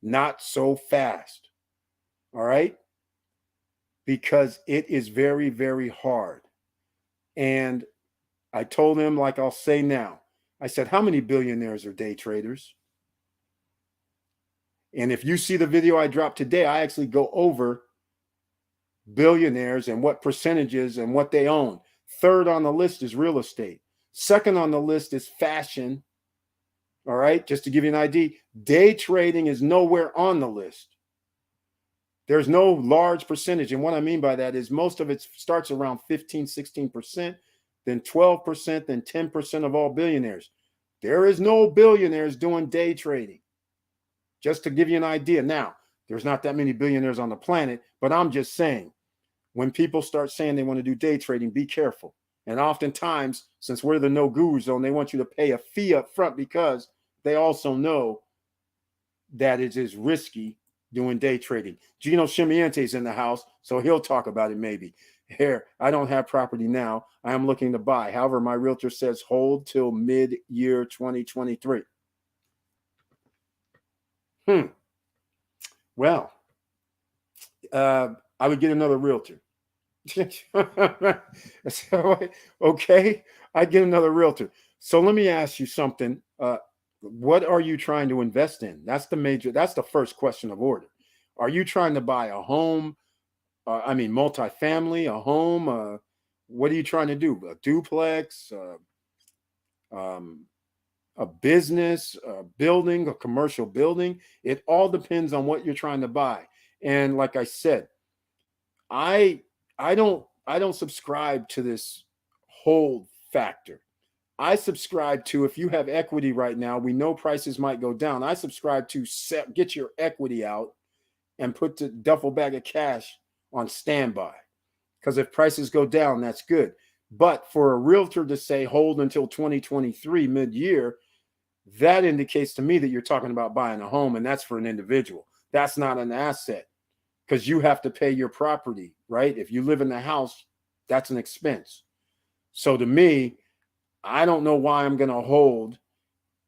not so fast. All right? Because it is very, very hard. And I told him, like I'll say now, I said, how many billionaires are day traders? And if you see the video I dropped today, I actually go over billionaires and what percentages and what they own. Third on the list is real estate. Second on the list is fashion. All right, just to give you an idea, day trading is nowhere on the list. There's no large percentage. And what I mean by that is most of it starts around 15, 16%, then 12%, then 10% of all billionaires. There is no billionaires doing day trading. Just to give you an idea. Now, there's not that many billionaires on the planet, but I'm just saying, when people start saying they want to do day trading, be careful. And oftentimes, since we're the No Guru Zone, they want you to pay a fee up front because they also know that it is risky doing day trading. Gino Shimiente is in the house, so he'll talk about it maybe. Here, I don't have property now. I am looking to buy. However, my realtor says hold till mid-year 2023. Well, I would get another realtor. Okay, I'd get another realtor. So let me ask you something. What are you trying to invest in? That's the first question of order. Are you trying to buy a home? Multifamily, a home? What are you trying to do? A duplex? a business, a building, a commercial building. It all depends on what you're trying to buy. And like I said, I don't subscribe to this hold factor. I subscribe to, if you have equity right now, we know prices might go down. I subscribe to get your equity out and put the duffel bag of cash on standby. Because if prices go down, that's good. But for a realtor to say hold until 2023 mid-year, that indicates to me that you're talking about buying a home, and that's for an individual. That's not an asset, because you have to pay your property, right? If you live in the house, that's an expense. So to me, I don't know why I'm going to hold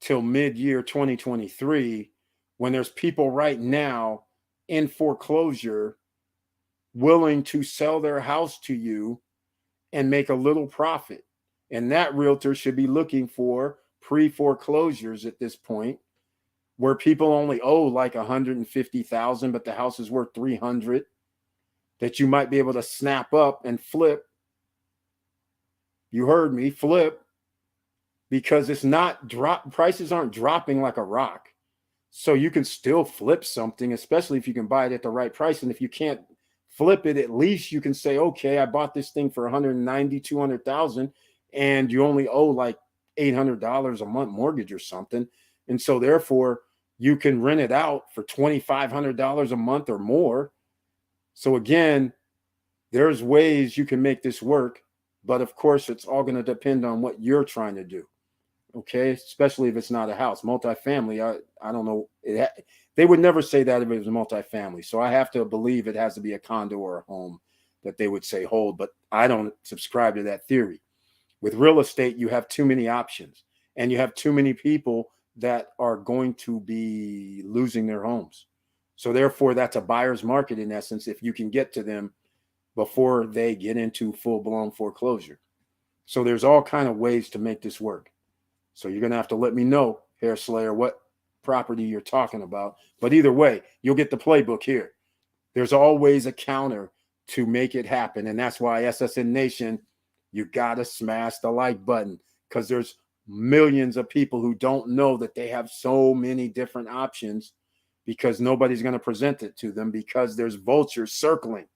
till mid-year 2023 when there's people right now in foreclosure willing to sell their house to you and make a little profit. And that realtor should be looking for pre-foreclosures at this point, where people only owe like 150,000, but the house is worth 300, that you might be able to snap up and flip. You heard me, flip, because it's not prices aren't dropping like a rock. So you can still flip something, especially if you can buy it at the right price. And if you can't flip it, at least you can say, okay, I bought this thing for 190, 200,000, and you only owe like $800 a month mortgage or something. And so therefore you can rent it out for $2,500 a month or more. So again, there's ways you can make this work, but of course it's all going to depend on what you're trying to do. Okay. Especially if it's not a house. Multifamily, I don't know. They would never say that if it was a multifamily. So I have to believe it has to be a condo or a home that they would say hold, but I don't subscribe to that theory. With real estate, you have too many options, and you have too many people that are going to be losing their homes. So therefore, that's a buyer's market in essence, if you can get to them before they get into full-blown foreclosure. So there's all kind of ways to make this work. So you're going to have to let me know, Hair Slayer, what property you're talking about. But either way, you'll get the playbook here. There's always a counter to make it happen. And that's why SSN Nation, you got to smash the like button, because there's millions of people who don't know that they have so many different options, because nobody's going to present it to them, because there's vultures circling.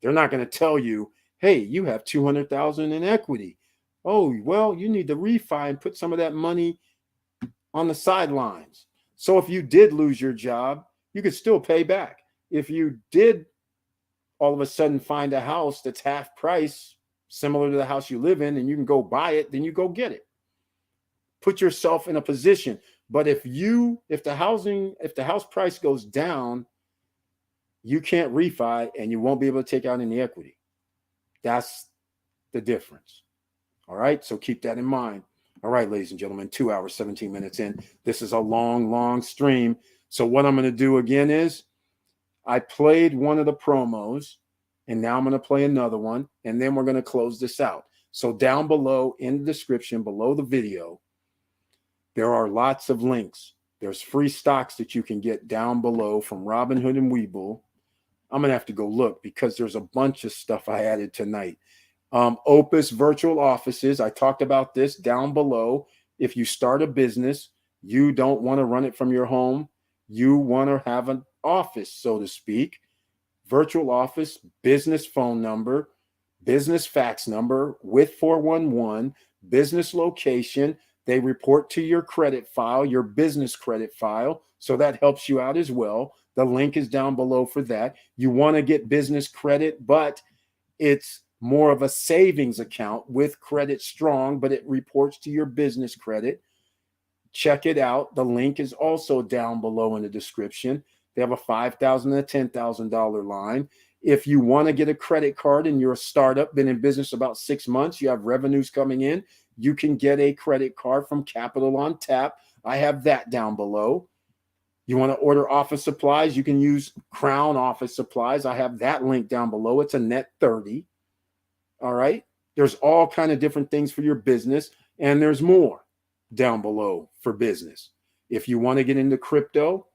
They're not going to tell you, hey, you have 200,000 in equity. Oh, well, you need to refi and put some of that money on the sidelines. So if you did lose your job, you could still pay back. If you did all of a sudden find a house that's half price, similar to the house you live in, and you can go buy it, then you go get it. Put yourself in a position. But if the house price goes down, you can't refi and you won't be able to take out any equity. That's the difference. All right. So keep that in mind. All right, ladies and gentlemen, 2 hours, 17 minutes in. This is a long, long stream. So what I'm going to do again is I played one of the promos, and now I'm going to play another one, and then we're going to close this out. So down below in the description, below the video, there are lots of links. There's free stocks that you can get down below from Robinhood and Webull. I'm going to have to go look, because there's a bunch of stuff I added tonight. Opus Virtual Offices. I talked about this down below. If you start a business, you don't want to run it from your home. You want to have an office, so to speak. Virtual office, business phone number, business fax number with 411, business location. They report to your credit file, your business credit file. So that helps you out as well. The link is down below for that. You want to get business credit, but it's more of a savings account with Credit Strong, but it reports to your business credit. Check it out. The link is also down below in the description. They have a $5,000 and a $10,000 line. If you want to get a credit card and you're a startup, been in business about 6 months, you have revenues coming in, you can get a credit card from Capital on Tap. I have that down below. You want to order office supplies, you can use Crown Office Supplies. I have that link down below. It's a net 30. All right. There's all kind of different things for your business, and there's more down below for business. If you want to get into crypto,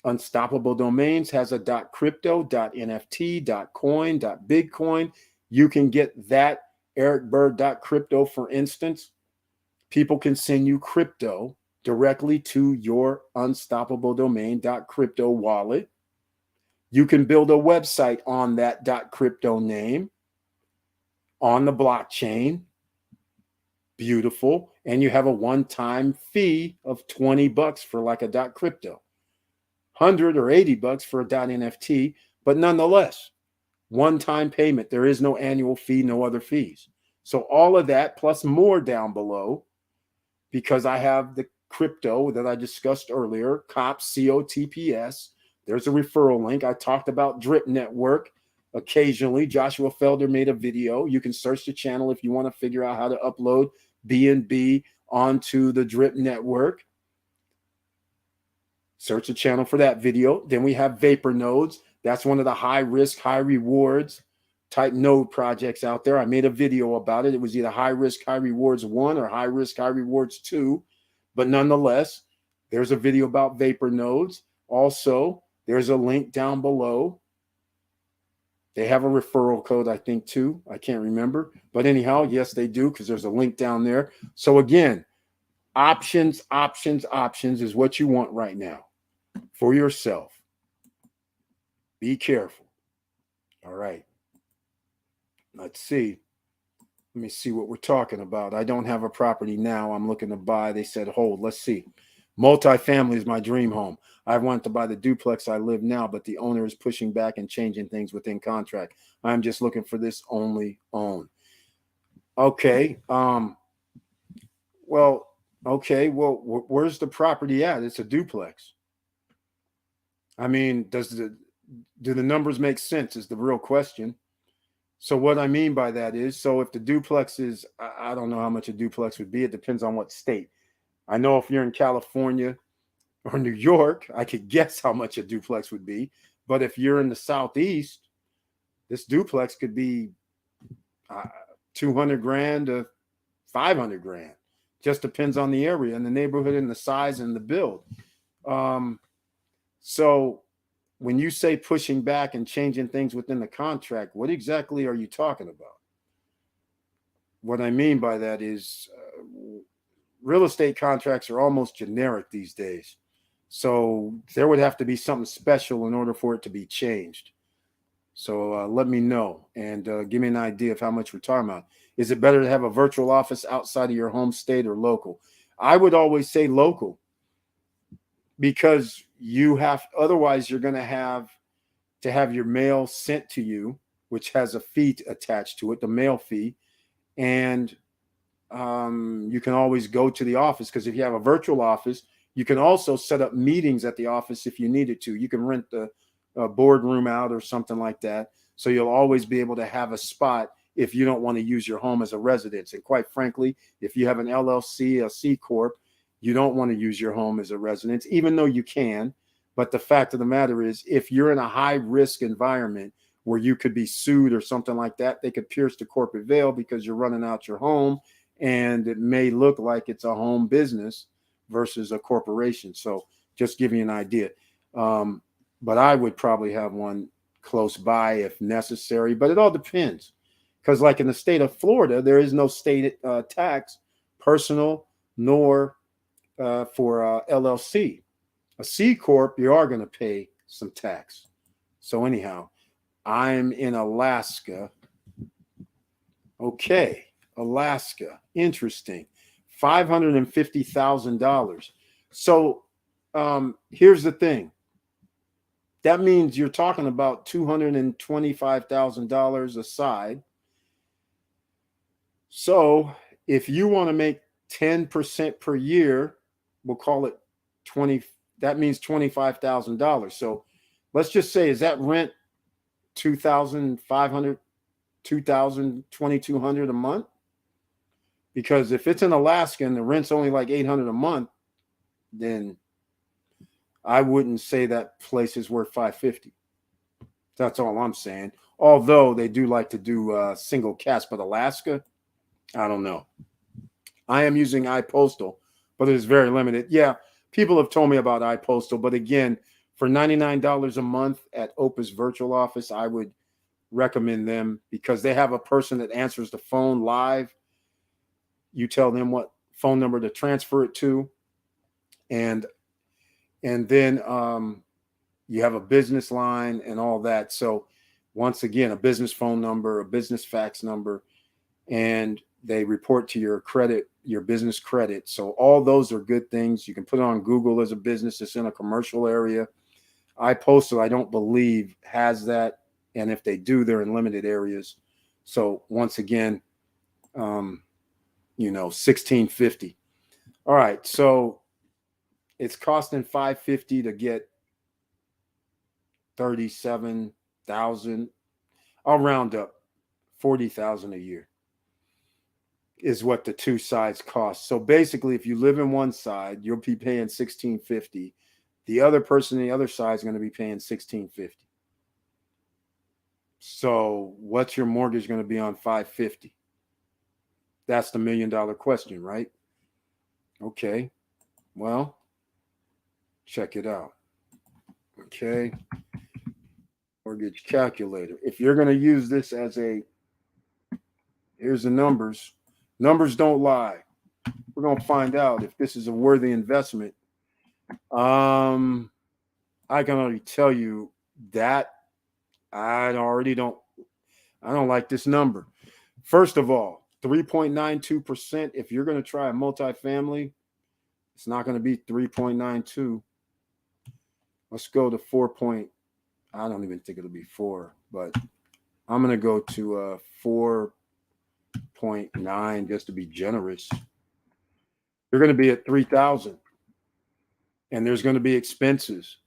Unstoppable Domains has a .crypto, .nft, .coin, .bitcoin. You can get that EricBird.crypto, for instance. People can send you crypto directly to your unstoppabledomain.crypto wallet. You can build a website on that .crypto name on the blockchain. Beautiful. And you have a one-time fee of $20 for like a .crypto, 100 or 80 bucks for a .nft, but nonetheless, one-time payment. There is no annual fee, no other fees. So all of that plus more down below, because I have the crypto that I discussed earlier, COPS, COTPS. There's a referral link. I talked about Drip Network occasionally. Joshua Felder made a video. You can search the channel if you want to figure out how to upload BNB onto the Drip Network. Search the channel for that video. Then we have Vapor Nodes. That's one of the high risk, high rewards type node projects out there. I made a video about it. It was either high risk, high rewards 1 or high risk, high rewards 2. But nonetheless, there's a video about Vapor Nodes. Also, there's a link down below. They have a referral code, I think, too. I can't remember. But anyhow, yes, they do, because there's a link down there. So again, options is what you want right now for yourself. Be careful. All right. Let's see. Let me see what we're talking about. I don't have a property now. I'm looking to buy. They said hold. Let's see. Multifamily is my dream home. I want to buy the duplex I live now, but the owner is pushing back and changing things within contract. I'm just looking for this only own. Okay. Well, where's the property at? It's a duplex. I mean, do the numbers make sense is the real question. So what I mean by that is, so if the duplex is, I don't know how much a duplex would be. It depends on what state. I know if you're in California or New York, I could guess how much a duplex would be. But if you're in the Southeast, this duplex could be 200 grand to 500 grand. Just depends on the area and the neighborhood and the size and the build. So when you say pushing back and changing things within the contract, what exactly are you talking about? What I mean by that is real estate contracts are almost generic these days. So there would have to be something special in order for it to be changed. So let me know and give me an idea of how much we're talking about. Is it better to have a virtual office outside of your home state or local? I would always say local, because otherwise you're going to have your mail sent to you, which has a fee attached to it, the mail fee. And you can always go to the office, because if you have a virtual office, you can also set up meetings at the office if you needed to. You can rent the boardroom out or something like that. So you'll always be able to have a spot if you don't want to use your home as a residence. And quite frankly, if you have an LLC, a C Corp, you don't want to use your home as a residence, even though you can. But the fact of the matter is, if you're in a high risk environment where you could be sued or something like that, they could pierce the corporate veil because you're running out your home, and it may look like it's a home business versus a corporation. So just give you an idea. But I would probably have one close by if necessary, but it all depends. Because like in the state of Florida, there is no state tax, personal nor for LLC. A C Corp, you are going to pay some tax. So anyhow, I'm in Alaska. Okay, Alaska. Interesting. $550,000. So here's the thing. That means you're talking about $225,000 aside. So if you want to make 10% per year, we'll call it 20. That means $25,000. So let's just say, is that rent $2,500, $2,000, $2,200 a month? Because if it's in Alaska and the rent's only like $800 a month, then I wouldn't say that place is worth $550. That's all I'm saying. Although they do like to do single cast, but Alaska, I don't know. I am using iPostal, but it is very limited. Yeah, people have told me about iPostal, but again, for $99 a month at Opus Virtual Office, I would recommend them because they have a person that answers the phone live. You tell them what phone number to transfer it to, and then you have a business line and all that. So once again, a business phone number, a business fax number, and they report to your credit, your business credit. So all those are good things. You can put it on Google as a business that's in a commercial area. iPostal, I don't believe, has that. And if they do, they're in limited areas. So once again, $16.50. All right. So it's costing $550 to get 37,000. I'll round up 40,000 a year is what the two sides cost. So basically, if you live in one side, you'll be paying $16.50. The other person on the other side is going to be paying $16.50. So what's your mortgage going to be on $550? That's the $1 million question, right? Okay. Well, check it out. Okay. Mortgage calculator. If you're going to use this as here's the numbers. Numbers don't lie. We're going to find out if this is a worthy investment. I can already tell you that I don't like this number. First of all, 3.92%. If you're going to try a multifamily, it's not going to be 3.92. Let's go to 4. I don't even think it'll be 4, but I'm going to go to 4.9 just to be generous. You're going to be at 3,000, and there's going to be expenses,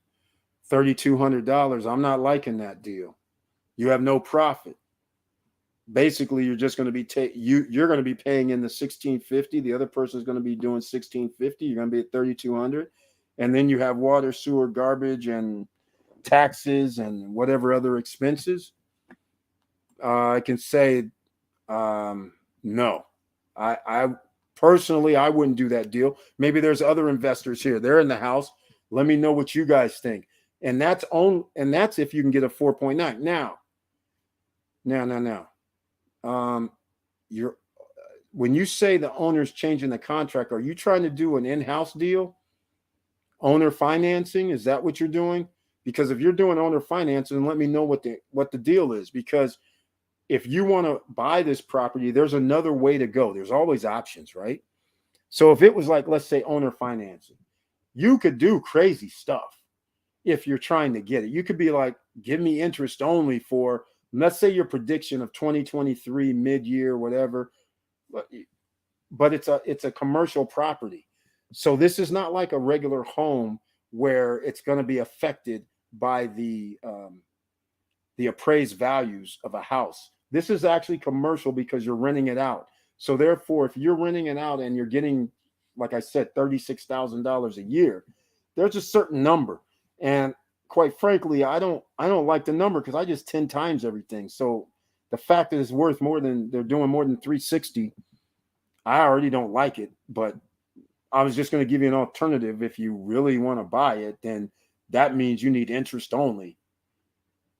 $3,200. I'm not liking that deal. You have no profit. Basically, you're just going to be you're going to be paying in the $1,650. The other person is going to be doing $1,650. You're going to be at $3,200, and then you have water, sewer, garbage, and taxes and whatever other expenses. I can say no. I personally, I wouldn't do that deal. Maybe there's other investors here. They're in the house. Let me know what you guys think. And that's if you can get a 4.9. Now. When you say the owner's changing the contract, are you trying to do an in-house deal? Owner financing? Is that what you're doing? Because if you're doing owner financing, let me know what the deal is. Because if you want to buy this property, there's another way to go. There's always options, right? So if it was like, let's say, owner financing, you could do crazy stuff if you're trying to get it. You could be like, give me interest only for, let's say, your prediction of 2023 mid-year, whatever. But it's a commercial property. So this is not like a regular home where it's going to be affected by the appraised values of a house. This is actually commercial because you're renting it out. So therefore, if you're renting it out and you're getting, like I said, $36,000 a year, there's a certain number. And quite frankly, I don't like the number because I just 10 times everything. So the fact that it's worth more than they're doing more than 360, I already don't like it. But I was just going to give you an alternative. If you really want to buy it, then that means you need interest only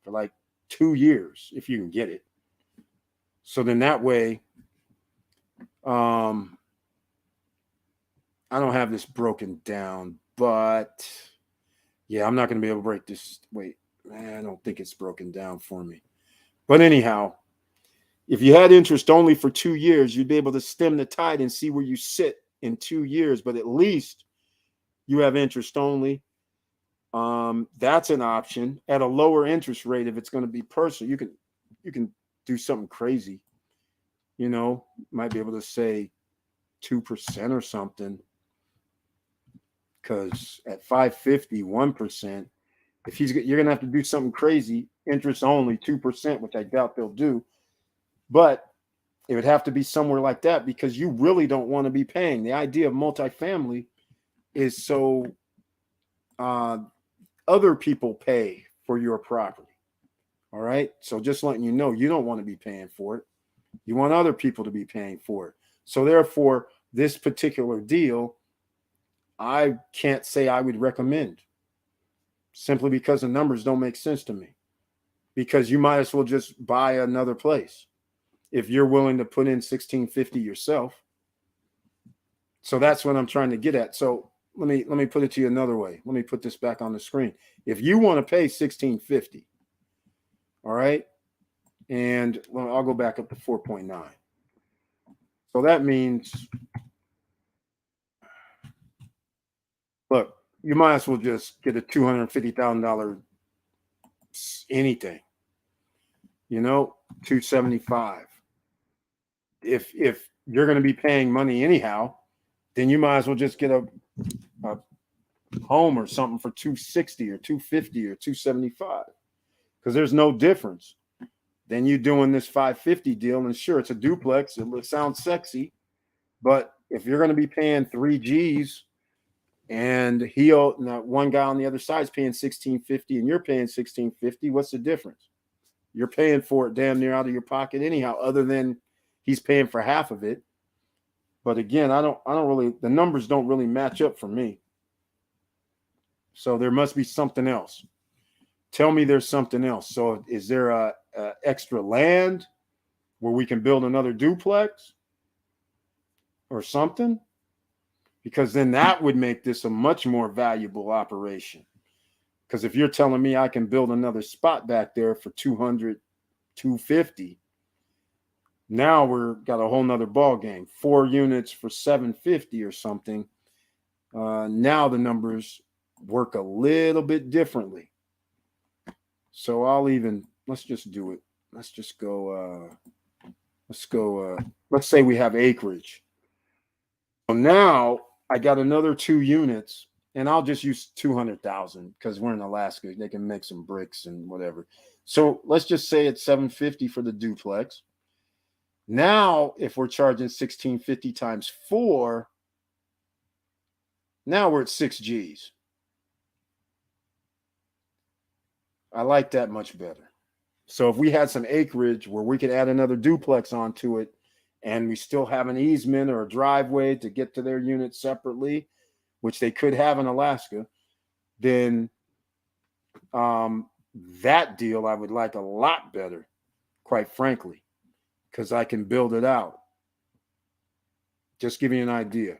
for like 2 years if you can get it. So then that way, I don't have this broken down, but yeah, I'm not going to be able to break this. Wait, I don't think it's broken down for me. But anyhow, if you had interest only for 2 years, you'd be able to stem the tide and see where you sit in 2 years. But at least you have interest only. That's an option at a lower interest rate. If it's going to be personal, you can do something crazy. Might be able to say 2% or something. Because at 550, 1%, if you're going to have to do something crazy, interest only 2%, which I doubt they'll do. But it would have to be somewhere like that because you really don't want to be paying. The idea of multifamily is so other people pay for your property. All right. So just letting you know, you don't want to be paying for it. You want other people to be paying for it. So therefore, this particular deal, I can't say I would recommend, simply because the numbers don't make sense to me. Because you might as well just buy another place if you're willing to put in $1,650 yourself. So that's what I'm trying to get at. So let me put it to you another way. Let me put this back on the screen. If you want to pay $1,650, all right, and I'll go back up to 4.9. So that means, look, you might as well just get a $250,000 anything. You know, 275. If you're going to be paying money anyhow, then you might as well just get a home or something for 260 or 250 or 275, because there's no difference. Then you doing this 550 deal, and sure, it's a duplex. It sounds sexy, but if you're going to be paying 3 G's and one guy on the other side is paying 1650 and you're paying 1650, what's the difference? You're paying for it damn near out of your pocket anyhow, other than he's paying for half of it. But again, I don't really, the numbers don't really match up for me. So there must be something else. Tell me there's something else. So is there a extra land where we can build another duplex or something? Because then that would make this a much more valuable operation. Because if you're telling me I can build another spot back there for 200, 250, now we're got a whole nother ball game. 4 units for 750 or something. Now the numbers work a little bit differently. So let's just do it. Let's just go, let's say we have acreage. So now I got another 2 units, and I'll just use 200,000 because we're in Alaska. They can make some bricks and whatever. So let's just say it's 750 for the duplex. Now, if we're charging 1650 times 4, now we're at 6 G's. I like that much better. So if we had some acreage where we could add another duplex onto it, and we still have an easement or a driveway to get to their unit separately, which they could have in Alaska, then that deal I would like a lot better, quite frankly, because I can build it out. Just give you an idea.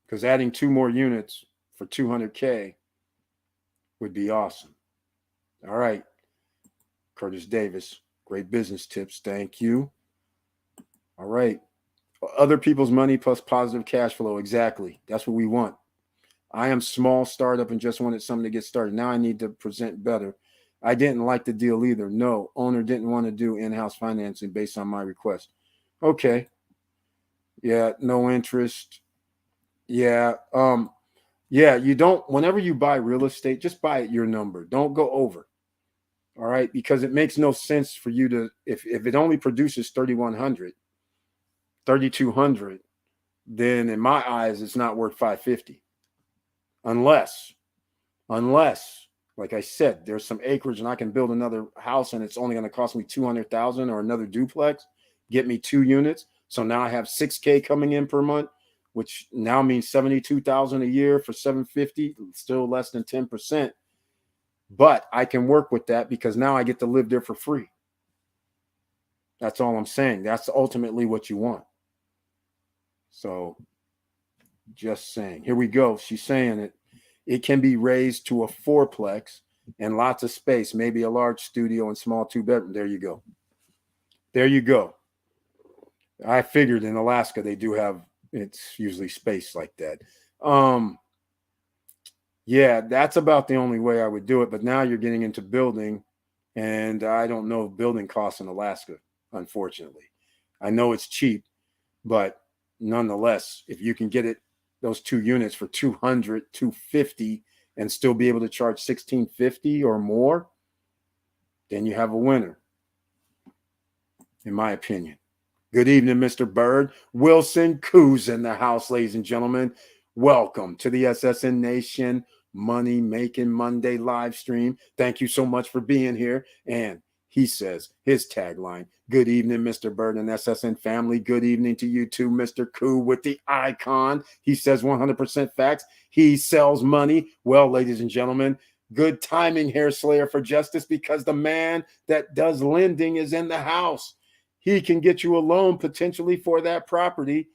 Because adding 2 more units for $200K would be awesome. All right, Curtis Davis, great business tips. Thank you. All right. Other people's money plus positive cash flow. Exactly. That's what we want. I am small startup and just wanted something to get started. Now I need to present better. I didn't like the deal either. No, owner didn't want to do in-house financing based on my request. Okay. Yeah, no interest. Yeah. Yeah, you don't, whenever you buy real estate, just buy at your number. Don't go over. All right. Because it makes no sense for you to, if it only produces 3,100, 3,200, then in my eyes, it's not worth 550. Unless, like I said, there's some acreage and I can build another house and it's only going to cost me 200,000, or another duplex, get me 2 units. So now I have 6K coming in per month, which now means 72,000 a year for 750, still less than 10%. But I can work with that because now I get to live there for free. That's all I'm saying. That's ultimately what you want. So just saying. Here we go. She's saying it. It can be raised to a 4-plex and lots of space, maybe a large studio and small 2-bedroom. There you go. There you go. I figured in Alaska they do have, it's usually space like that. Yeah, that's about the only way I would do it. But now you're getting into building, and I don't know building costs in Alaska, unfortunately. I know it's cheap, but nonetheless, if you can get it, those 2 units for 200, 250, and still be able to charge 1650 or more, then you have a winner, in my opinion. Good evening, Mr. Bird. Wilson Coos in the house, ladies and gentlemen. Welcome to the SSN Nation Money Making Monday live stream. Thank you so much for being here. And he says his tagline, good evening, Mr. Bird and SSN family. Good evening to you too, Mr. Koo with the icon. He says 100% facts. He sells money. Well, ladies and gentlemen, good timing here, Slayer for Justice, because the man that does lending is in the house. He can get you a loan potentially for that property.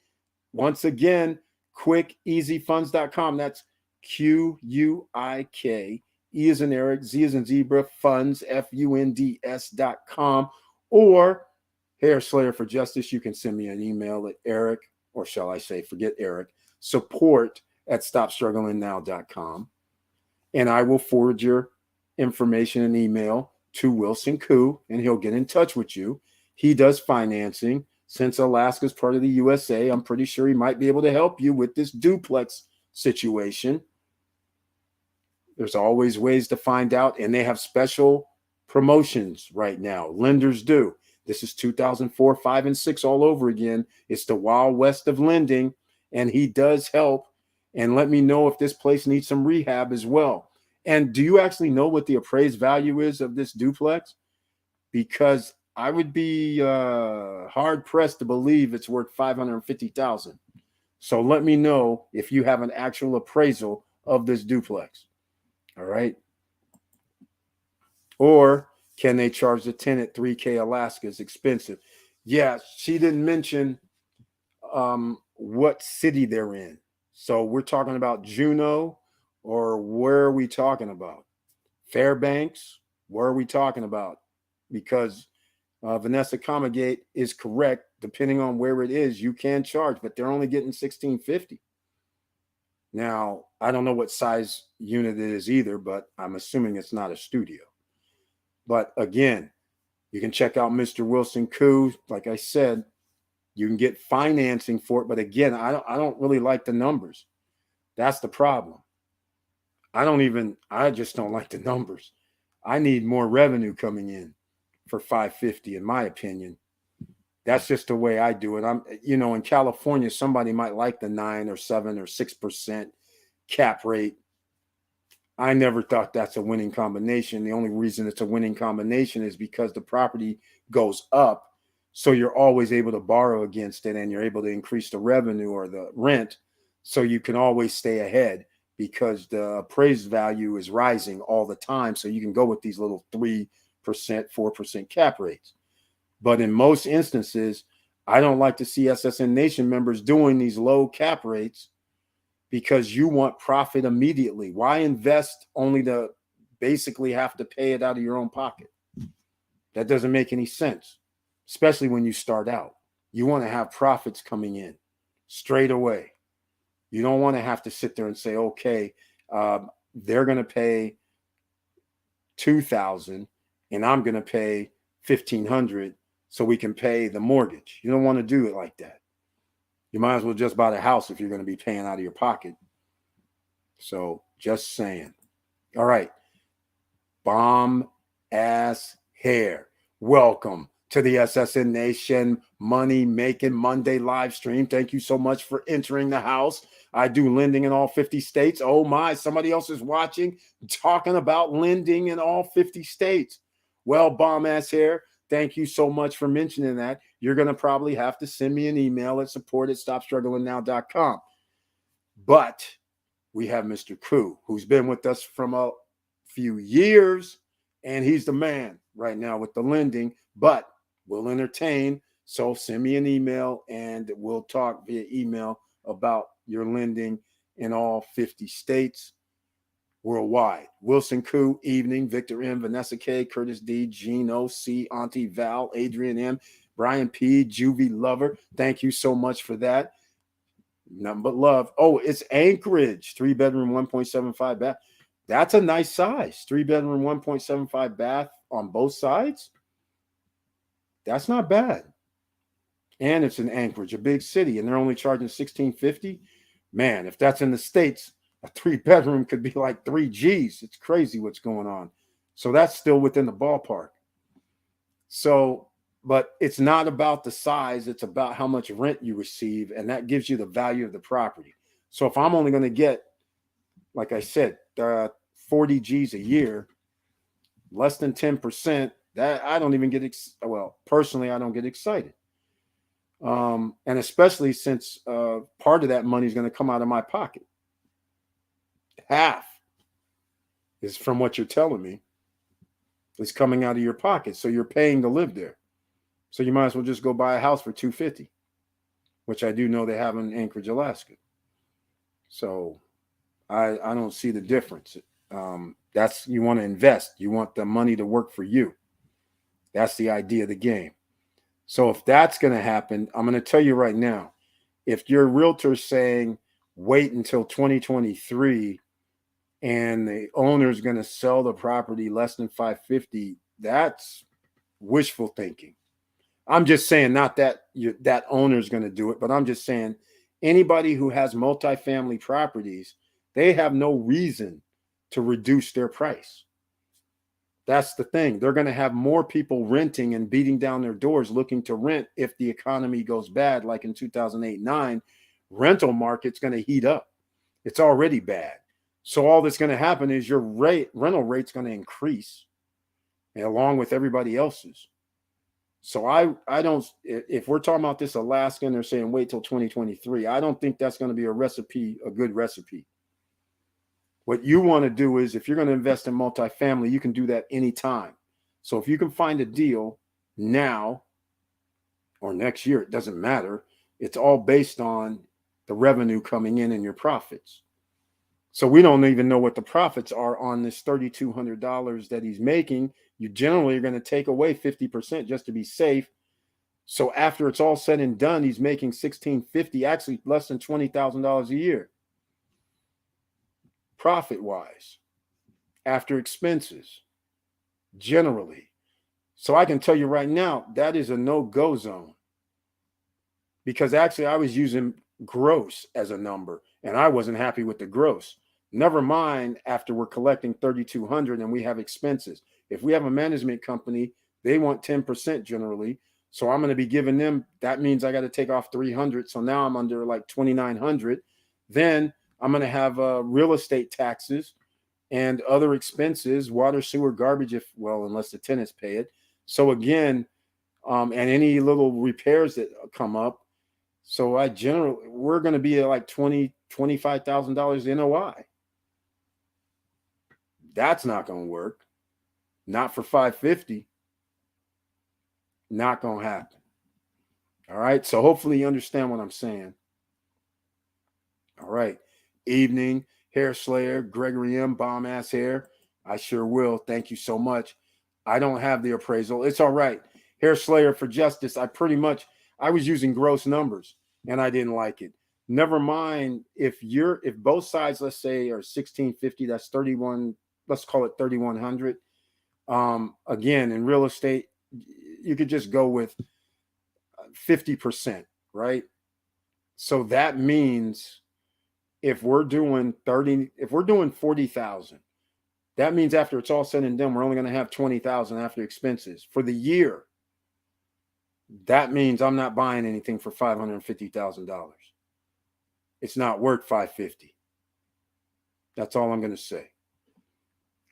Once again, QuickEasyFunds.com. That's QUIK, E as in Eric, Z as in Zebra, funds, FUNDS.com. Or Hair Slayer for Justice, you can send me an email at Eric, or shall I say, forget Eric, support at StopStrugglingNow.com. And I will forward your information and email to Wilson Koo, and he'll get in touch with you. He does financing. Since Alaska is part of the USA, I'm pretty sure he might be able to help you with this duplex situation. There's always ways to find out, and they have special promotions right now. Lenders do. This is 2004, 5, and 6 all over again. It's the Wild West of lending, and he does help. And let me know if this place needs some rehab as well. And do you actually know what the appraised value is of this duplex? Because I would be hard pressed to believe it's worth $550,000. So let me know if you have an actual appraisal of this duplex. All right. Or can they charge the tenant $3,000? Alaska is expensive. Yeah, she didn't mention what city they're in. So we're talking about Juneau, or where are we talking about? Fairbanks? Where are we talking about? Because Vanessa Comagate is correct. Depending on where it is, you can charge, but they're only getting $1,650. Now, I don't know what size unit it is either, but I'm assuming it's not a studio. But again, you can check out Mr. Wilson Koo. Like I said, you can get financing for it. But again, I don't really like the numbers. That's the problem. I just don't like the numbers. I need more revenue coming in for $550, in my opinion. That's just the way I do it. In California, somebody might like the 9 or 7 or 6% cap rate. I never thought that's a winning combination. The only reason it's a winning combination is because the property goes up. So you're always able to borrow against it, and you're able to increase the revenue or the rent. So you can always stay ahead because the appraised value is rising all the time. So you can go with these little 3%, 4% cap rates. But in most instances, I don't like to see SSN Nation members doing these low cap rates because you want profit immediately. Why invest only to basically have to pay it out of your own pocket? That doesn't make any sense, especially when you start out. You want to have profits coming in straight away. You don't want to have to sit there and say, okay, they're going to pay $2,000 and I'm going to pay $1,500 so we can pay the mortgage. You don't want to do it like that. You might as well just buy the house if you're going to be paying out of your pocket. So just saying. All right. Bomb ass hair. Welcome to the SSN Nation Money Making Monday live stream. Thank you so much for entering the house. I do lending in all 50 states. Oh my, somebody else is watching, talking about lending in all 50 states. Well, bomb ass hair, thank you so much for mentioning that. You're going to probably have to send me an email at support@stopstrugglingnow.com. But we have Mr. Koo, who's been with us from a few years, and he's the man right now with the lending, but we'll entertain. So send me an email and we'll talk via email about your lending in all 50 states worldwide. Wilson Koo, evening. Victor M, Vanessa K, Curtis D, Gino C, Auntie Val, Adrian M, Brian P, Juvie Lover. Thank you so much for that. Nothing but love. Oh, it's Anchorage, 3-bedroom, 1.75 bath. That's a nice size. 3-bedroom, 1.75 bath on both sides. That's not bad. And it's in Anchorage, a big city, and they're only charging $1,650. Man, if that's in the States, a 3-bedroom could be like 3 G's. It's crazy what's going on. So that's still within the ballpark. So, but it's not about the size. It's about how much rent you receive, and that gives you the value of the property. So if I'm only going to get, like I said, 40 G's a year, less than 10%, that I don't even get, personally, I don't get excited. And especially since part of that money is going to come out of my pocket. Half is from what you're telling me is coming out of your pocket. So you're paying to live there. So you might as well just go buy a house for $250, which I do know they have in Anchorage, Alaska. So I don't see the difference. That's, you want to invest. You want the money to work for you. That's the idea of the game. So if that's going to happen, I'm going to tell you right now, if your realtor's saying wait until 2023 and the owner's going to sell the property less than 550, that's wishful thinking. I'm just saying, not that that owner's going to do it, but I'm just saying anybody who has multifamily properties, they have no reason to reduce their price. That's the thing. They're going to have more people renting and beating down their doors looking to rent if the economy goes bad, like in 2008-9. Rental market's going to heat up. It's already bad. So all that's going to happen is your rental rate's going to increase along with everybody else's. So I don't, if we're talking about this Alaskan, they're saying wait till 2023. I don't think that's going to be a good recipe. What you want to do is, if you're going to invest in multifamily, you can do that anytime. So if you can find a deal now or next year, it doesn't matter. It's all based on the revenue coming in and your profits. So we don't even know what the profits are on this $3,200 that he's making. You generally are going to take away 50% just to be safe. So after it's all said and done, he's making $1,650, actually less than $20,000 a year. Profit-wise, after expenses, generally. So I can tell you right now, that is a no-go zone. Because actually I was using gross as a number, and I wasn't happy with the gross. Never mind after we're collecting $3,200 and we have expenses. If we have a management company, they want 10% generally. So I'm going to be giving them, that means I got to take off $300. So now I'm under like $2,900. Then I'm going to have real estate taxes and other expenses, water, sewer, garbage, unless the tenants pay it. So again, and any little repairs that come up. So we're going to be at like $25,000 NOI. That's not going to work. Not for 550. Not going to happen. All right. So hopefully you understand what I'm saying. All right. Evening, Hair Slayer, Gregory M, Bomb Ass Hair. I sure will. Thank you so much. I don't have the appraisal. It's all right. Hair Slayer for Justice. I was using gross numbers and I didn't like it. Never mind if both sides, let's say, are 1,650, that's 31, let's call it 3,100. Again, in real estate, you could just go with 50%, right? So that means if we're doing 40,000, that means after it's all said and done, we're only going to have 20,000 after expenses for the year. That means I'm not buying anything for $550,000. It's not worth $550,000. That's all I'm going to say.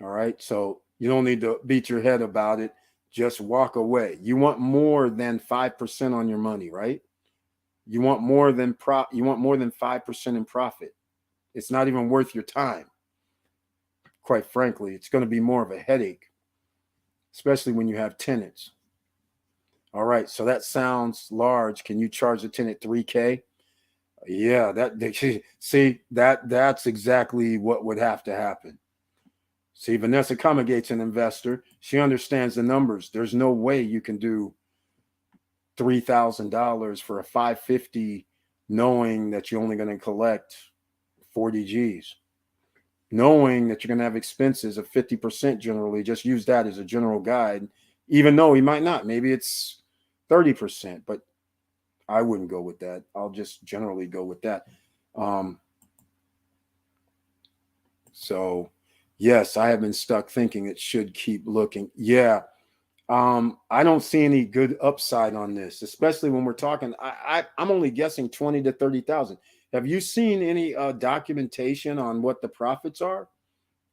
All right. So you don't need to beat your head about it. Just walk away. You want more than 5% on your money, right? You want more than 5% in profit. It's not even worth your time. Quite frankly, it's going to be more of a headache, especially when you have tenants. All right, so that sounds large. Can you charge the tenant $3,000? Yeah, that's exactly what would have to happen. See, Vanessa Comegate's an investor. She understands the numbers. There's no way you can do $3,000 for a 550 knowing that you're only going to collect 40 G's. Knowing that you're going to have expenses of 50% generally. Just use that as a general guide, even though he might not. Maybe it's 30%, but I wouldn't go with that. I'll just generally go with that. So yes, I have been stuck thinking it should keep looking. Yeah. I don't see any good upside on this, especially when we're talking. I'm only guessing 20 to 30,000. Have you seen any documentation on what the profits are?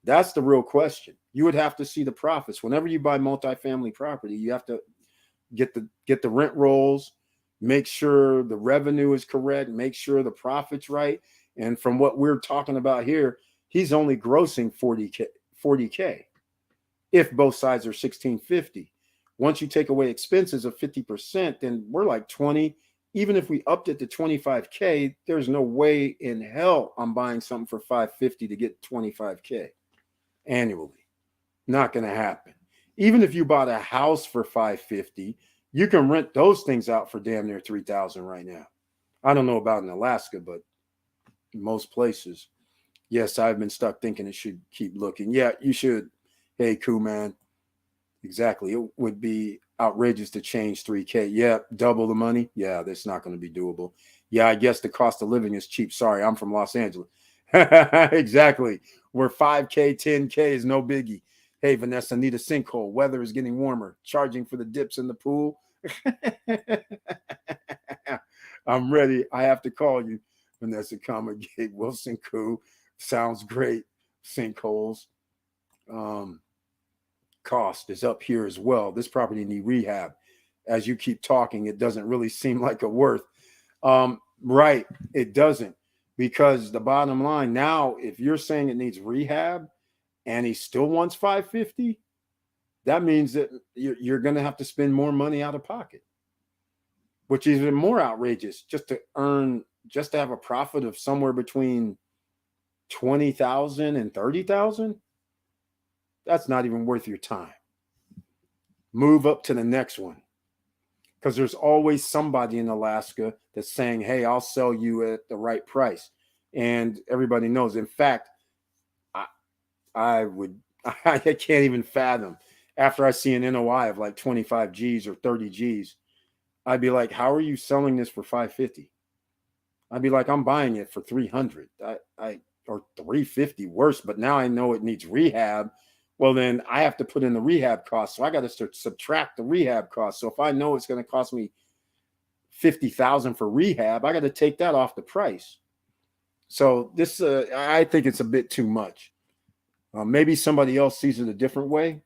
That's the real question. You would have to see the profits. Whenever you buy multifamily property, you have to get the rent rolls, make sure the revenue is correct, make sure the profit's right. And from what we're talking about here, he's only grossing 40K if both sides are 1,650. Once you take away expenses of 50%, then we're like 20, even if we upped it to 25K, there's no way in hell I'm buying something for 550 to get 25K annually. Not going to happen. Even if you bought a house for 550, you can rent those things out for damn near 3,000 right now. I don't know about in Alaska, but most places. Yes, I've been stuck thinking it should keep looking. Yeah, you should. Hey, cool man. Exactly. It would be outrageous to change 3K. Yeah, double the money. Yeah, that's not going to be doable. Yeah, I guess the cost of living is cheap. Sorry, I'm from Los Angeles. Exactly. Where 5K, 10K is no biggie. Hey, Vanessa, need a sinkhole. Weather is getting warmer. Charging for the dips in the pool. I'm ready. I have to call you. Vanessa, Gabe Wilson, cool. Sounds great. Sinkholes. Cost is up here as well. This property need rehab. As you keep talking, it doesn't really seem like a worth. Right. It doesn't, because the bottom line now, if you're saying it needs rehab and he still wants 550, that means that you're going to have to spend more money out of pocket, which is even more outrageous, just to have a profit of somewhere between 20,000 and 30,000. That's not even worth your time. Move up to the next one, because there's always somebody in Alaska that's saying, hey, I'll sell you at the right price. And everybody knows. In fact, I can't even fathom, after I see an NOI of like 25 G's or 30 G's, I'd be like, how are you selling this for 550? I'd be like, I'm buying it for 300 or 350 worse, but now I know it needs rehab. Well, then I have to put in the rehab cost. So I got to subtract the rehab cost. So if I know it's going to cost me 50,000 for rehab, I got to take that off the price. So this, I think it's a bit too much. Maybe somebody else sees it a different way,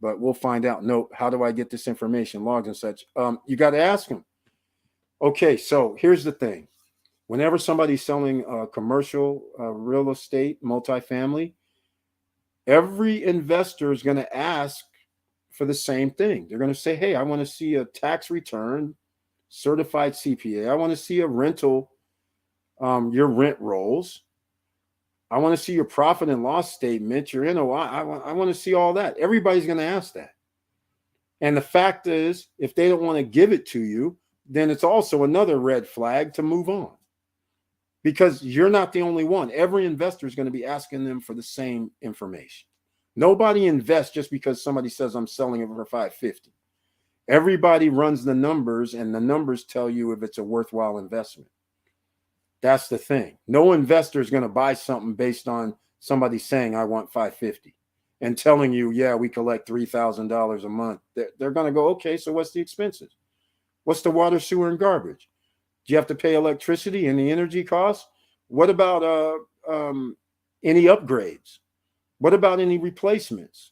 but we'll find out. Nope. How do I get this information, logs and such? You got to ask them. Okay. So here's the thing. Whenever somebody's selling commercial real estate, multifamily, every investor is going to ask for the same thing. They're going to say, hey, I want to see a tax return, certified CPA. I want to see a rental, your rent rolls. I want to see your profit and loss statement, your NOI. I want to see all that. Everybody's going to ask that. And the fact is, if they don't want to give it to you, then it's also another red flag to move on. Because you're not the only one. Every investor is going to be asking them for the same information. Nobody invests just because somebody says I'm selling it for 550. Everybody runs the numbers, and the numbers tell you if it's a worthwhile investment. That's the thing. No investor is going to buy something based on somebody saying I want 550 and telling you, yeah, we collect $3,000 a month. They're going to go, okay, so what's the expenses? What's the water, sewer, and garbage? Do you have to pay electricity and the energy costs? What about any upgrades? What about any replacements,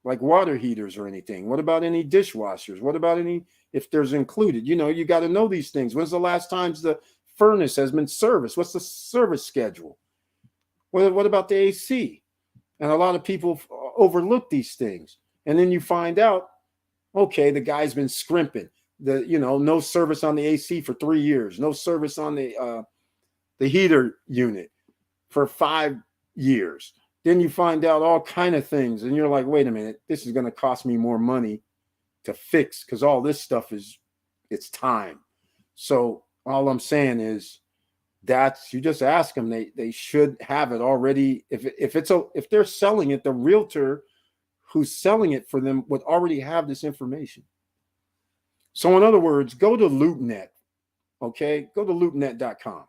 like water heaters or anything? What about any dishwashers? What about any, if there's included? You know, you got to know these things. When's the last time the furnace has been serviced? What's the service schedule? What about the AC? And a lot of people overlook these things. And then you find out, okay, the guy's been scrimping. No service on the AC for 3 years, no service on the heater unit for 5 years. Then you find out all kind of things, and you're like, wait a minute, this is going to cost me more money to fix, because all this stuff it's time. So all I'm saying is you just ask them. They should have it already. If they're selling it, the realtor who's selling it for them would already have this information. So in other words, go to LoopNet, okay? Go to loopnet.com.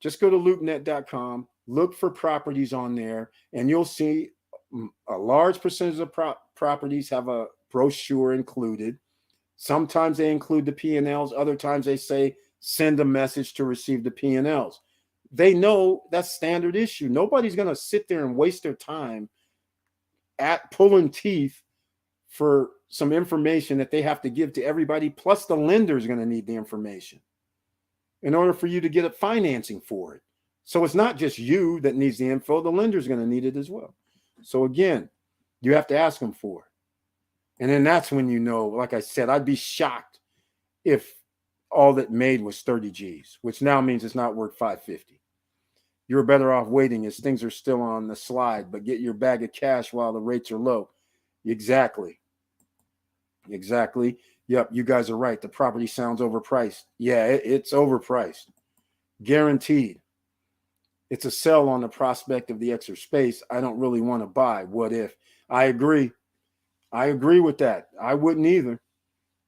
Just go to loopnet.com, look for properties on there, and you'll see a large percentage of properties have a brochure included. Sometimes they include the P&Ls. Other times they say, send a message to receive the P&Ls. They know that's standard issue. Nobody's going to sit there and waste their time at pulling teeth for some information that they have to give to everybody. Plus the lender is going to need the information in order for you to get a financing for it. So it's not just you that needs the info. The lender is going to need it as well. So again, you have to ask them for it. And then that's when, like I said, I'd be shocked if all that made was 30 G's, which now means it's not worth 550. You're better off waiting as things are still on the slide, but get your bag of cash while the rates are low. Exactly. Exactly. Yep, you guys are right. The property sounds overpriced. Yeah, it's overpriced. Guaranteed. It's a sell on the prospect of the extra space. I don't really want to buy. What if? I agree. I agree with that. I wouldn't either,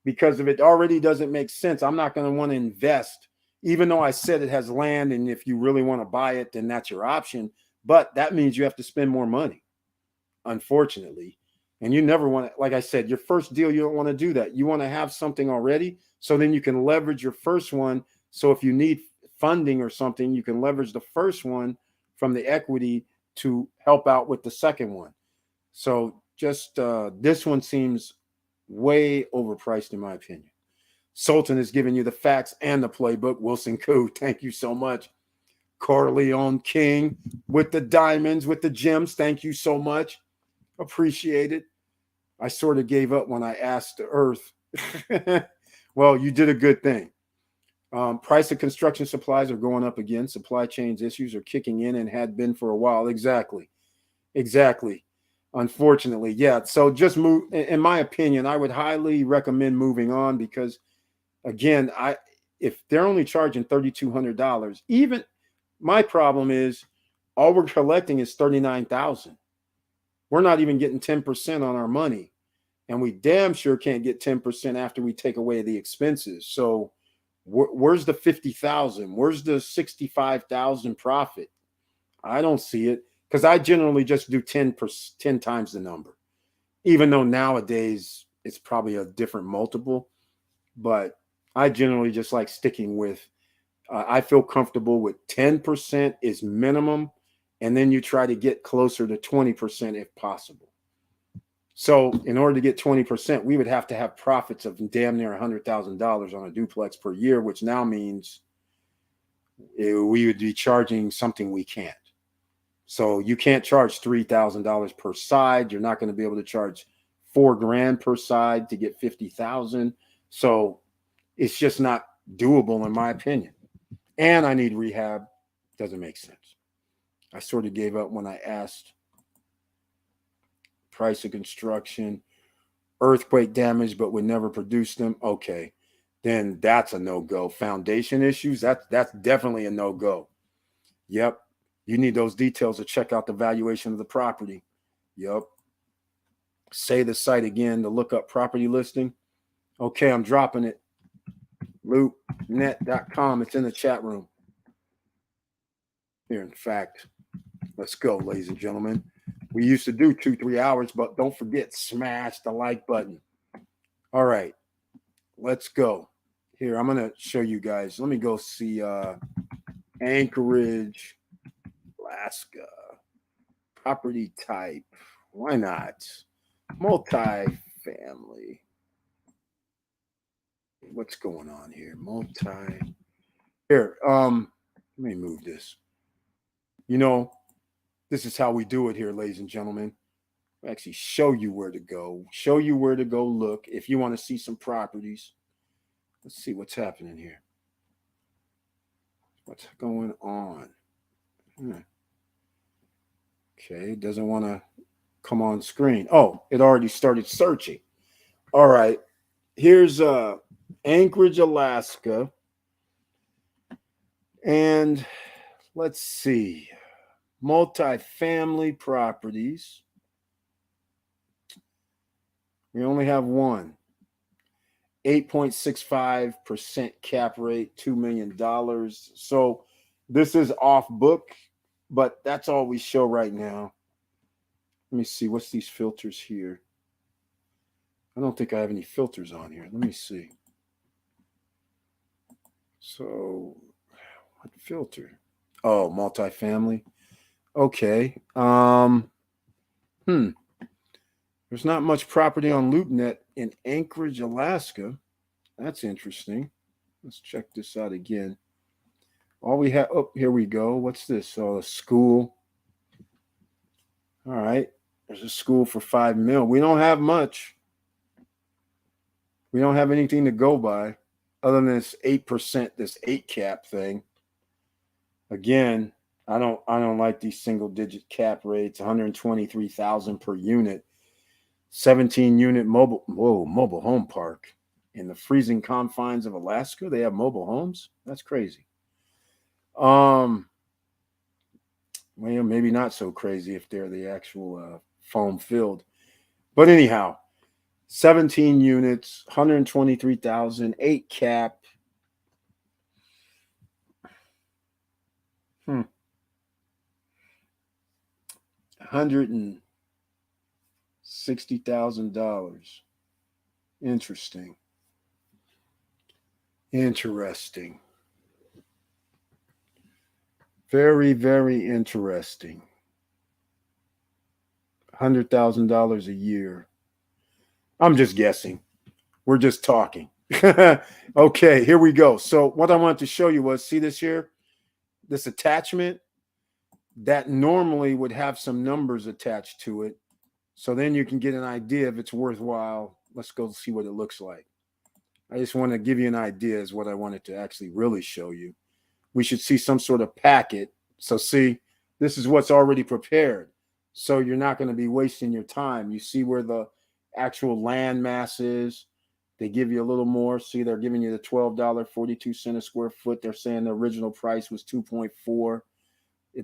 because if it already doesn't make sense, I'm not going to want to invest, even though I said it has land. And if you really want to buy it, then that's your option. But that means you have to spend more money, unfortunately. And you never want to, like I said, your first deal, you don't want to do that. You want to have something already, so then you can leverage your first one. So if you need funding or something, you can leverage the first one from the equity to help out with the second one. So just this one seems way overpriced in my opinion. Sultan is giving you the facts and the playbook. Wilson Koo, thank you so much. Corleone King with the diamonds, with the gems, thank you so much. Appreciate it. I sort of gave up when I asked the earth. Well, you did a good thing. Price of construction supplies are going up again. Supply chains issues are kicking in and had been for a while. Exactly. Unfortunately, yeah. So just move. In my opinion, I would highly recommend moving on, because, again, if they're only charging $3,200, even my problem is all we're collecting is $39,000. We're not even getting 10% on our money, and we damn sure can't get 10% after we take away the expenses. So where's the 50,000? Where's the 65,000 profit? I don't see it, because I generally just do 10 times the number, even though nowadays it's probably a different multiple. But I generally just like sticking with, I feel comfortable with 10% is minimum, and then you try to get closer to 20% if possible. So in order to get 20%, we would have to have profits of damn near $100,000 on a duplex per year, which now means we would be charging something we can't. So you can't charge $3,000 per side. You're not going to be able to charge $4,000 per side to get 50,000. So it's just not doable in my opinion. And I need rehab. Doesn't make sense. I sort of gave up when I asked. Price of construction, earthquake damage, but would never produce them. Okay, then that's a no-go. Foundation issues, that's definitely a no-go. Yep. You need those details to check out the valuation of the property. Yep. Say the site again to look up property listing. Okay, I'm dropping it. loopnet.com. It's in the chat room. Here, in fact, let's go, ladies and gentlemen. We used to do 2-3 hours, but don't forget, smash the like button. All right, let's go. Here, I'm going to show you guys. Let me go see Anchorage, Alaska. Property type. Why not? Multi-family. What's going on here? Here, let me move this. You know, this is how we do it here, ladies and gentlemen. We actually show you where to go. Show you where to go look if you want to see some properties. Let's see what's happening here. What's going on? Okay, it doesn't want to come on screen. Oh, it already started searching. All right. Here's Anchorage, Alaska. And let's see. Multifamily properties. We only have one. 8.65% cap rate, $2 million. So this is off book, but that's all we show right now. Let me see. What's these filters here? I don't think I have any filters on here. Let me see. So what filter? Oh, multifamily. Okay. There's not much property on LoopNet in Anchorage, Alaska. That's interesting. Let's check this out again. All we have, oh, here we go. What's this? Oh, a school. All right. There's a school for $5 million. We don't have much. We don't have anything to go by. other than this 8%, this 8 cap thing. Again, I don't like these single digit cap rates. 123,000 per unit, 17 unit mobile home park in the freezing confines of Alaska. They have mobile homes. That's crazy. Well, maybe not so crazy if they're the actual foam filled. But anyhow, 17 units, 123,000, 8 cap. 160,000. Interesting. Very, very interesting. $100,000 a year. I'm just guessing. We're just talking. Okay, here we go. So what I wanted to show you was, see this here? This attachment that normally would have some numbers attached to it. So then you can get an idea if it's worthwhile. Let's go see what it looks like. I just want to give you an idea is what I wanted to actually really show you. We should see some sort of packet. So see, this is what's already prepared. So you're not going to be wasting your time. You see where the actual land mass is. They give you a little more. See, they're giving you the $12.42 a square foot. They're saying the original price was 2.4.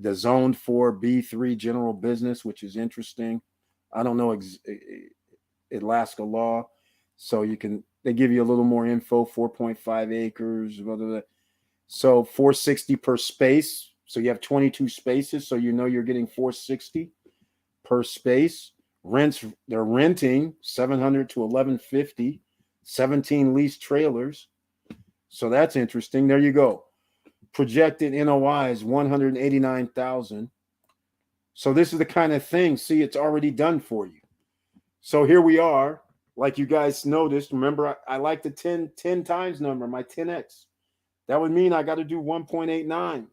The zone 4 B3 general business, which is interesting. I don't know Alaska law. So they give you a little more info, 4.5 acres. Blah, blah, blah. So 460 per space. So you have 22 spaces. So you know you're getting 460 per space. Rents, they're renting 700 to 1150, 17 leased trailers. So that's interesting. There you go. Projected NOI is 189,000. So this is the kind of thing, see, it's already done for you. So here we are, like you guys noticed. Remember, I like the 10 times number, my 10x. That would mean I got to do 1.89.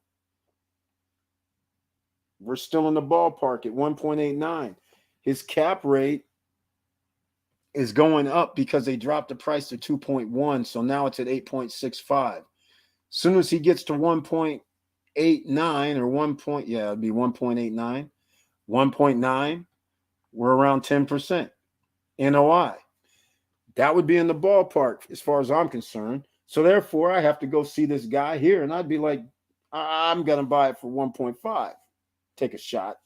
We're still in the ballpark at 1.89. His cap rate is going up because they dropped the price to 2.1. So now it's at 8.65. As soon as he gets to 1.89 or it'd be 1.89, 1.9, we're around 10% NOI. That would be in the ballpark as far as I'm concerned. So therefore, I have to go see this guy here, and I'd be like, I'm going to buy it for 1.5. Take a shot.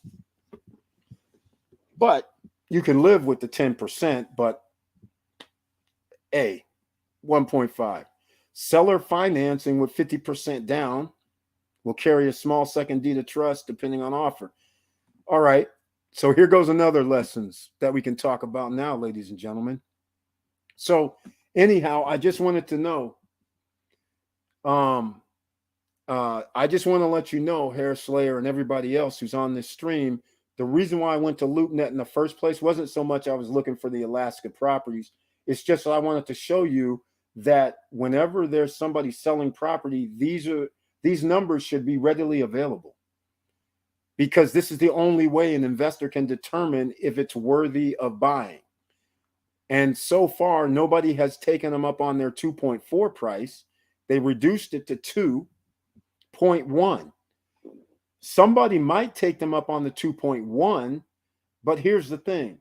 But you can live with the 10%, but 1.5. Seller financing with 50% down will carry a small second deed of trust depending on offer. All right. So here goes another lessons that we can talk about now, ladies and gentlemen. So anyhow, I just wanted to know. I just want to let you know, Hair Slayer and everybody else who's on this stream, the reason why I went to LoopNet in the first place wasn't so much I was looking for the Alaska properties. It's just I wanted to show you that whenever there's somebody selling property, these numbers should be readily available, because this is the only way an investor can determine if it's worthy of buying. And so far, nobody has taken them up on their 2.4 price. They reduced it to 2.1. Somebody might take them up on the 2.1, but here's the thing.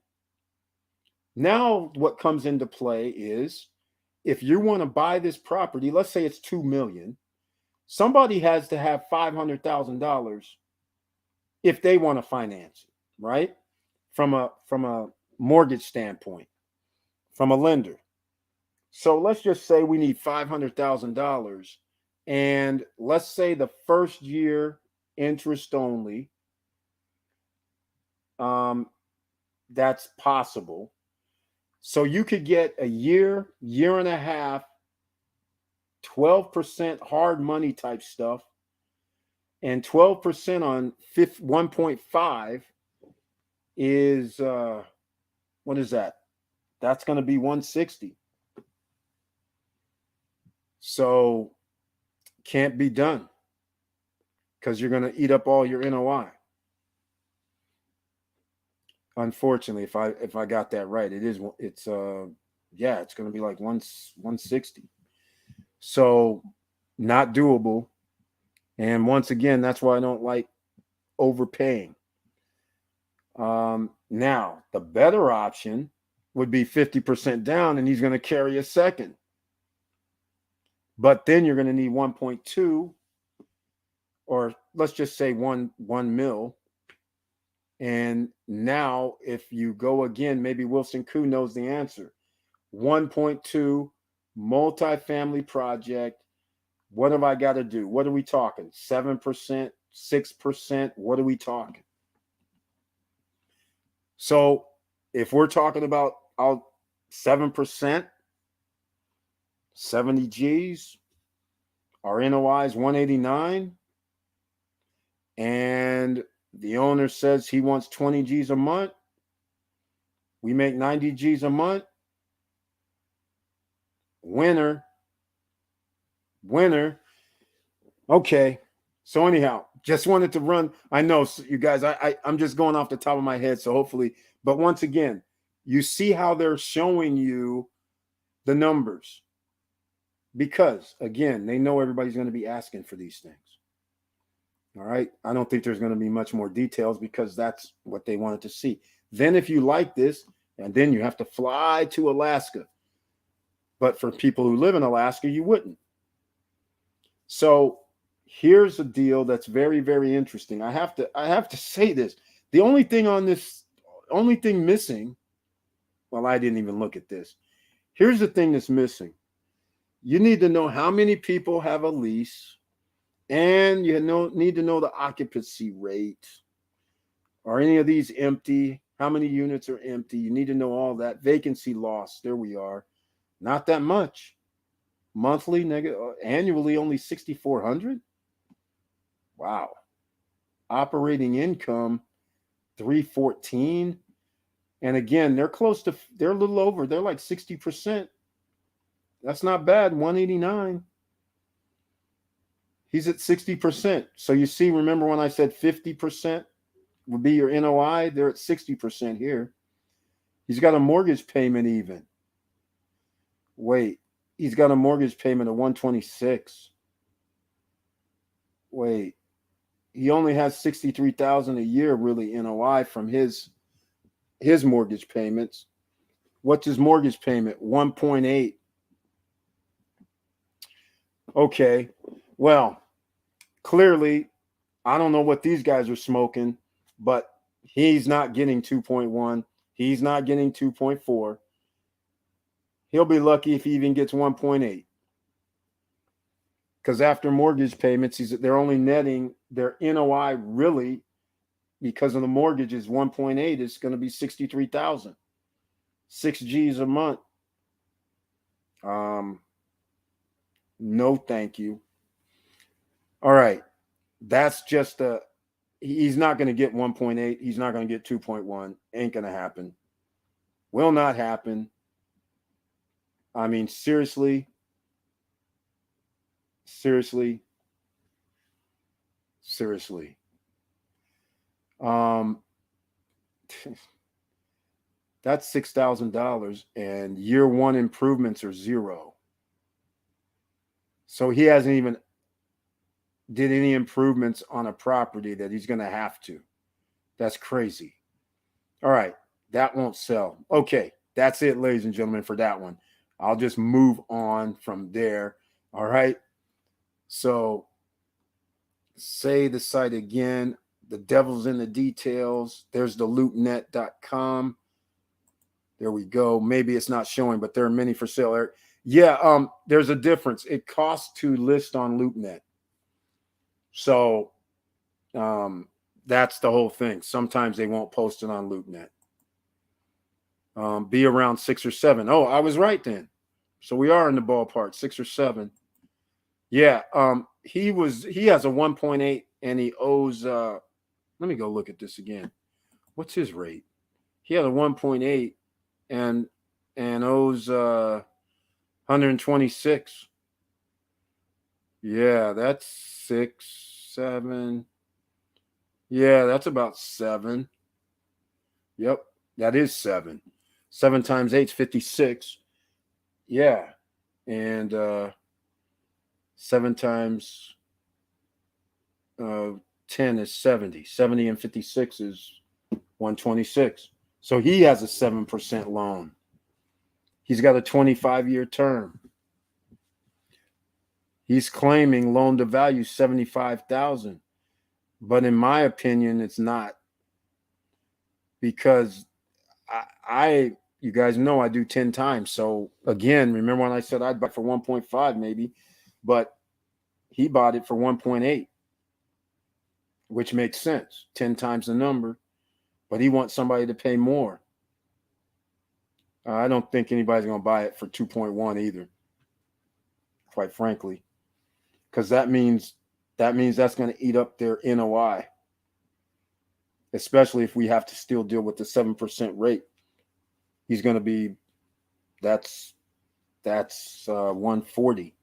Now what comes into play is if you want to buy this property, let's say it's $2 million, somebody has to have $500,000 if they want to finance it, right? From a mortgage standpoint, from a lender. So let's just say we need $500,000, and let's say the first year interest only. That's possible. So you could get a year and a half, 12% hard money type stuff, and 12% on 1.5 is what is that? That's going to be 160. So can't be done, because you're going to eat up all your NOI. Unfortunately, if I got that right, it's going to be like 160. So not doable. And once again, that's why I don't like overpaying. Now, the better option would be 50% down, and he's going to carry a second. But then you're going to need 1.2, or let's just say 1 mil. And now, if you go again, maybe Wilson Koo knows the answer. 1.2 multifamily project. What have I got to do? What are we talking? 7%, 6%? What are we talking? So if we're talking about 7%, 70 G's, our NOI is 189, and the owner says he wants 20 G's a month. We make 90 G's a month. Winner. Okay. So anyhow, just wanted to run. I know you guys, I'm just going off the top of my head. So hopefully, but once again, you see how they're showing you the numbers, because again, they know everybody's going to be asking for these things. All right. I don't think there's going to be much more details, because that's what they wanted to see. Then if you like this, and then you have to fly to Alaska. But for people who live in Alaska, you wouldn't. So here's a deal that's very, very interesting. I have to say this. The only thing missing, well, I didn't even look at this. Here's the thing that's missing. You need to know how many people have a lease, and you need to know the occupancy rate. Are any of these empty? How many units are empty? You need to know all that. Vacancy loss. There we are. Not that much. Monthly, annually only 6,400. Wow. Operating income 314. And again, they're a little over. They're like 60%. That's not bad. 189. He's at 60%. So you see, remember when I said 50% would be your NOI? They're at 60% here. He's got a mortgage payment even. Wait, he's got a mortgage payment of 126. Wait, he only has 63,000 a year really NOI from his mortgage payments. What's his mortgage payment? 1.8. Okay, well, clearly, I don't know what these guys are smoking, but he's not getting 2.1. He's not getting 2.4. He'll be lucky if he even gets 1.8. Because after mortgage payments, they're only netting their NOI really, because of the mortgage, is 1.8. It's going to be 63,000. 6 G's a month. No, thank you. All right. That's just he's not going to get 1.8. He's not going to get 2.1. Ain't going to happen. Will not happen. I mean, seriously. That's $6,000, and year one improvements are 0. So he hasn't even did any improvements on a property that he's going to have to. That's crazy. All right. That won't sell. Okay. That's it, ladies and gentlemen, for that one. I'll just move on from there. All right. So say the site again. The devil's in the details. There's the loopnet.com. There we go. Maybe it's not showing, but there are many for sale, Eric. Yeah, there's a difference. It costs to list on LoopNet. So that's the whole thing. Sometimes they won't post it on LoopNet. Be around 6 or 7. Oh, I was right then. So we are in the ballpark, 6 or 7. Yeah, he has a 1.8, and he owes let me go look at this again. What's his rate? He had a 1.8 and owes 126. Yeah, that's 6, 7. Yeah, that's about 7. Yep, that is 7. 7 times 8 is 56. Yeah, and 7 times 10 is 70. 70 and 56 is 126. So he has a 7% loan. He's got a 25-year term. He's claiming loan to value 75,000. But in my opinion, it's not. Because you guys know I do 10 times. So again, remember when I said I'd buy for 1.5 maybe, but he bought it for 1.8, which makes sense. 10 times the number, but he wants somebody to pay more. I don't think anybody's going to buy it for 2.1 either, quite frankly, because that means that's going to eat up their NOI, especially if we have to still deal with the 7% rate. He's going to be, that's 140.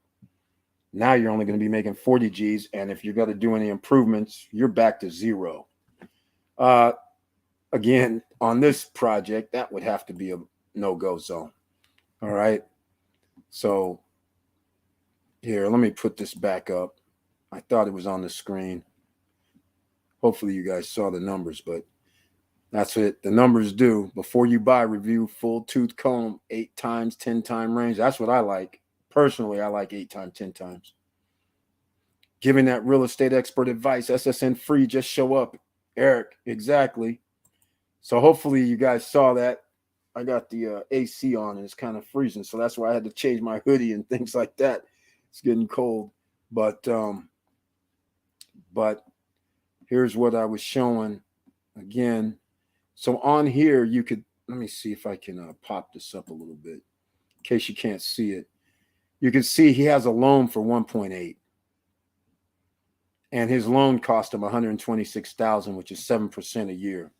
Now you're only going to be making 40 G's, and if you're going to do any improvements, you're back to zero. Again, on this project, that would have to be a no-go zone. All right. So here, let me put this back up. I thought it was on the screen. Hopefully you guys saw the numbers, but that's it. The numbers do. Before you buy, review full tooth comb, 8 times, 10 time range. That's what I like. Personally, I like 8 times, 10 times. Giving that real estate expert advice, SSN free, just show up. Eric, exactly. So hopefully you guys saw that. I got the AC on and it's kind of freezing. So that's why I had to change my hoodie and things like that. It's getting cold. But here's what I was showing again. So on here, you could, let me see if I can pop this up a little bit in case you can't see it. You can see he has a loan for 1.8. And his loan cost him $126,000, which is 7% a year.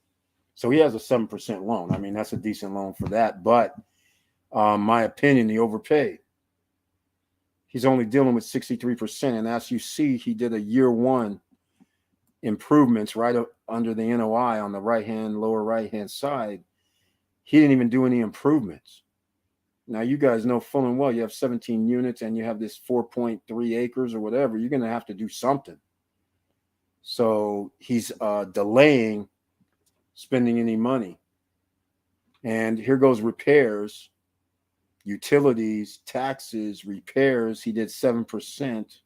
So he has a 7% loan. I mean, that's a decent loan for that. But my opinion, he overpaid. He's only dealing with 63%. And as you see, he did a year one improvements right up under the NOI on the lower right-hand side. He didn't even do any improvements. Now, you guys know full and well you have 17 units and you have this 4.3 acres or whatever. You're going to have to do something. So he's delaying spending any money. And here goes repairs, utilities, taxes, repairs. He did 7%.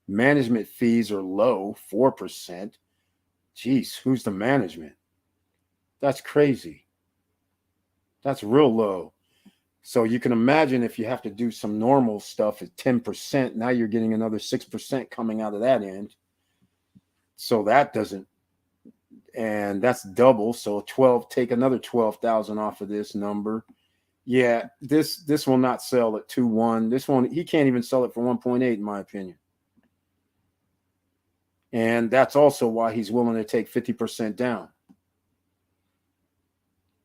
Management fees are low, 4%. Jeez, who's the management? That's crazy. That's real low. So you can imagine if you have to do some normal stuff at 10%, now you're getting another 6% coming out of that end. So that doesn't, and that's double. So 12, take another 12,000 off of this number. Yeah, this will not sell at 2.1. This one, he can't even sell it for 1.8 in my opinion. And that's also why he's willing to take 50% down.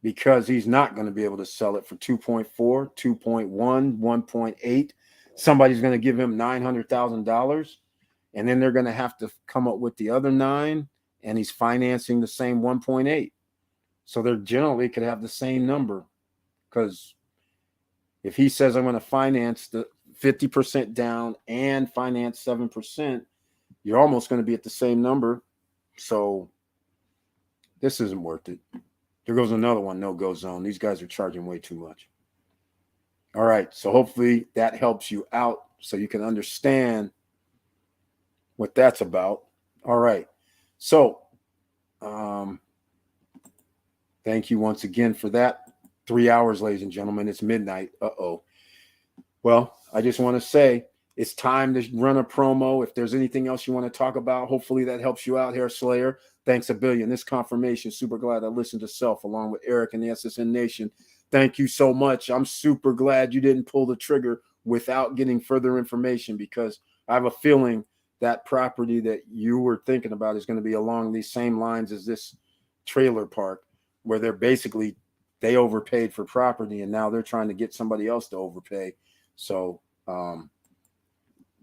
Because he's not going to be able to sell it for 2.4, 2.1, 1.8. Somebody's going to give him $900,000. And then they're going to have to come up with the other 9. And he's financing the same 1.8. So they're generally could have the same number. Because if he says I'm going to finance the 50% down and finance 7%, you're almost going to be at the same number. So this isn't worth it. There goes another one, no-go zone. These guys are charging way too much. All right, so hopefully that helps you out so you can understand what that's about. All right, so thank you once again for that. 3 hours, ladies and gentlemen. It's midnight. Uh-oh. Well, I just want to say it's time to run a promo. If there's anything else you want to talk about, hopefully that helps you out, Hair Slayer. Thanks a billion. This confirmation, super glad I listened to Self along with Eric and the SSN Nation. Thank you so much. I'm super glad you didn't pull the trigger without getting further information because I have a feeling that property that you were thinking about is going to be along these same lines as this trailer park where they're basically, they overpaid for property and now they're trying to get somebody else to overpay. So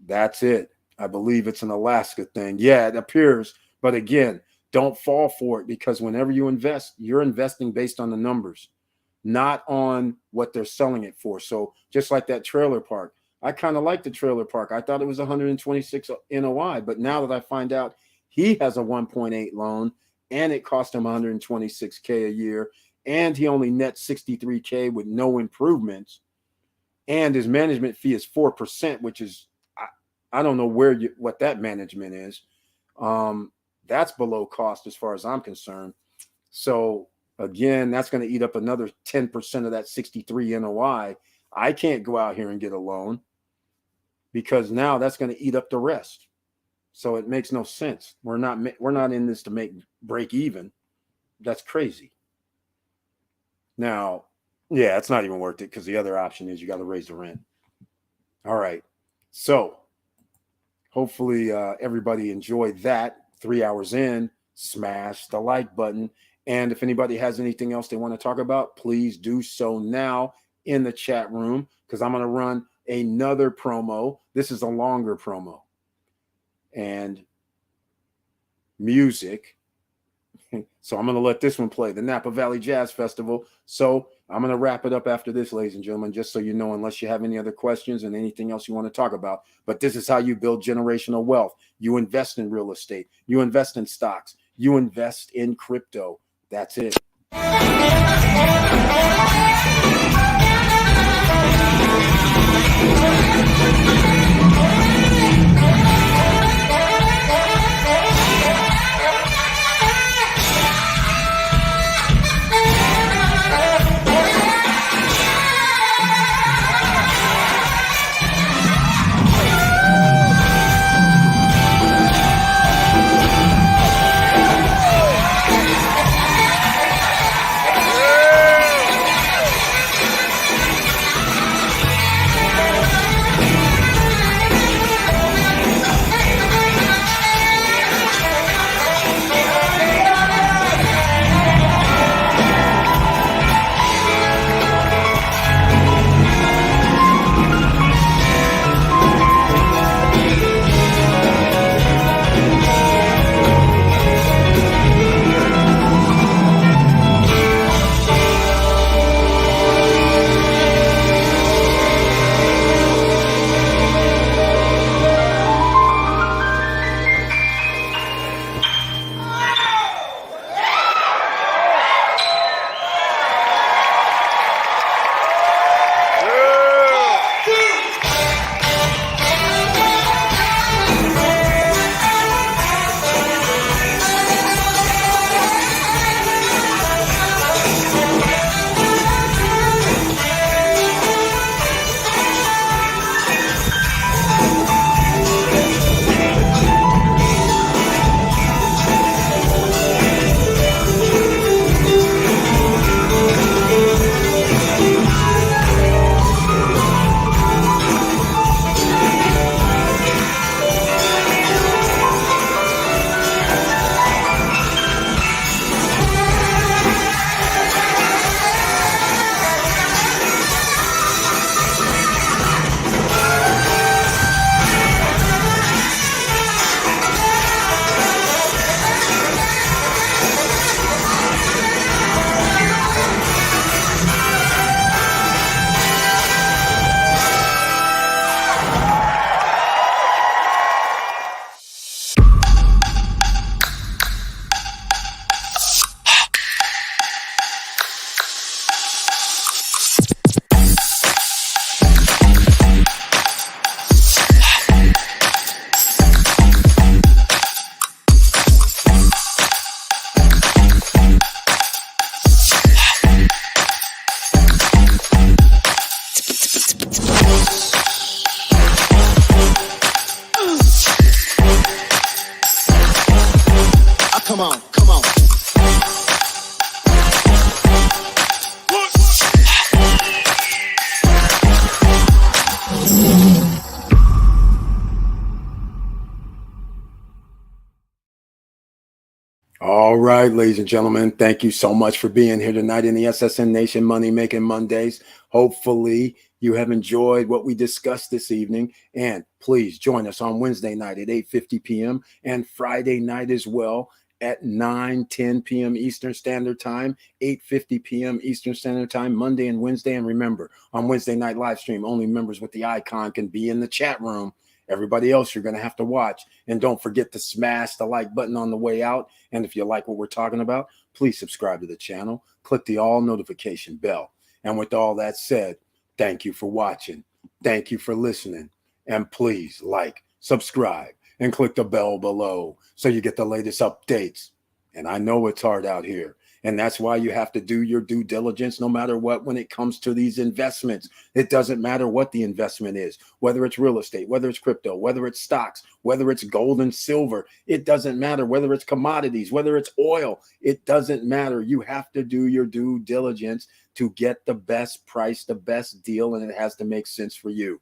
that's it. I believe it's an Alaska thing. Yeah, it appears. But again, don't fall for it because whenever you invest, you're investing based on the numbers, not on what they're selling it for. So just like that trailer park, I kind of like the trailer park. I thought it was 126 NOI, but now that I find out he has a 1.8 loan and it cost him 126K a year, and he only nets 63K with no improvements, and his management fee is 4%, which is I don't know what that management is. That's below cost as far as I'm concerned. So again, that's going to eat up another 10% of that 63 NOI. I can't go out here and get a loan because now that's going to eat up the rest. So it makes no sense. We're not in this to break even. That's crazy. Now, yeah, it's not even worth it because the other option is you got to raise the rent. All right. So hopefully everybody enjoyed that. 3 hours in, smash the like button. And if anybody has anything else they want to talk about, please do so now in the chat room because I'm going to run another promo. This is a longer promo. And music. So I'm going to let this one play, the Napa Valley Jazz Festival. So I'm going to wrap it up after this, ladies and gentlemen, just so you know, unless you have any other questions and anything else you want to talk about. But this is how you build generational wealth. You invest in real estate. You invest in stocks. You invest in crypto. That's it. Come on, come on. All right, ladies and gentlemen, thank you so much for being here tonight in the SSN Nation Money Making Mondays. Hopefully you have enjoyed what we discussed this evening, and please join us on Wednesday night at 8:50 p.m. and Friday night as well at 9:10 p.m. Eastern Standard Time, 8:50 p.m. Eastern Standard Time, Monday and Wednesday. And remember, on Wednesday night live stream, only members with the icon can be in the chat room. Everybody else, you're going to have to watch. And don't forget to smash the like button on the way out. And if you like what we're talking about, please subscribe to the channel. Click the all notification bell. And with all that said, thank you for watching. Thank you for listening. And please like, subscribe, and click the bell below so you get the latest updates. And I know it's hard out here. And that's why you have to do your due diligence no matter what when it comes to these investments. It doesn't matter what the investment is, whether it's real estate, whether it's crypto, whether it's stocks, whether it's gold and silver. It doesn't matter whether it's commodities, whether it's oil. It doesn't matter. You have to do your due diligence to get the best price, the best deal, and it has to make sense for you.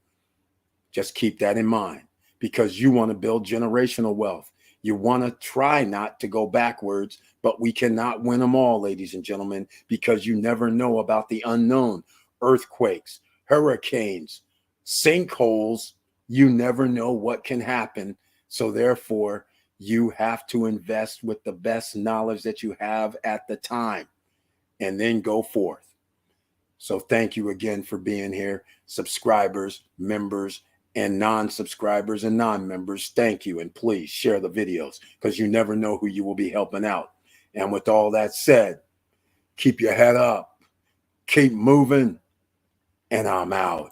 Just keep that in mind because you want to build generational wealth. You want to try not to go backwards, but we cannot win them all, ladies and gentlemen, because you never know about the unknown. Earthquakes, hurricanes, sinkholes, you never know what can happen. So therefore, you have to invest with the best knowledge that you have at the time and then go forth. So thank you again for being here. Subscribers, members, and non-subscribers and non-members, thank you. And please share the videos because you never know who you will be helping out. And with all that said, keep your head up, keep moving, and I'm out.